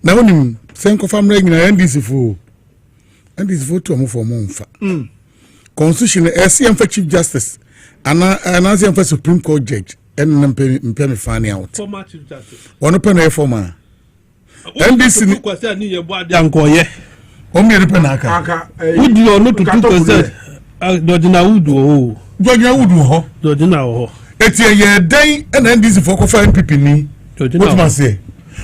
Now, when you think of family and this for to move for month. Constitution, SCM for Chief Justice, and SCM for Supreme Court Judge, and Penny Fanny out. Former Chief Justice. One open air former. And this is Uncle, yeah. Only a penaka. Would you not to 2%? Dodgina Wood, Dodgina Wood, Dodgina. It's a year day, and then this is for Kofa Pipini. What must say?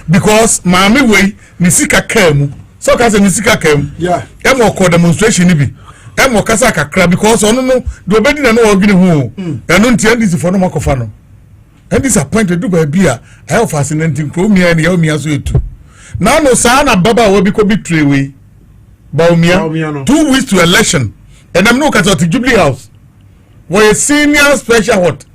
Because Mammy way, Nisika came, so as a Nisika came, yeah, and more called demonstration. And more Kasaka crab because on no, do better than no organic woo, and don't tell this for no Mocofano. And disappointed to by beer, I have fascinating Chromia and Yomia too. Now no Sana Baba will be betray Baumia 2 weeks to election, and I'm not at the Jubilee House. Where a senior special what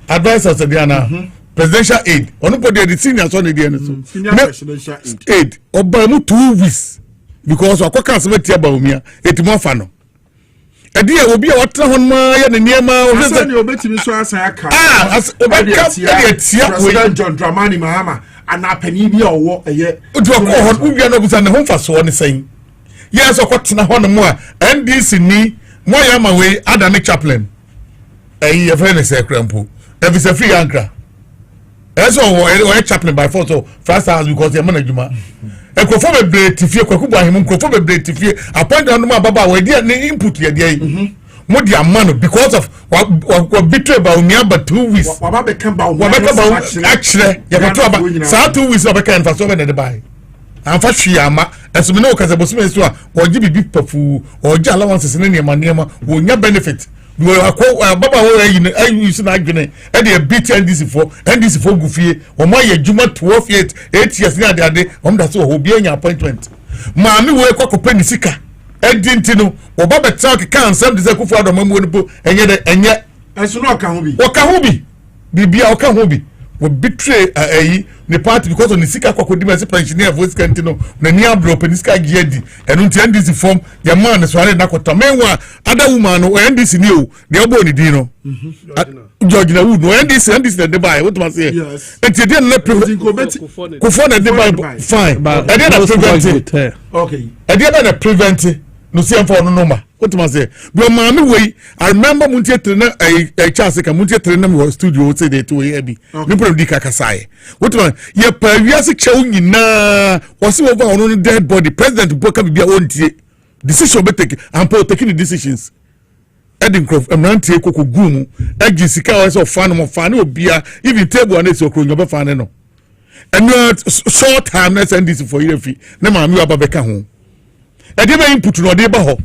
advisor to Diana. Presidential aid. Only the seniors on the DNS. Senior presidential aid. Obamu 2 weeks. Because of what can't be about me. It's more fun. A dear will be a water on my and near my. You'll bet me so as I can. As President John Dramani Mahama and a penny or walk a year. To a cohort who be an officer home for so on the same. Yes, or what's not one more. And this in me, more yama way, other than chaplain. A friend is a crampo. If it's a free anchor. That's all or chaplain by force of first house because the management. A conform blade to fear Kokuba him, conform blade to fear. Appoint on my Baba where dear input your day. What dear man because of what betrayed about me but 2 weeks. What become about actually, you have 2 weeks of a can for so many to buy. And for Shiama, as we know, because I was supposed to or give big perfu or allowances in any manema will not benefit. Baba I use an argument and they beat NDC for goofy or my Juma 12 8 years now the day that's all be an appointment. Mammy will cock a penny sicker. And didn't know or Baba talk can't send the Zaku for the Mamubu and yet as you know can be what can be be our can be will betray the party because on the Sika Cocodima pensioner voice cantino, the near broken this guy Gedi, and until this form, your man is running Nakota. Meanwhile, other woman who end this new, the Oboni Dino. Georgina Wood, no end this and this the buy. What must say? Yes. And you didn't let Kufon and the buy fine, but I didn't prevent it. Okay. I didn't prevent it. No see for no number. What must say? But mammy way, I remember Muntia a chance like a Muntia Trenum studio say they to a heavy. No problem, Dikakasai. What one? Ye per years showing na was over on a dead body. President broke up your own decision be taken and taking the decisions. Edingrove, a man take Coco Gumu, Jessica was of fan of beer, even table and it's okay, you're fan. And short time, let's end this for your fee. Never knew about Becca home. I didn't input no deba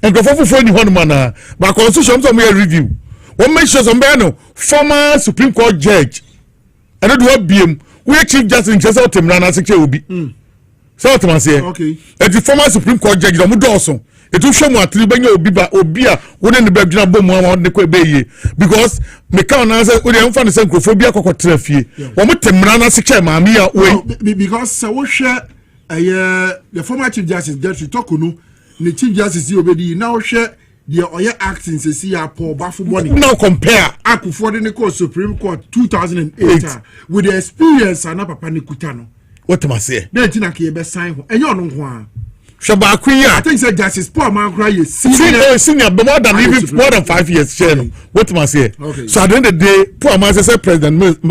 and go for any one man, but constitution some review. One mentions on Bano, former Supreme Court judge. I don't know BM, we Chief Justice in Chester Timrana Secretary will be. South Manse, okay. At the former Supreme Court judge, I'm Dawson. It will show me 3 Obia, wouldn't the Belgian bomb on the Quebec because the count answer with the infant xenophobia cocotrefie. One with Timrana Secretary, Mamia, because so share. The former Chief Justice Judge Tokuno, the Chief Justice obedi now share the Oya acting to see a poor baffle body. Now compare Akufo the Court Supreme Court 2008 with the experience and Papa Nikutano. What am I say? Then Tina Kiebe sign and you know Shabakuya. I think say Justice Paul Mankra senior more than 5 years share. What must say? Okay. So at the end of the day, poor man say President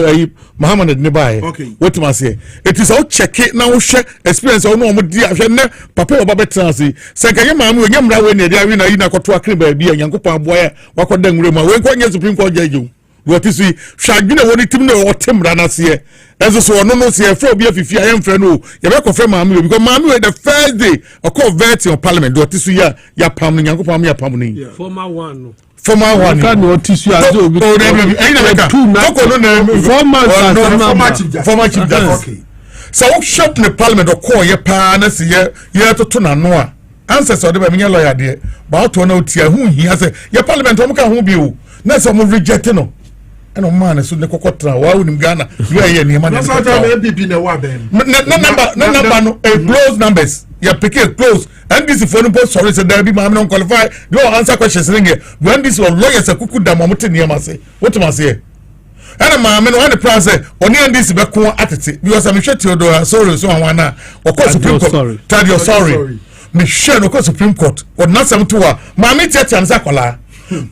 Muhammad Nebai. Okay. What must say? It is all check it now share experience or no dear papa or baba transi. Second mammy when yamra when they are in a kotua cream baby and yankupa boy wako dem rema when kwa Supreme Court judge. What is we shagina woni timne or tim ranas here. As so no see a phobia if I am friend who you make confirm mammy because mammy the first day a call vetting of parliament. What is we ya pammy yankupa me a pammy. Former one. Former one. Can notice you as former chief justice. Okay. So shop in the parliament or call your partners here to turn noa. Answers or the lawyer dear. But to know who he has a your parliament who be you. Next some rejecting no. And no man is in the cocotra. Why would him Ghana? You are here, man. That's what I'm be in a war then. No close numbers. You pick it close. And this is for the post. Sorry, so there be man qualified. You answer questions in here. When this was lawyers, a cuckoo damotin near Massey. What must say? And a man on the process. Only on this back attitude. Because I'm sure Theodore, sorry, so I wanna. Of course, Supreme Court. Tell you sorry. Michelle, of course, Supreme Court. Or not some to her. Mammy Church and Zakola.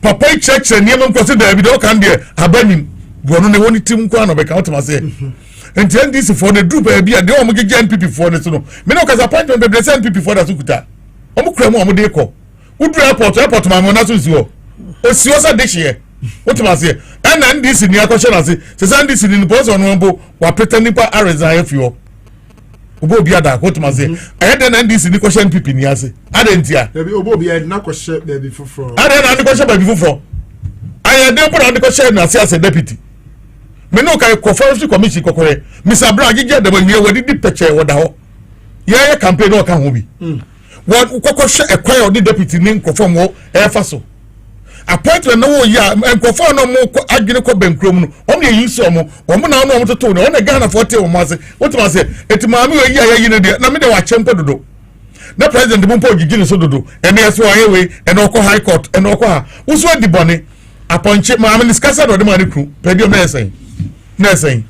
Papa church and Yemen consider we don't can be a benim. One on the team crown of a count must say. And then this for the group be a deal NPP for the sono. Menokas appointment the NPP for the Sukuta. Omukremo Omudeko. Would airport my monasus. O Siosa this year. What must say? And then this in your question as say this in the post on Wambo were pretending for Arizona fuel. Obo biada what must say? I had an this in the question NPP niase. Adentia. Obo biada na question baby for. I had an question baby for. I had never put on the question as a deputy. Me no kai conference commission kokore Mr. Brown gige de we we di picture wo da ho ye campaign no ka ho bi what kokoshe ekwan o di deputy ni nkofom wo e fa so appointment no wo ya nkofom no mo agene ko bankrom no o me use o mo na no toto no na Ghana 40 o mo ase what ma say etimami we ya yi ne de na me de wa chempo dodo na president mo po gige ne so dodo ene eso aye we ene okọ high court ene okọ ha wo so di bone appointment ma me discuss do de man ku pedio na say. Nursing.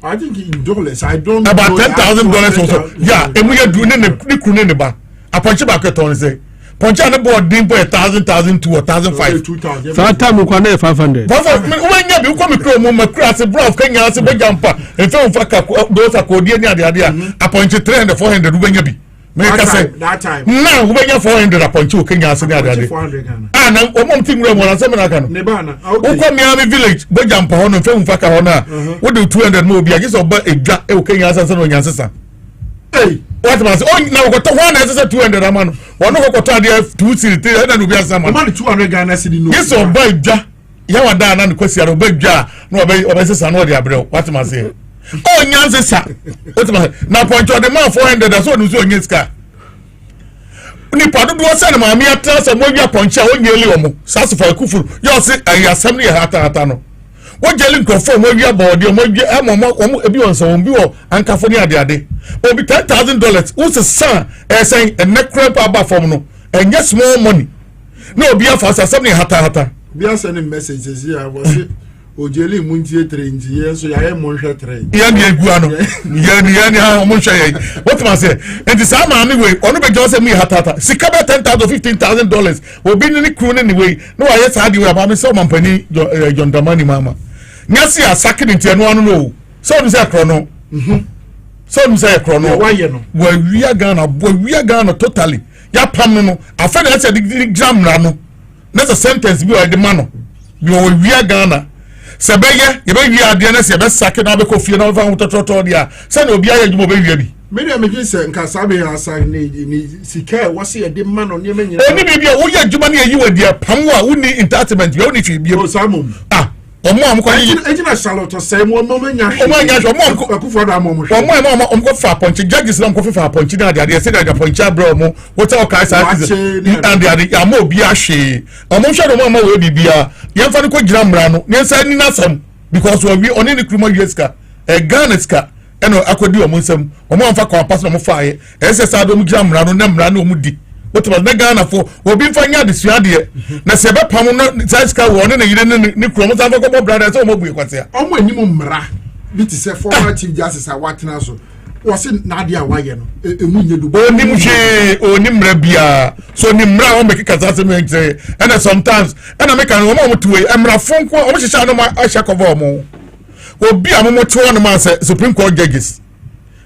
I think in dollars, I don't about $10,000 also. Yeah, and we are doing the Kuneba. A punch back at on say. Punch on the board, dimple 1,000, 2,000, 1,500. 2,000. That time we can 500. When you come to Mumma Crass, a broth, Kenya, as a big jumper, and film for those are called the idea. A punch 300, 400, when you be. That time. Now, when you're 400 upon 2 Kenya, as a other 400. And one thing, Ramon, and Seminacan. Nebana. Okay, Miami Village, big jumper on a film for Kahona. What do 200 more be? I guess about a jack, Kenya, as a son. Hey, what was now got 1 as a 200 a man. One of the 2 cities, and will be some money 200 Ghana City. Yes, or by Ja. Yawa Dan and question of big Ja, no, by San Odia, what must say? Oh, Nyansa. What must now point to the man 400 as well as on his car. Nipa do send ma me atrasa mo wi aponcha o nyeli omo sassify kufu you say assembly hata no wo jeli nkofo mo wi abodi mo wi omo ebi won so bi wo ankafo ni ade obi $10,000 wo se san say a necrap aba form no and get small money no obi afa assembly hata bi send messages here was Ojeli muntie trenji so ya monhwe tre ya ni egu ano ya ni ha monhwe ye what must say and this am me we onu be just say me hatata sikaba $10,000 $15,000 obi ni crew ni we no wa yes hadi we aba me so mampani John Damani mama nyasi asake ni tie no anu no so you say krono so you say krono wa ye no wa wi Ghana totally ya pam no afa na say the exam na no na sentence bi o de mano bi o wi Ghana sebeye ye be wi ade na se be sake na be kofie na fa hotototo dia se na obi aye djumo be wi bi me dey me say nka sabe asan ni sika wo se de ma no ne manyina oni bibia wo ye djuma na yi wadi pam wa woni entertainment ye woni fi bi o samum omo am ko yi ejina Charlotte say mo manya omo akufo da mo omo ko fa ponchi judges na ko fa ponchi na ade say da ponchi abro mo what o kai sa and ade am obi ahwe omo hwe do mo we bibia ye fa ko gira mra no ne sa ni nasam because we oni ni kruma yeska Ghana ska eno akodi omo nsam omo am fa kwa pass no mo fa ye ese sa do mo gira mra no na mra no omo di what was Ghana for obi fanya de suade na se be pam no ska wo ne yire ne krom sa fa ko brother so mo bu kwase omo animu mra bi ti se former chief justice awatena so wɔsi n'adeɛ a wayɛ no emu nye du. onim hwee onim mmerɛ so onim mmerɛ a wɔn bɛki kasa asɛm yɛn kyerɛ ɛna sometimes ɛna meka no wɔn a wɔn tu wei mmerɛfo nko wɔn hyehyɛ anam ahyɛ kɔba wɔn obi a wɔn te wɔn ma sɛ supreme court judges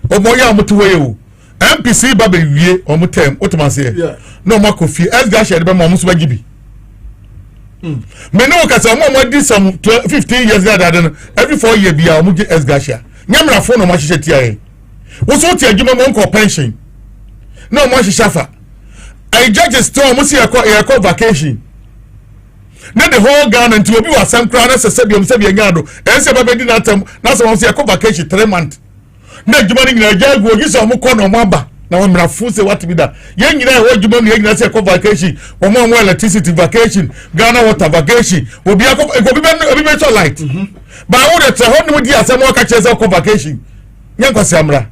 wɔn yɛ a wɔn tu wei o MPC ba bɛ wie wɔn tɛm o tuma seɛ na wɔn akɔ fie ɛsga ahyɛ de bɛ ma wɔn nso bɛ gyi bi. mɛ ne wo kasa wɔn di some 15 years dada no every 4 years bi a wɔn gye ɛsga ahyɛ nyamrafo na wɔn ahyehyɛ tia yɛ. woso ti adwuma mo nko pension na mo ahyehyɛ afa ai judges to mo si yakɔ vacation na the whole Ghana nti obi wa sam kra na sɛbiam nyado ɛnse ba bedi na atam na sɛ mo si yakɔ vacation 3 months na adwuma ni nyina gya gu ogi sɛ mo kɔ na mo aba na wo mrafo sɛ what bi da yɛn nyina ɛwɔ adwuma no yɛn nyina sɛ yakɔ vacation wɔn mo electricity vacation Ghana water vacation obi bɛ so light ba wo de tɛ hɔ no di asɛm wɔ ka kyerɛ sɛ yakɔ vacation nyɛ kwasi amra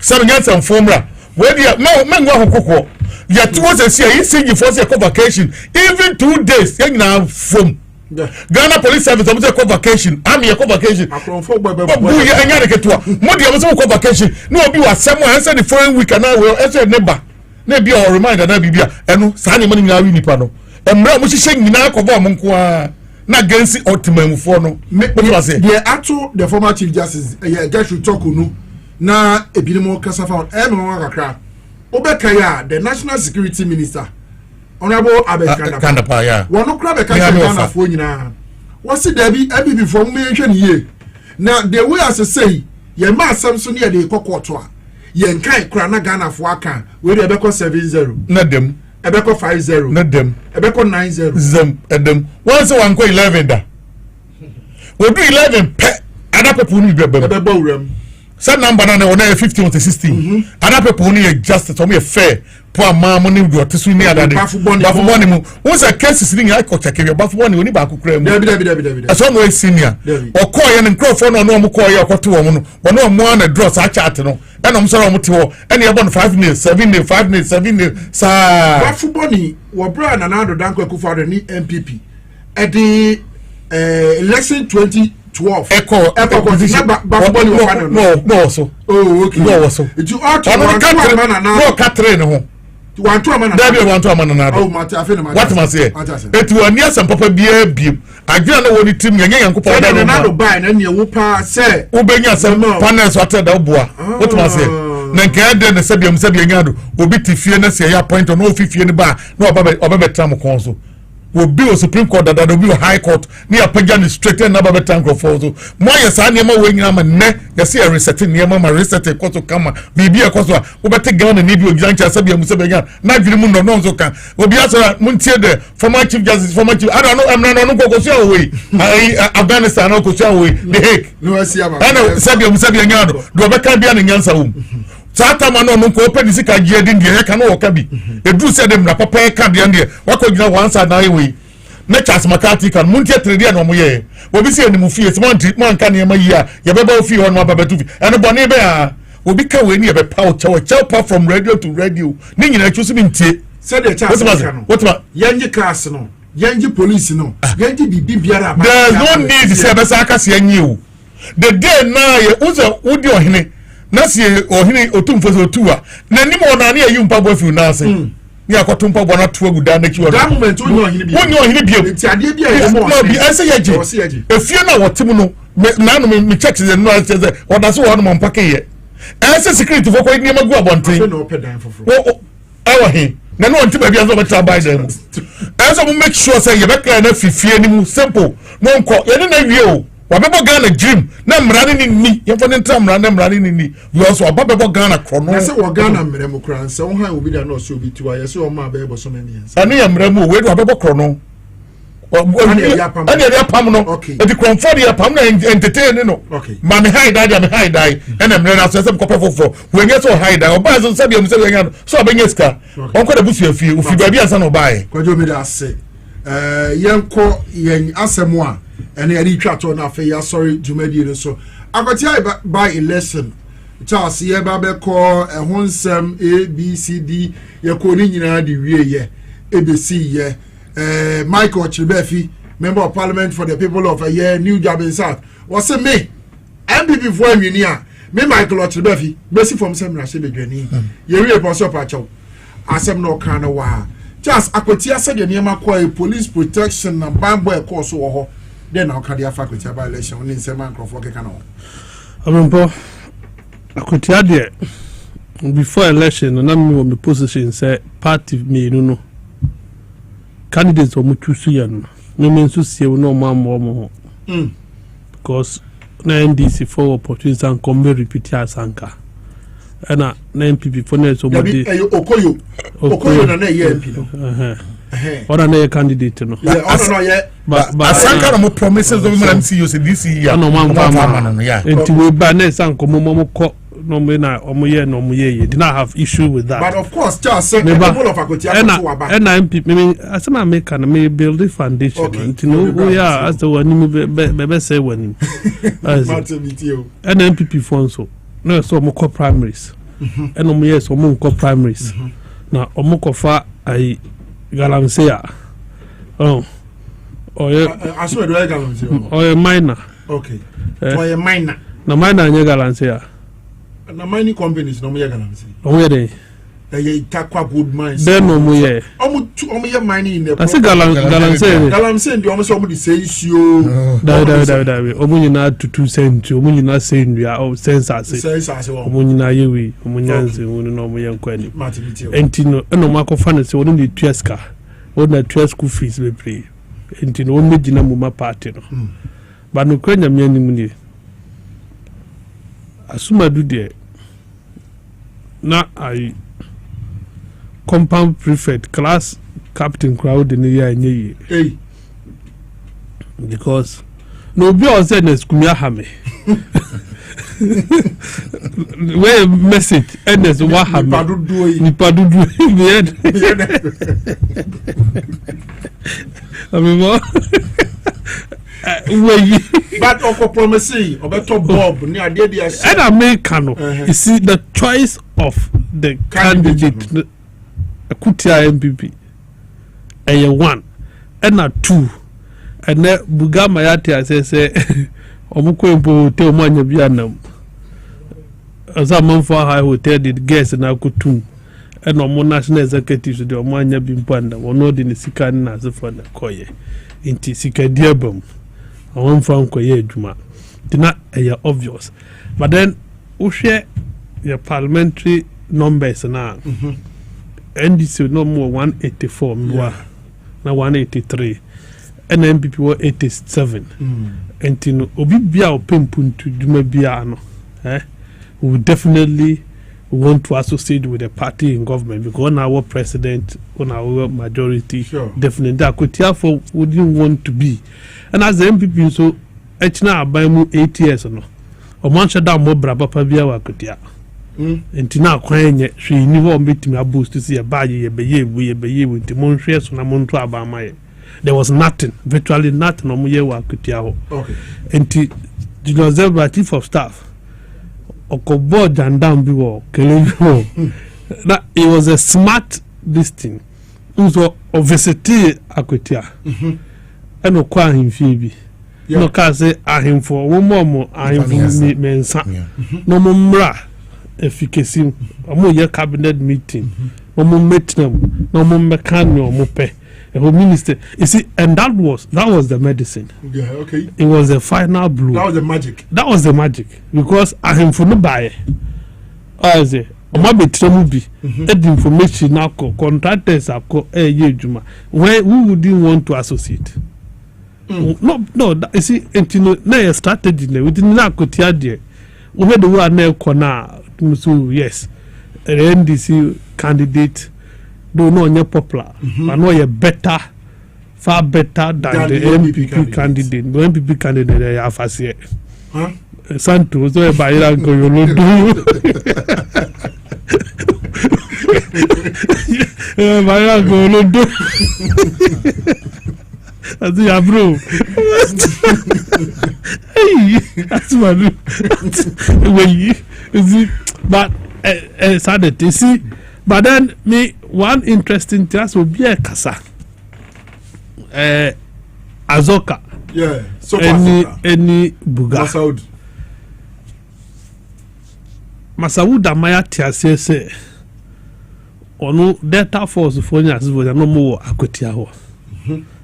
some nyanta formula where the man go kokko ya two say see you see for say vacation even 2 days you na from Ghana police service am say vacation am ye vacation akronfo bu ye anya de ketua mo de am say vacation no obi wa sem an say the following week na we say neighbor na bi o reminder na bibia eno sa ne mo nyina wi nipa no emra mo hihye nyina akọba mo nko a na gansi ultimate no me say the ato the former chief justice judicial talk no na ebinimo kasa fa no kakra obekaya the national security minister honorable Kandapa ya wono kra be kasa Ghana fo nyina wasi dabi abibi fo me hwe ne ye na the way as say ye ma asem so ne ye de kokoto a ye nkai kra na Ghana fo aka we de ebeko 70 na dem ebeko 50 na dem ebeko 90 zem edem once one ko 11 da we do 11 pe ada people ni bebe uram sa number na on 15 to 16 other people only justice so me fair poor mama ni do to su ni adade bafuboni mu once cases ni I ko check your bafuboni oni ba kokura mu dabi so no senior okoye ne nkrofo no no omokoye akoto wo mu no wono mo na draw sa chat no ena mo so mo te ho ena ye bon 5 minutes 7 minutes 5 minutes 7 minutes sa bafuboni wo bra na na do danko akufo ni MPP e di election 2012 echo competition no so oh okay no so it ought to no Catherine ho want to man na oh mate afena what must say it will near some papa bia biem adwena na woni tim nyenye yankopɔ da na do buy na ne wo pa say ubenya some panels water da boa what must say na nka de ne sabiam nyado obi tifie na se ya point no ofifie ne ba na obaba tram kon so will be a Supreme Court that will be a High Court near Pagan straight and never tank of photo. More yes, I never wing am and ne, you see a resetting near Mamma reset a court to come, maybe a cost of take gun and need you example Sabia Musabian, not Grimun or Nonzoka, will be answered Muntier there for my chief justice for my chief. I don't know, I'm not go away. Afghanistan or Koshawi, the Hague. No, I see, I know Sabia Musabian, do a back in Yansa. Sata mano no ko open sika gie din die ka no wokabi edu se dem na papa ka de ande wako gina wansa na ewe na Charles McCarthy kan muntie trade na mo ye obi se ni mu fie se man ka ne ma yi a ye beba ofie ho no baba tu fi eno bone be a obi ka we ni ye be power chow from radio to radio ni nyina chusu bi ntie se de Charles what ma yenji class no yenji police no yenji bibi biara ba there's no need se be sa aka se anyi o the day na ye uzo udi ohene na sie ohini otumfo so tuwa na nim ona na yi mpabo afi na ase ni akoto mpabo na to aguda na kiwa that moment onye ohini bi ti ade bi e mo bi ase yeje efie na wotem no na no me check se no ase se oda so wono mpake ye ase security for ko ni magu abonten no pedan fofo awa he na no nti ba bi anzo beta buy them ase mo make sure say ye be clear na fifie ni mu simple no nko ye na wie o wabebo Ghana dream na mrani ni yefo ne ntra mrani ni we also wabebo Ghana krono say wo Ghana mremu kran say wo han obi da na so obi tiwa ye say o ma bebo so many years ani ya mremu we wabebo krono ani ya pam no e di kronfo ya pam na entertain no ma me hide ena mre na so se kope fofo we nye so hide o ba so sabi so nya so abenye ska onko da busu afie ofi ba bia sa no bae kwajo mi da se yenko yen asemu a ene yari twato na afa ya sorry jumadi no so akwati by election Charles ye ba be ko ehonsem ABCD ye ko ni nyina di wie ye ebesi ye Michael Chibefi member of parliament for the people of New Jabin South was me MPP for Minia me Michael Ochibefi besi from Semra she bedwani ye we boss up acho asem no kan no wa just akwati ase de niam akwa police protection na bambo e course wo ho then na okade afakwati about election ni nsema nkrofo keka no Obrempong akwati ade before election na me wo me position say party me no candidates o mu choose ya no me nso sie no mo because na NDC for opportunity and come repeat as anka na MPP for na so mo dey okoyo na ye MP no ora na ye candidate no asanka no mo promises of man see you say this year no man enti we ba na sanko mo ko no me na omoye no omoye did not have issue with that, but of course just say the people of Akotia to aba and MP me asema make can me build the foundation enti no yeah as the one be say one and MPP funds so no so mo ko primaries and omoye so mo ko primaries na omo ko fa ai galamsey oh aso do galamsey minor okay minor na minor anye galamsey na mining companies no me galamsey omo dey Takwa good mines then omo ye mining in the I say galamsey ndi omo so omo di say issue da omo nyina to 2 cents omo nyina say ndua o sensase omo nyina yewi omo nyanze wono no omo ye nkwani entino eno makofa ne se wono di tueska wono tuesku fees be play entino wono gina mu ma party no ba no kwanya me anim ni asuma du de na ai compound prefect class captain crowd in the year because no be on said school ya hame where message and there's what happened ni padudu I mean what but oko promise obeto bob ni ade dia and American you see the choice of the candidate Kutia MPP a 1 and a 2 and then Bugama Yati say Omukwempo hotel manya bianam as a month for high hotel did guess and I could too and no national executives the Omanya Bimpanda or not in the Sikan as a fund koye into Sika Diabum. I won't find Koye Juma. Not obvious. But then we share your parliamentary numbers now. NDC no more 184 now 183 and MPP were 87 and you know obi bia opempun to duma bia no we definitely want to associate with the party in government because on our president on our majority definitely Akotia for wouldn't want to be and as the MPP so echna abamu 8 years no o man shada mo braba pa bia wa Akotia entina kwanyenye hwe ni ho metimi aboost si ye baaye ye beye nti mon hwe so na mon to abamaye there was nothing virtually nothing no ye wa Akotia ho okay enti the chief of staff okobo jandam bi wo kele that it was a smart this thing so obviously Akotia eno kwa ahimfie bi no ka say ahimfo wo mo ahimfo mensa no mo mra efficacy omo ye cabinet meeting omo meeting no mechanic omo pe the minister you see and that was the medicine okay it was the final blow that was the magic because him for no buy as omo betremu bi the information na contractors akọ ejuma when who wouldn't want to associate no that, you see entino na strategy na within na Akotia there we had the one na corner so yes NDC candidate do no nye popular but no ye better far better than the MPP candidate. The MPP candidate they have afase Santo so e bayira go yolodo bayira go yolodo ati ya bro that's my but sad to see but then me one interesting thing will be a kasa Azoka so any buga Masawood Amaya Tiasia say, or no Delta Force for us was no more Akotiaho.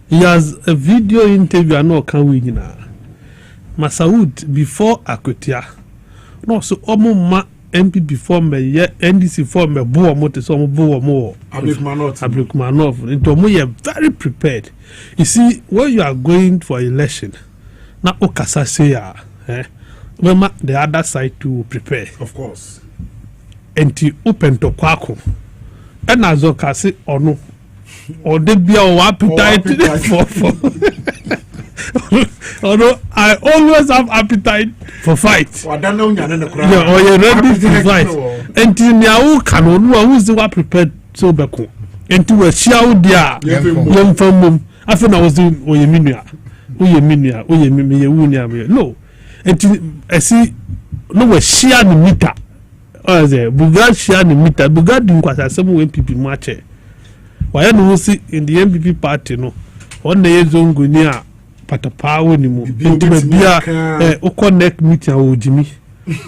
He has a video interview and no can win now. Masawood before Akotia. No, so Omoma MP before me, yeah, NDC for me, Boa Motor, some Boa more. Ablikmanov. Into me, very prepared. You see, when you are going for election, now Okasa say, remember the other side to prepare. Of course. And to open to Kwako. And as Okasi or no, or they be our appetite for. Although I always have appetite for fight. Yeah, or you're ready to fight. And to now, Kano, who's the one prepared so back. And to a show there, young from I thought I was doing Oyeminia. No. And I see no share the meter. Or the Bugad share the meter. Bugad didn't quite some MPP match. Why I don't see in the MPP party, no. One day is on Guinea. Patapawo ni mu into bia connect meeting o Jimmy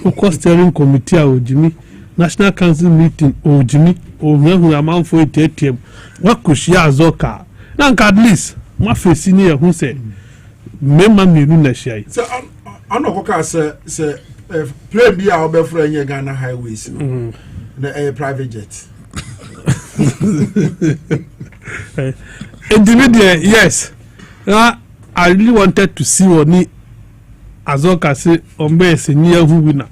o steering committee o Jimmy national council meeting o Jimmy o hu amount for ATM wa koshia azoka na at least ma face ni e hu say memma menu na shai so anokoka say plane bia obefra nye Ghana highways na private jet individual yes I really wanted to see Oni Azoka say Ombe is a near who winner.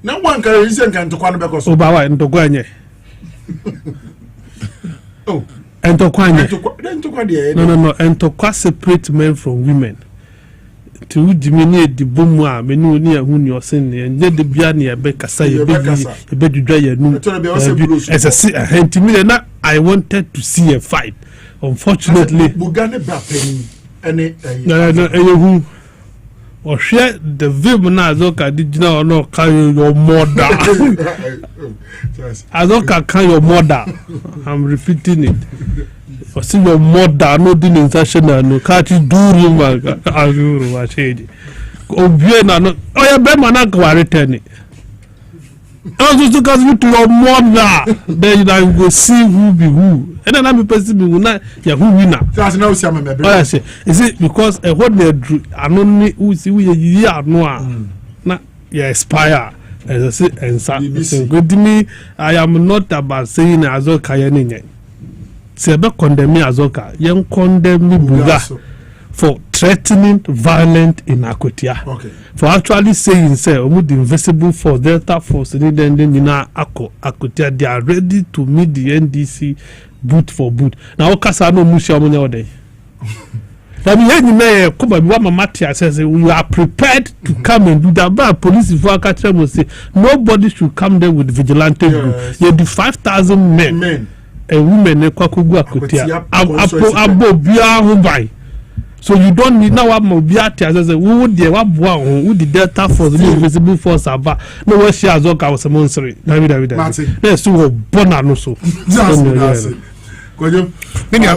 No one can reason to Kwan because Obawa and Tokwanye. Oh, and Tokwanye. No, and Tokwa separate men from women. To diminish the boomwa, menu near whom you're saying, and yet the Biani a Bekasa, a bed to dry a noon. As a intimidate, I wanted to see a fight. Unfortunately, Bugane Bapping. No, or share the Vimana Azoka did now no carry your mother. Azoka carry your mother. I'm repeating it. Or see your mother, no doing international, no catch you do room. I said, oh, Vienna, no, oh, yeah, Bemana quarantine. Also, because you to your mother, then I will see who be who. And then I'm a person who not ya who winner. That's no some I say, is it because what they do anonymous who see we year no na ya expire as I say and so good me I am not about saying Azoka yenye. Say be condemn me Azoka, yen condemn me Buga for threatening violent in Akotia. Okay. For actually saying say the invisible force Delta Force then Akotia they are ready to meet the NDC boot for boot. Now Okasa no musha money all day. I mean says we are prepared to come and do that. But police if I catch them will say nobody should come there with vigilante group. You do 5,000 men and women kwakugu Akotia. Abo bia ho buy. So you don't need now mobiati as who the who the Delta Force the invisible force about no where she Azoka was a monster. David. Let's do bona no so. Many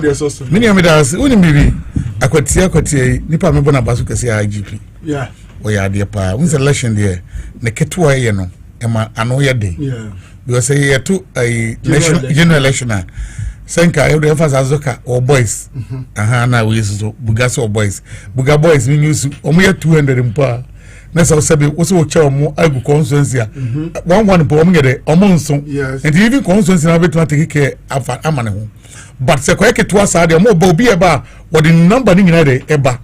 amidas unimiri Akotia nipa me bona basu kese IGP. Yeah. We are dear pa. When's election there? Ne ketua ye no. Ema anoya day. Yeah. Because say to a national general election. Senka every emphasis Azoka or boys. Na we so Bugas or boys. Buga boys we use omo 200 mpa. Na so sabi wo so cha omo agu constituency. One po omo ngede omo nso. And even constituency na betu take care afa amane ho. But se kweke to asa de omo ba obi eba what the number ni nyina de eba.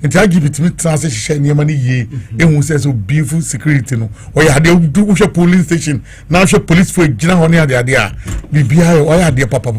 Nti I give it me transition niema ni ye ehun say so beautiful security no or ya de do police station now show police for gina ho ne ade ade a bibia o ya de papa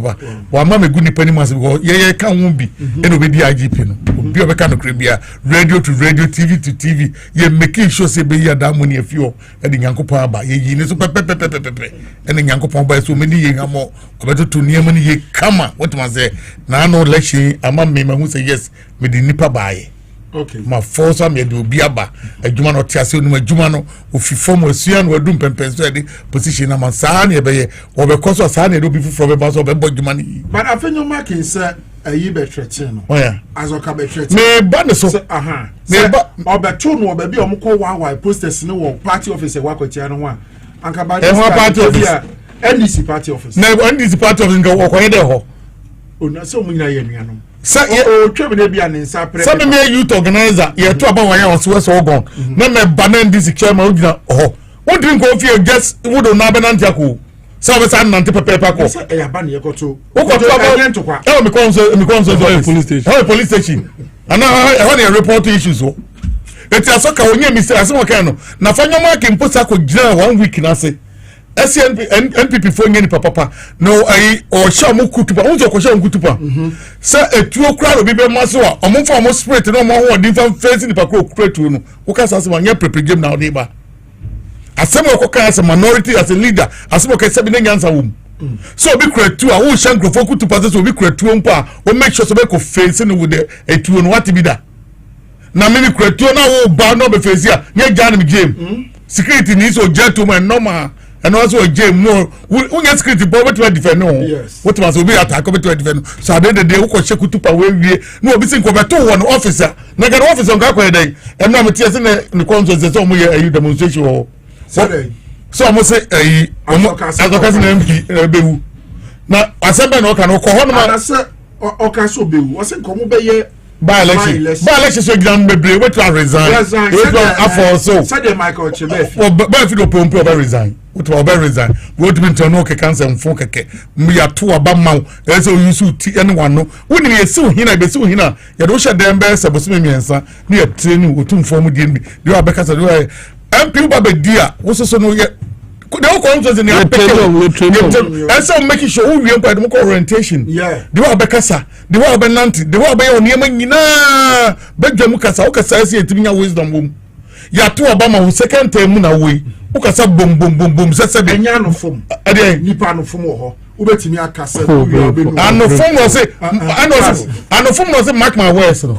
wa ma me guni pani mas because ye kan won bi e no be di IGP no obi o be kan no krebia radio to radio TV to TV ye making sure say be ya da money afio e de nyankopon aba ye yi ne so pepe e ne nyankopon ba so many ye ngamo obeto to niema ni ye kama what man say na no election ama me ma hu say yes me di nipa baaye. okay ma force am ye de obi aba adwuma no tiase onum adwuma no ofi form osua no adum pempenso de position na man saa na be ye obekoso saa na de obi fufuro be ba so be bodwuma ni but afenyo marking say ayi be threaten no oh yeah azoka be threaten me ba ne so me ba obeto no obebi omko wa posters ni wo party office wa kwatia no wa anka ba party office NDC party office na NDC party office nga wo kwaye de ho ona so munya ye nuanom sa o twebe na bia ne nsa pre sa me youth organizer ye to aba wan ya so so ogon na me ba na NDC chairman ogina ho wo drink go fear just wo do na benantia ko sa we sa nante pepepa ko sa e aba na ye koto wo ko to aba e me konso police station ana how they report issues so eti asoka onye mi say asemo kan no na fanyo mark imposa ko gira 1 week na say SNP NPP for nyeni papa no ai o sha mu kutupa unzo ko sha mu kutupa sa etuo kra obi be maso a omo fa omo spirit no mo ho din fa face ni pa ko kra tuo no wo ka sa asemo anya prepare game na o dey ba asemo ko ka as a minority as a leader asemo ka sabi na nyansa wo so obi kra tuo a wo sha nkrofo kutupa so obi kra tuo mpa o make sure so be ko face ni with the etuo no what be that na mini kra tuo na wo ba no be face a nya jan me game security ni so gentleman normal and also a game no we get security but what we defend no what must be attack what we defend so at the end of the day we ko sheku tupa we no obi sin ko beto one officer na get officer nka ko dey em na metie se ne conscience so mo ye demonstration ho so mo say advocacy na MP bewu na asembe na o kan ko ho no ma o ka so bewu o se ko mo be ye by election so exam bebre what to resign after so said Michael Chebefi ba fi do pompo ba resign what to resign we want to no ke cancer mfo keke mi ya to aba maw e say you su ti anyone no woni ye si hina be si hina ya do hye dem be se bosome miensa na ya training otumfo mu die de wa be kasa do MP ba be dia wo so no ye they all come to the and so making sure we are orientation the wa bekasa the wa benanti the wa be oniema nyina bedwam kasa ukasa ese etiminya wisdom bom ya to obama wo second term na we ukasa bom bom bom bom sese be enya no fom ade nipa no fom ho ubetimi akasa we obenu ano fom no say ano fom no say mark my words no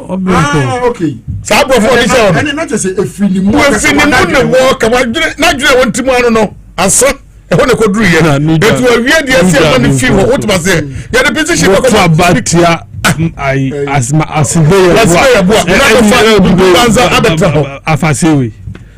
okay sa bro for this one and not just efini mu ne wo ka na dwere wontimu ano no asa e ho ne ko duru ye etu awie de ase ma ne fi ho what was there ya the position ko abatia ai asbe ya bo banza abeta ho afasewe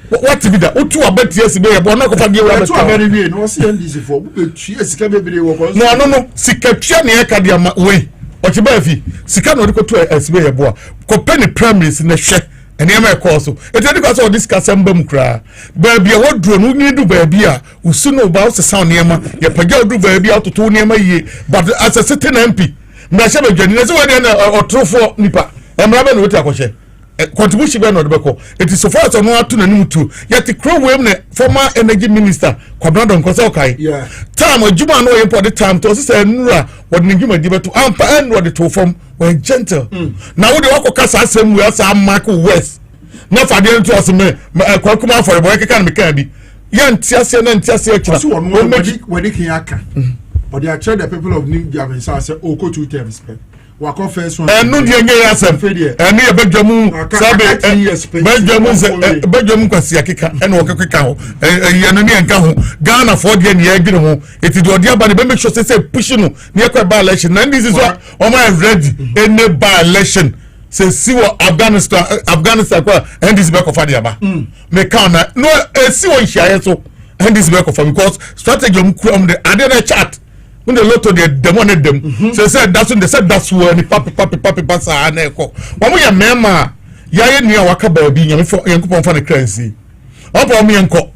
what be that otu abatia asbe ya bo na ko fa de abeta ho abere wie no se NDC for bu betu esika bebre wo ko no sika tua ne ka de ama we o ti ba fi sika no de ko tu asbe ya bo ko penny primaries na hwe and you may call so. It's because of this Casambum cry. Baby, what drew no do baby? Who soon about the sound near my Pagel do baby out to 2 near my ye, but as a certain MP, Nasha Jenny, or true for Nipa, and Raven with a contribution by Notbeko. It is so far as I know to the new two. Yet the crow women, former energy minister, Quadrant Kosokai. Yeah. Time or Juma no important time to say Nura, what Nigima did to Ampa and what the two from were gentle. Now the Wako Casa same way as Michael West. Not for the end to us, Kwakuma for a boy can be candy. Yan Tiasia and Tiasia, when they can, but they are trying the people of New Javan, so I said, oh, go to terms. Wako first one and no the asem and me bejamu sabe bejamu kwasi akika and wakeka ho yanani enka ho Ghana for the ne agire ho eti de odia ba ne make sure say push no ne kwa by election and this is what o ma ready any by election say see what Afghanistan kwa and this back of adiaba me can no see what hia so and this back of because strategy on the adena chat when the lot of the money them said that's when the papi pasa na eko wa mo ya mema ya nua waka ba bi nyame fo yankopon fa ne crancy opo mo yanko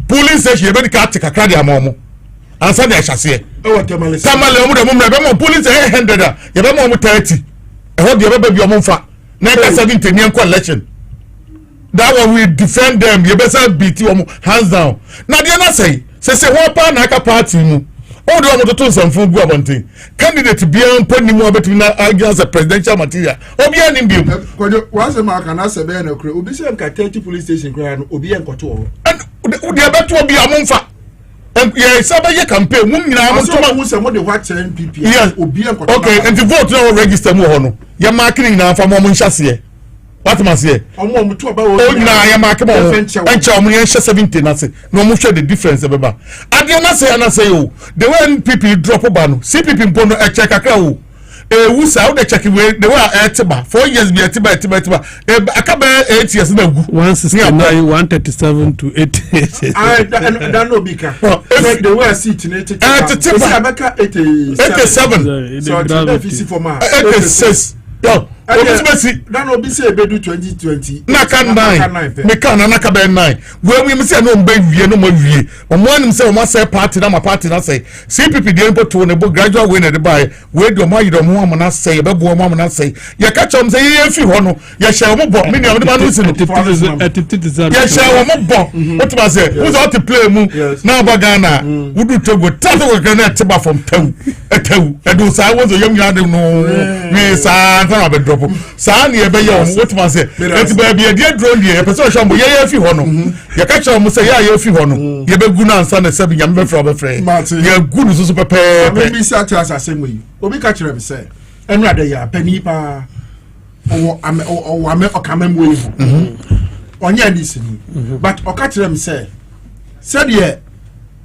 police station be ka tika kra dia mo ansa dia hyase e wa tamale mo de mo be mo police 100 ya be mo 30 e ho dia be bi o mo fa na ka 70 ni yanko election that one we defend them you better beat you hands down na dia na say ho pa na ka party mu all the other two some food go abontin candidate bia mponi mu abetumi na against the presidential material obi ani biom kojo wase ma kana se be na kure obi se nka 30 police station kura no obi enkoto ho odi abeto obi amomfa ye sabe ye campaign mu nyina amotuma wo se mo de what NPP obi enkoto okay and the vote no register mu ho no ye marking na fa mo nhyase what must say? Oh, now I am a come on, and chow me 70 nothing. No more the difference of about. I did not say, and I say, oh, the way people drop a ban, see people in a check a cow. Who saw the checking way they were at Tiba 4 years be at Tiba. I come 8 years now. 169, 137 to 80. I don't know, Bika. They were sitting at Tiba 87. So it's easy for my 86. Yo, that will be say bedu 2020. Naka 9. Meka na naka be 9. We say no mbe wie no mo wie. Omo say o ma say party na ma party na say. CPP dey impo to ne bo gradual way na dey buy. We do mo yido mo na say be bo mo na say. Ye ka chom say ye fi ho no. Ye share mo bo. Me na no see no. Ye share mo bo. What ma say? Who's out to play mu? Na ba Ghana. We do Togo. Tato we Ghana tiba from Tew. Edu say was a young yard no. We say na be drop. Saa ni ebe ye what man say et ba bia dia drone die person hwa mo ye fi ho no ye ka che mo say ye fi ho no ye be gu na ansa na se bi nyam be fra ye gu no so pepe me bi sa tra asem yi obi ka kire me say enu ade ya pani pa o ame okama mo yi onye ni sini but o ka kire me say de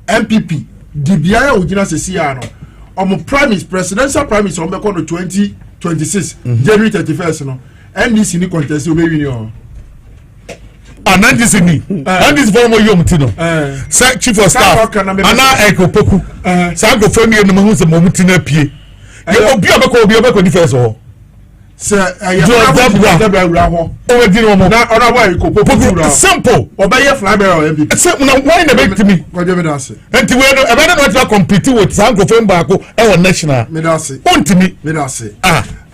MPP di bia o gina sesi ya no omo presidential promise on be ko no 2026 January 31st no NDC ni contest o be win o NDC ni NDC for mo yom ti no say chief of staff ana ekopoku say go for me no mo se mo muti na pie ye obi abeko di first o say dabra ho o di no mo na ona boy ekopoku simple obaye flyer o MPP say na why na be timi go dey me dance enti we no e be no to compete with san go for mba ko e wo national me dance ontimi me dance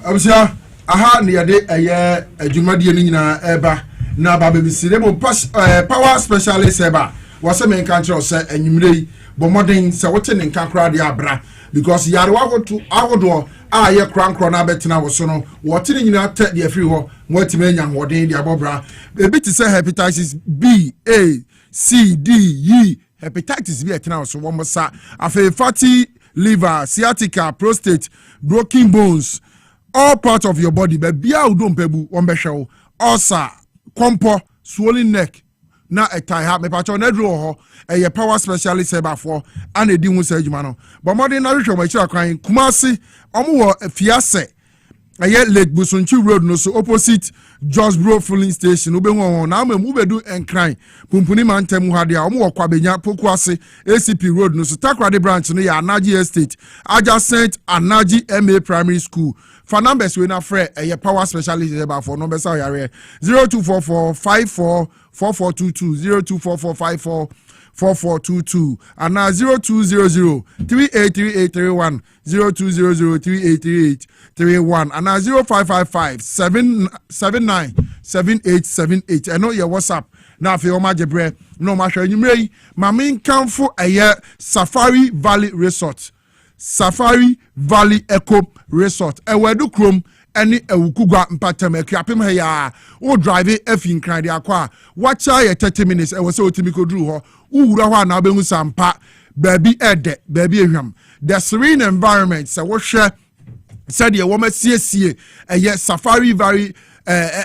abusia aha ne yade eye adwumadie ni nyina eba na ba bebisire mo power specialist eba wose men kan kire se anyimrei bo modern se wote ne nkan kra de abra because yare wa hoto ahodo aye krankro na betina wo so no wote ne nyina te de afiri ho mo atime nya hoden de abobra ebi ti se hepatitis B A C D E hepatitis B etina wo so wo mo sa afi fatty liver sciatica prostate broken bones all parts of your body but bia udom pebu won be hwe ulcer compo swollen neck na etai ha me pacho na dro ho eye power specialist eba for and edi hu sa adwuma no but modern na hwe mo kira kwan Kumasi omo wo Fiase eye Lake Busonchi road no so opposite Just Bro filling station ube hu na amemu bedu enkran pumpuni mantem ha dia omo wo Kwabenya Pokuase ACP road no so Takrade branch no ya Anaji estate adjacent Anaji MA primary school. For numbers we na free a power specialist about for numbers are 0244 54 4422 0244 4422 and now 0200 383831 0200 383831 and now 0555 779 7878. I know your WhatsApp now for your majebre no masha nyumrei mamin kamfo a Safari Valley Resort. Safari Valley Eco Resort. Ewedu krom any ewukugwa mpatem akiapem ha ya o drive efin kran de akwa wacha ye 30 minutes e wose otimi kodru ho uwura ho na obehu sampa baby ede baby ehwam the serene environment se wo hwe said ye wo masiesie eye Safari Valley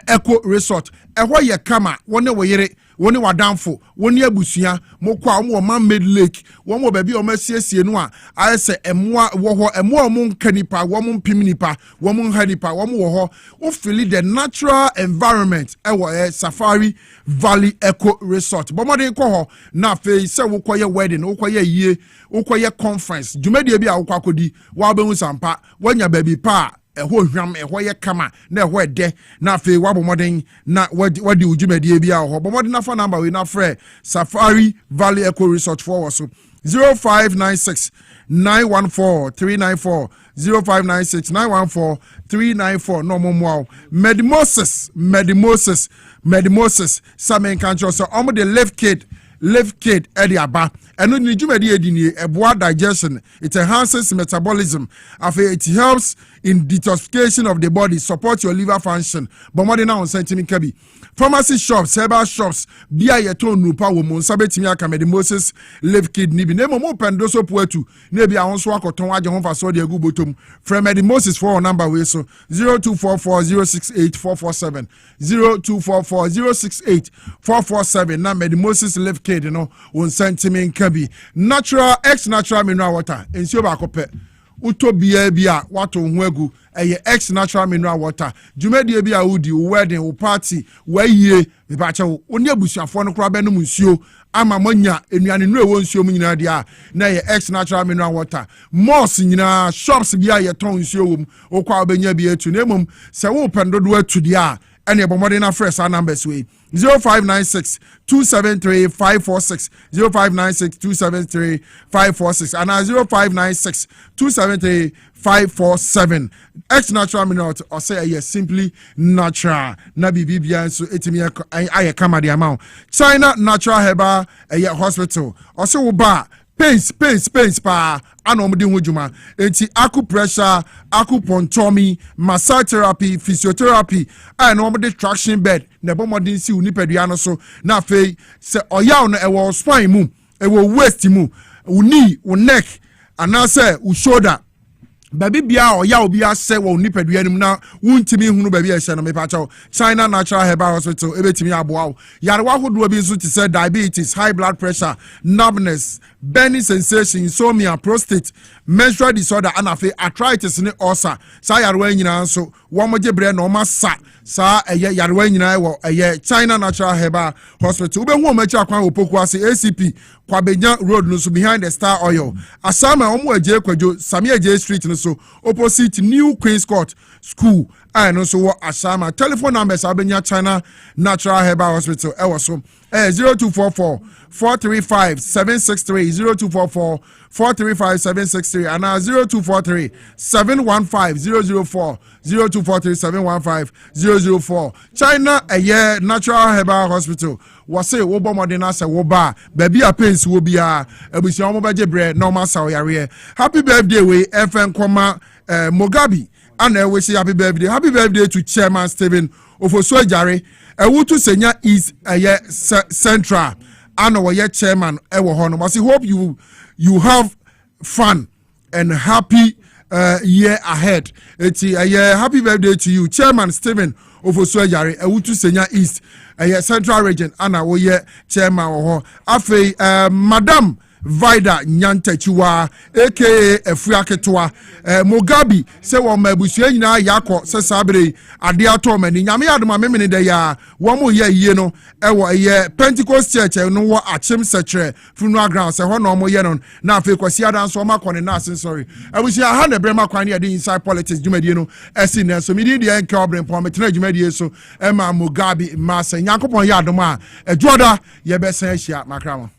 Eco Resort ehwo ye kama wone wo yere woni wadanfo woni abusua mokwa wo man-made lake wo mo ba bi o masiesie no a ayese emoa wo ho emoa mo nkanipa wo mo mpimnipa wo mo nhanipa wo mo wo ho wo feel the natural environment ewo Safari Valley Eco Resort bo modern ko ho na fe se wo koye wedding wo koye yie wo koye conference dwumade bi a wo kwakodi wo ba hu sampa wanya ba bi pa eho hwam eho ye kama na eho ede na fe wabo modern na wadi ujumedie bia ho bo modern afa number we na frɛ Safari Valley Eco Resort for so 0596 914 394 0596 914 394 no more Medimosis Samen kancho so omo the left kid edi aba ɛno ni dwumadi edini ɛboa digestion, it enhances metabolism, it helps in detoxification of the body, support your liver function. But more than now on sentiment kabi. Pharmacy shops, herbal shops, bia yeton nupa wo mo nsabetimi aka Moses live kidney bi. Nemo mo pendoso poetu. Nebi a onso akoton aje ho fa so de agu botom. From Moses for number we so 0244068447. 0244068447. Na Moses live kid no on sentiment kabi. Natural natural mineral water. Ensio ba kope. Utobia bia wato hwegu eye ex natural mineral water dwumadie bia wudi wedding wo party wayie me ba che wo oni abusuafo no kra be no nsuo ama monya enuane nu ewo nsuo mu nyina dia na eye ex natural mineral water mos nyina shops bia ye ton nsuo wo okwa obenya bia etu na emom se wo pendodo atu dia ene bomode na fresh numbers we 0596 273 546 0596 273 546 and 0596 273 547 X natural mineral or say yes simply natural na bibia so etimi aye kama the amount China Natural Herbal hospital or say wo ba pains pa anomde hojuma enti acupressure acupuncture massage therapy physiotherapy and omde traction bed na bomodin si unipadua no so na afei se oyaw no ewo spine mu ewo waist mu uni neck anase u shoulder baby bia oya obi ase wo nipadua nim na wuntimi hunu baby ehye no mepacha China Natural Herbal Hospital ebetimi aboa yarewa hodo bi nso ti say diabetes, high blood pressure, numbness, burning sensation, insomnia, prostate, menstrual disorder and arthritis ne ulcer sa yarewa nyina nso wo moje bre na o masa sa yarewa nyina wo China Natural Herbal Hospital ube hu o machi akwan opoku ase ACP Kwabenya Road no so behind the Star Oil asama omo aje kwadwo Samia J Street no so opposite New Queen's Court School and also what asama telephone numbers abenya China Natural Herbal Hospital e was so 0244 435 763 0244 435 763 and 0243 715 004 0243 715 004 China Natural Herbal Hospital was say wo bomodena se wo ba baby a pains wo bia abusia mo baje bre normal saw yare happy birthday we FN Koma Mogabi and we say happy birthday to Chairman Stephen Ofosu Jare Ewutu Senya is central and our chairman ewo hono must hope you have fun and happy year ahead. It's happy birthday to you Chairman Stephen Ofosu Jare Ewutu Senya East Central Region and our chairman oho afei Madam Vida Nyantachiwa aka Efuaketwa Mogabi se wo mabusua nyina yakọ se sabre ade atom ani nyame adoma memene de ya wo mo ye no ewo Pentecost Church no wo achim secre funeral ground se ho no mo ye no na afei kwasi adan so makọ ne na sorry abusia ha na brema kwan ne de inside politics dwumadie no esi na so midi de enke Obrempong metena dwumadie so ema Mogabi ma se nyankopon ye adoma a ejoda ye besen ahia makramo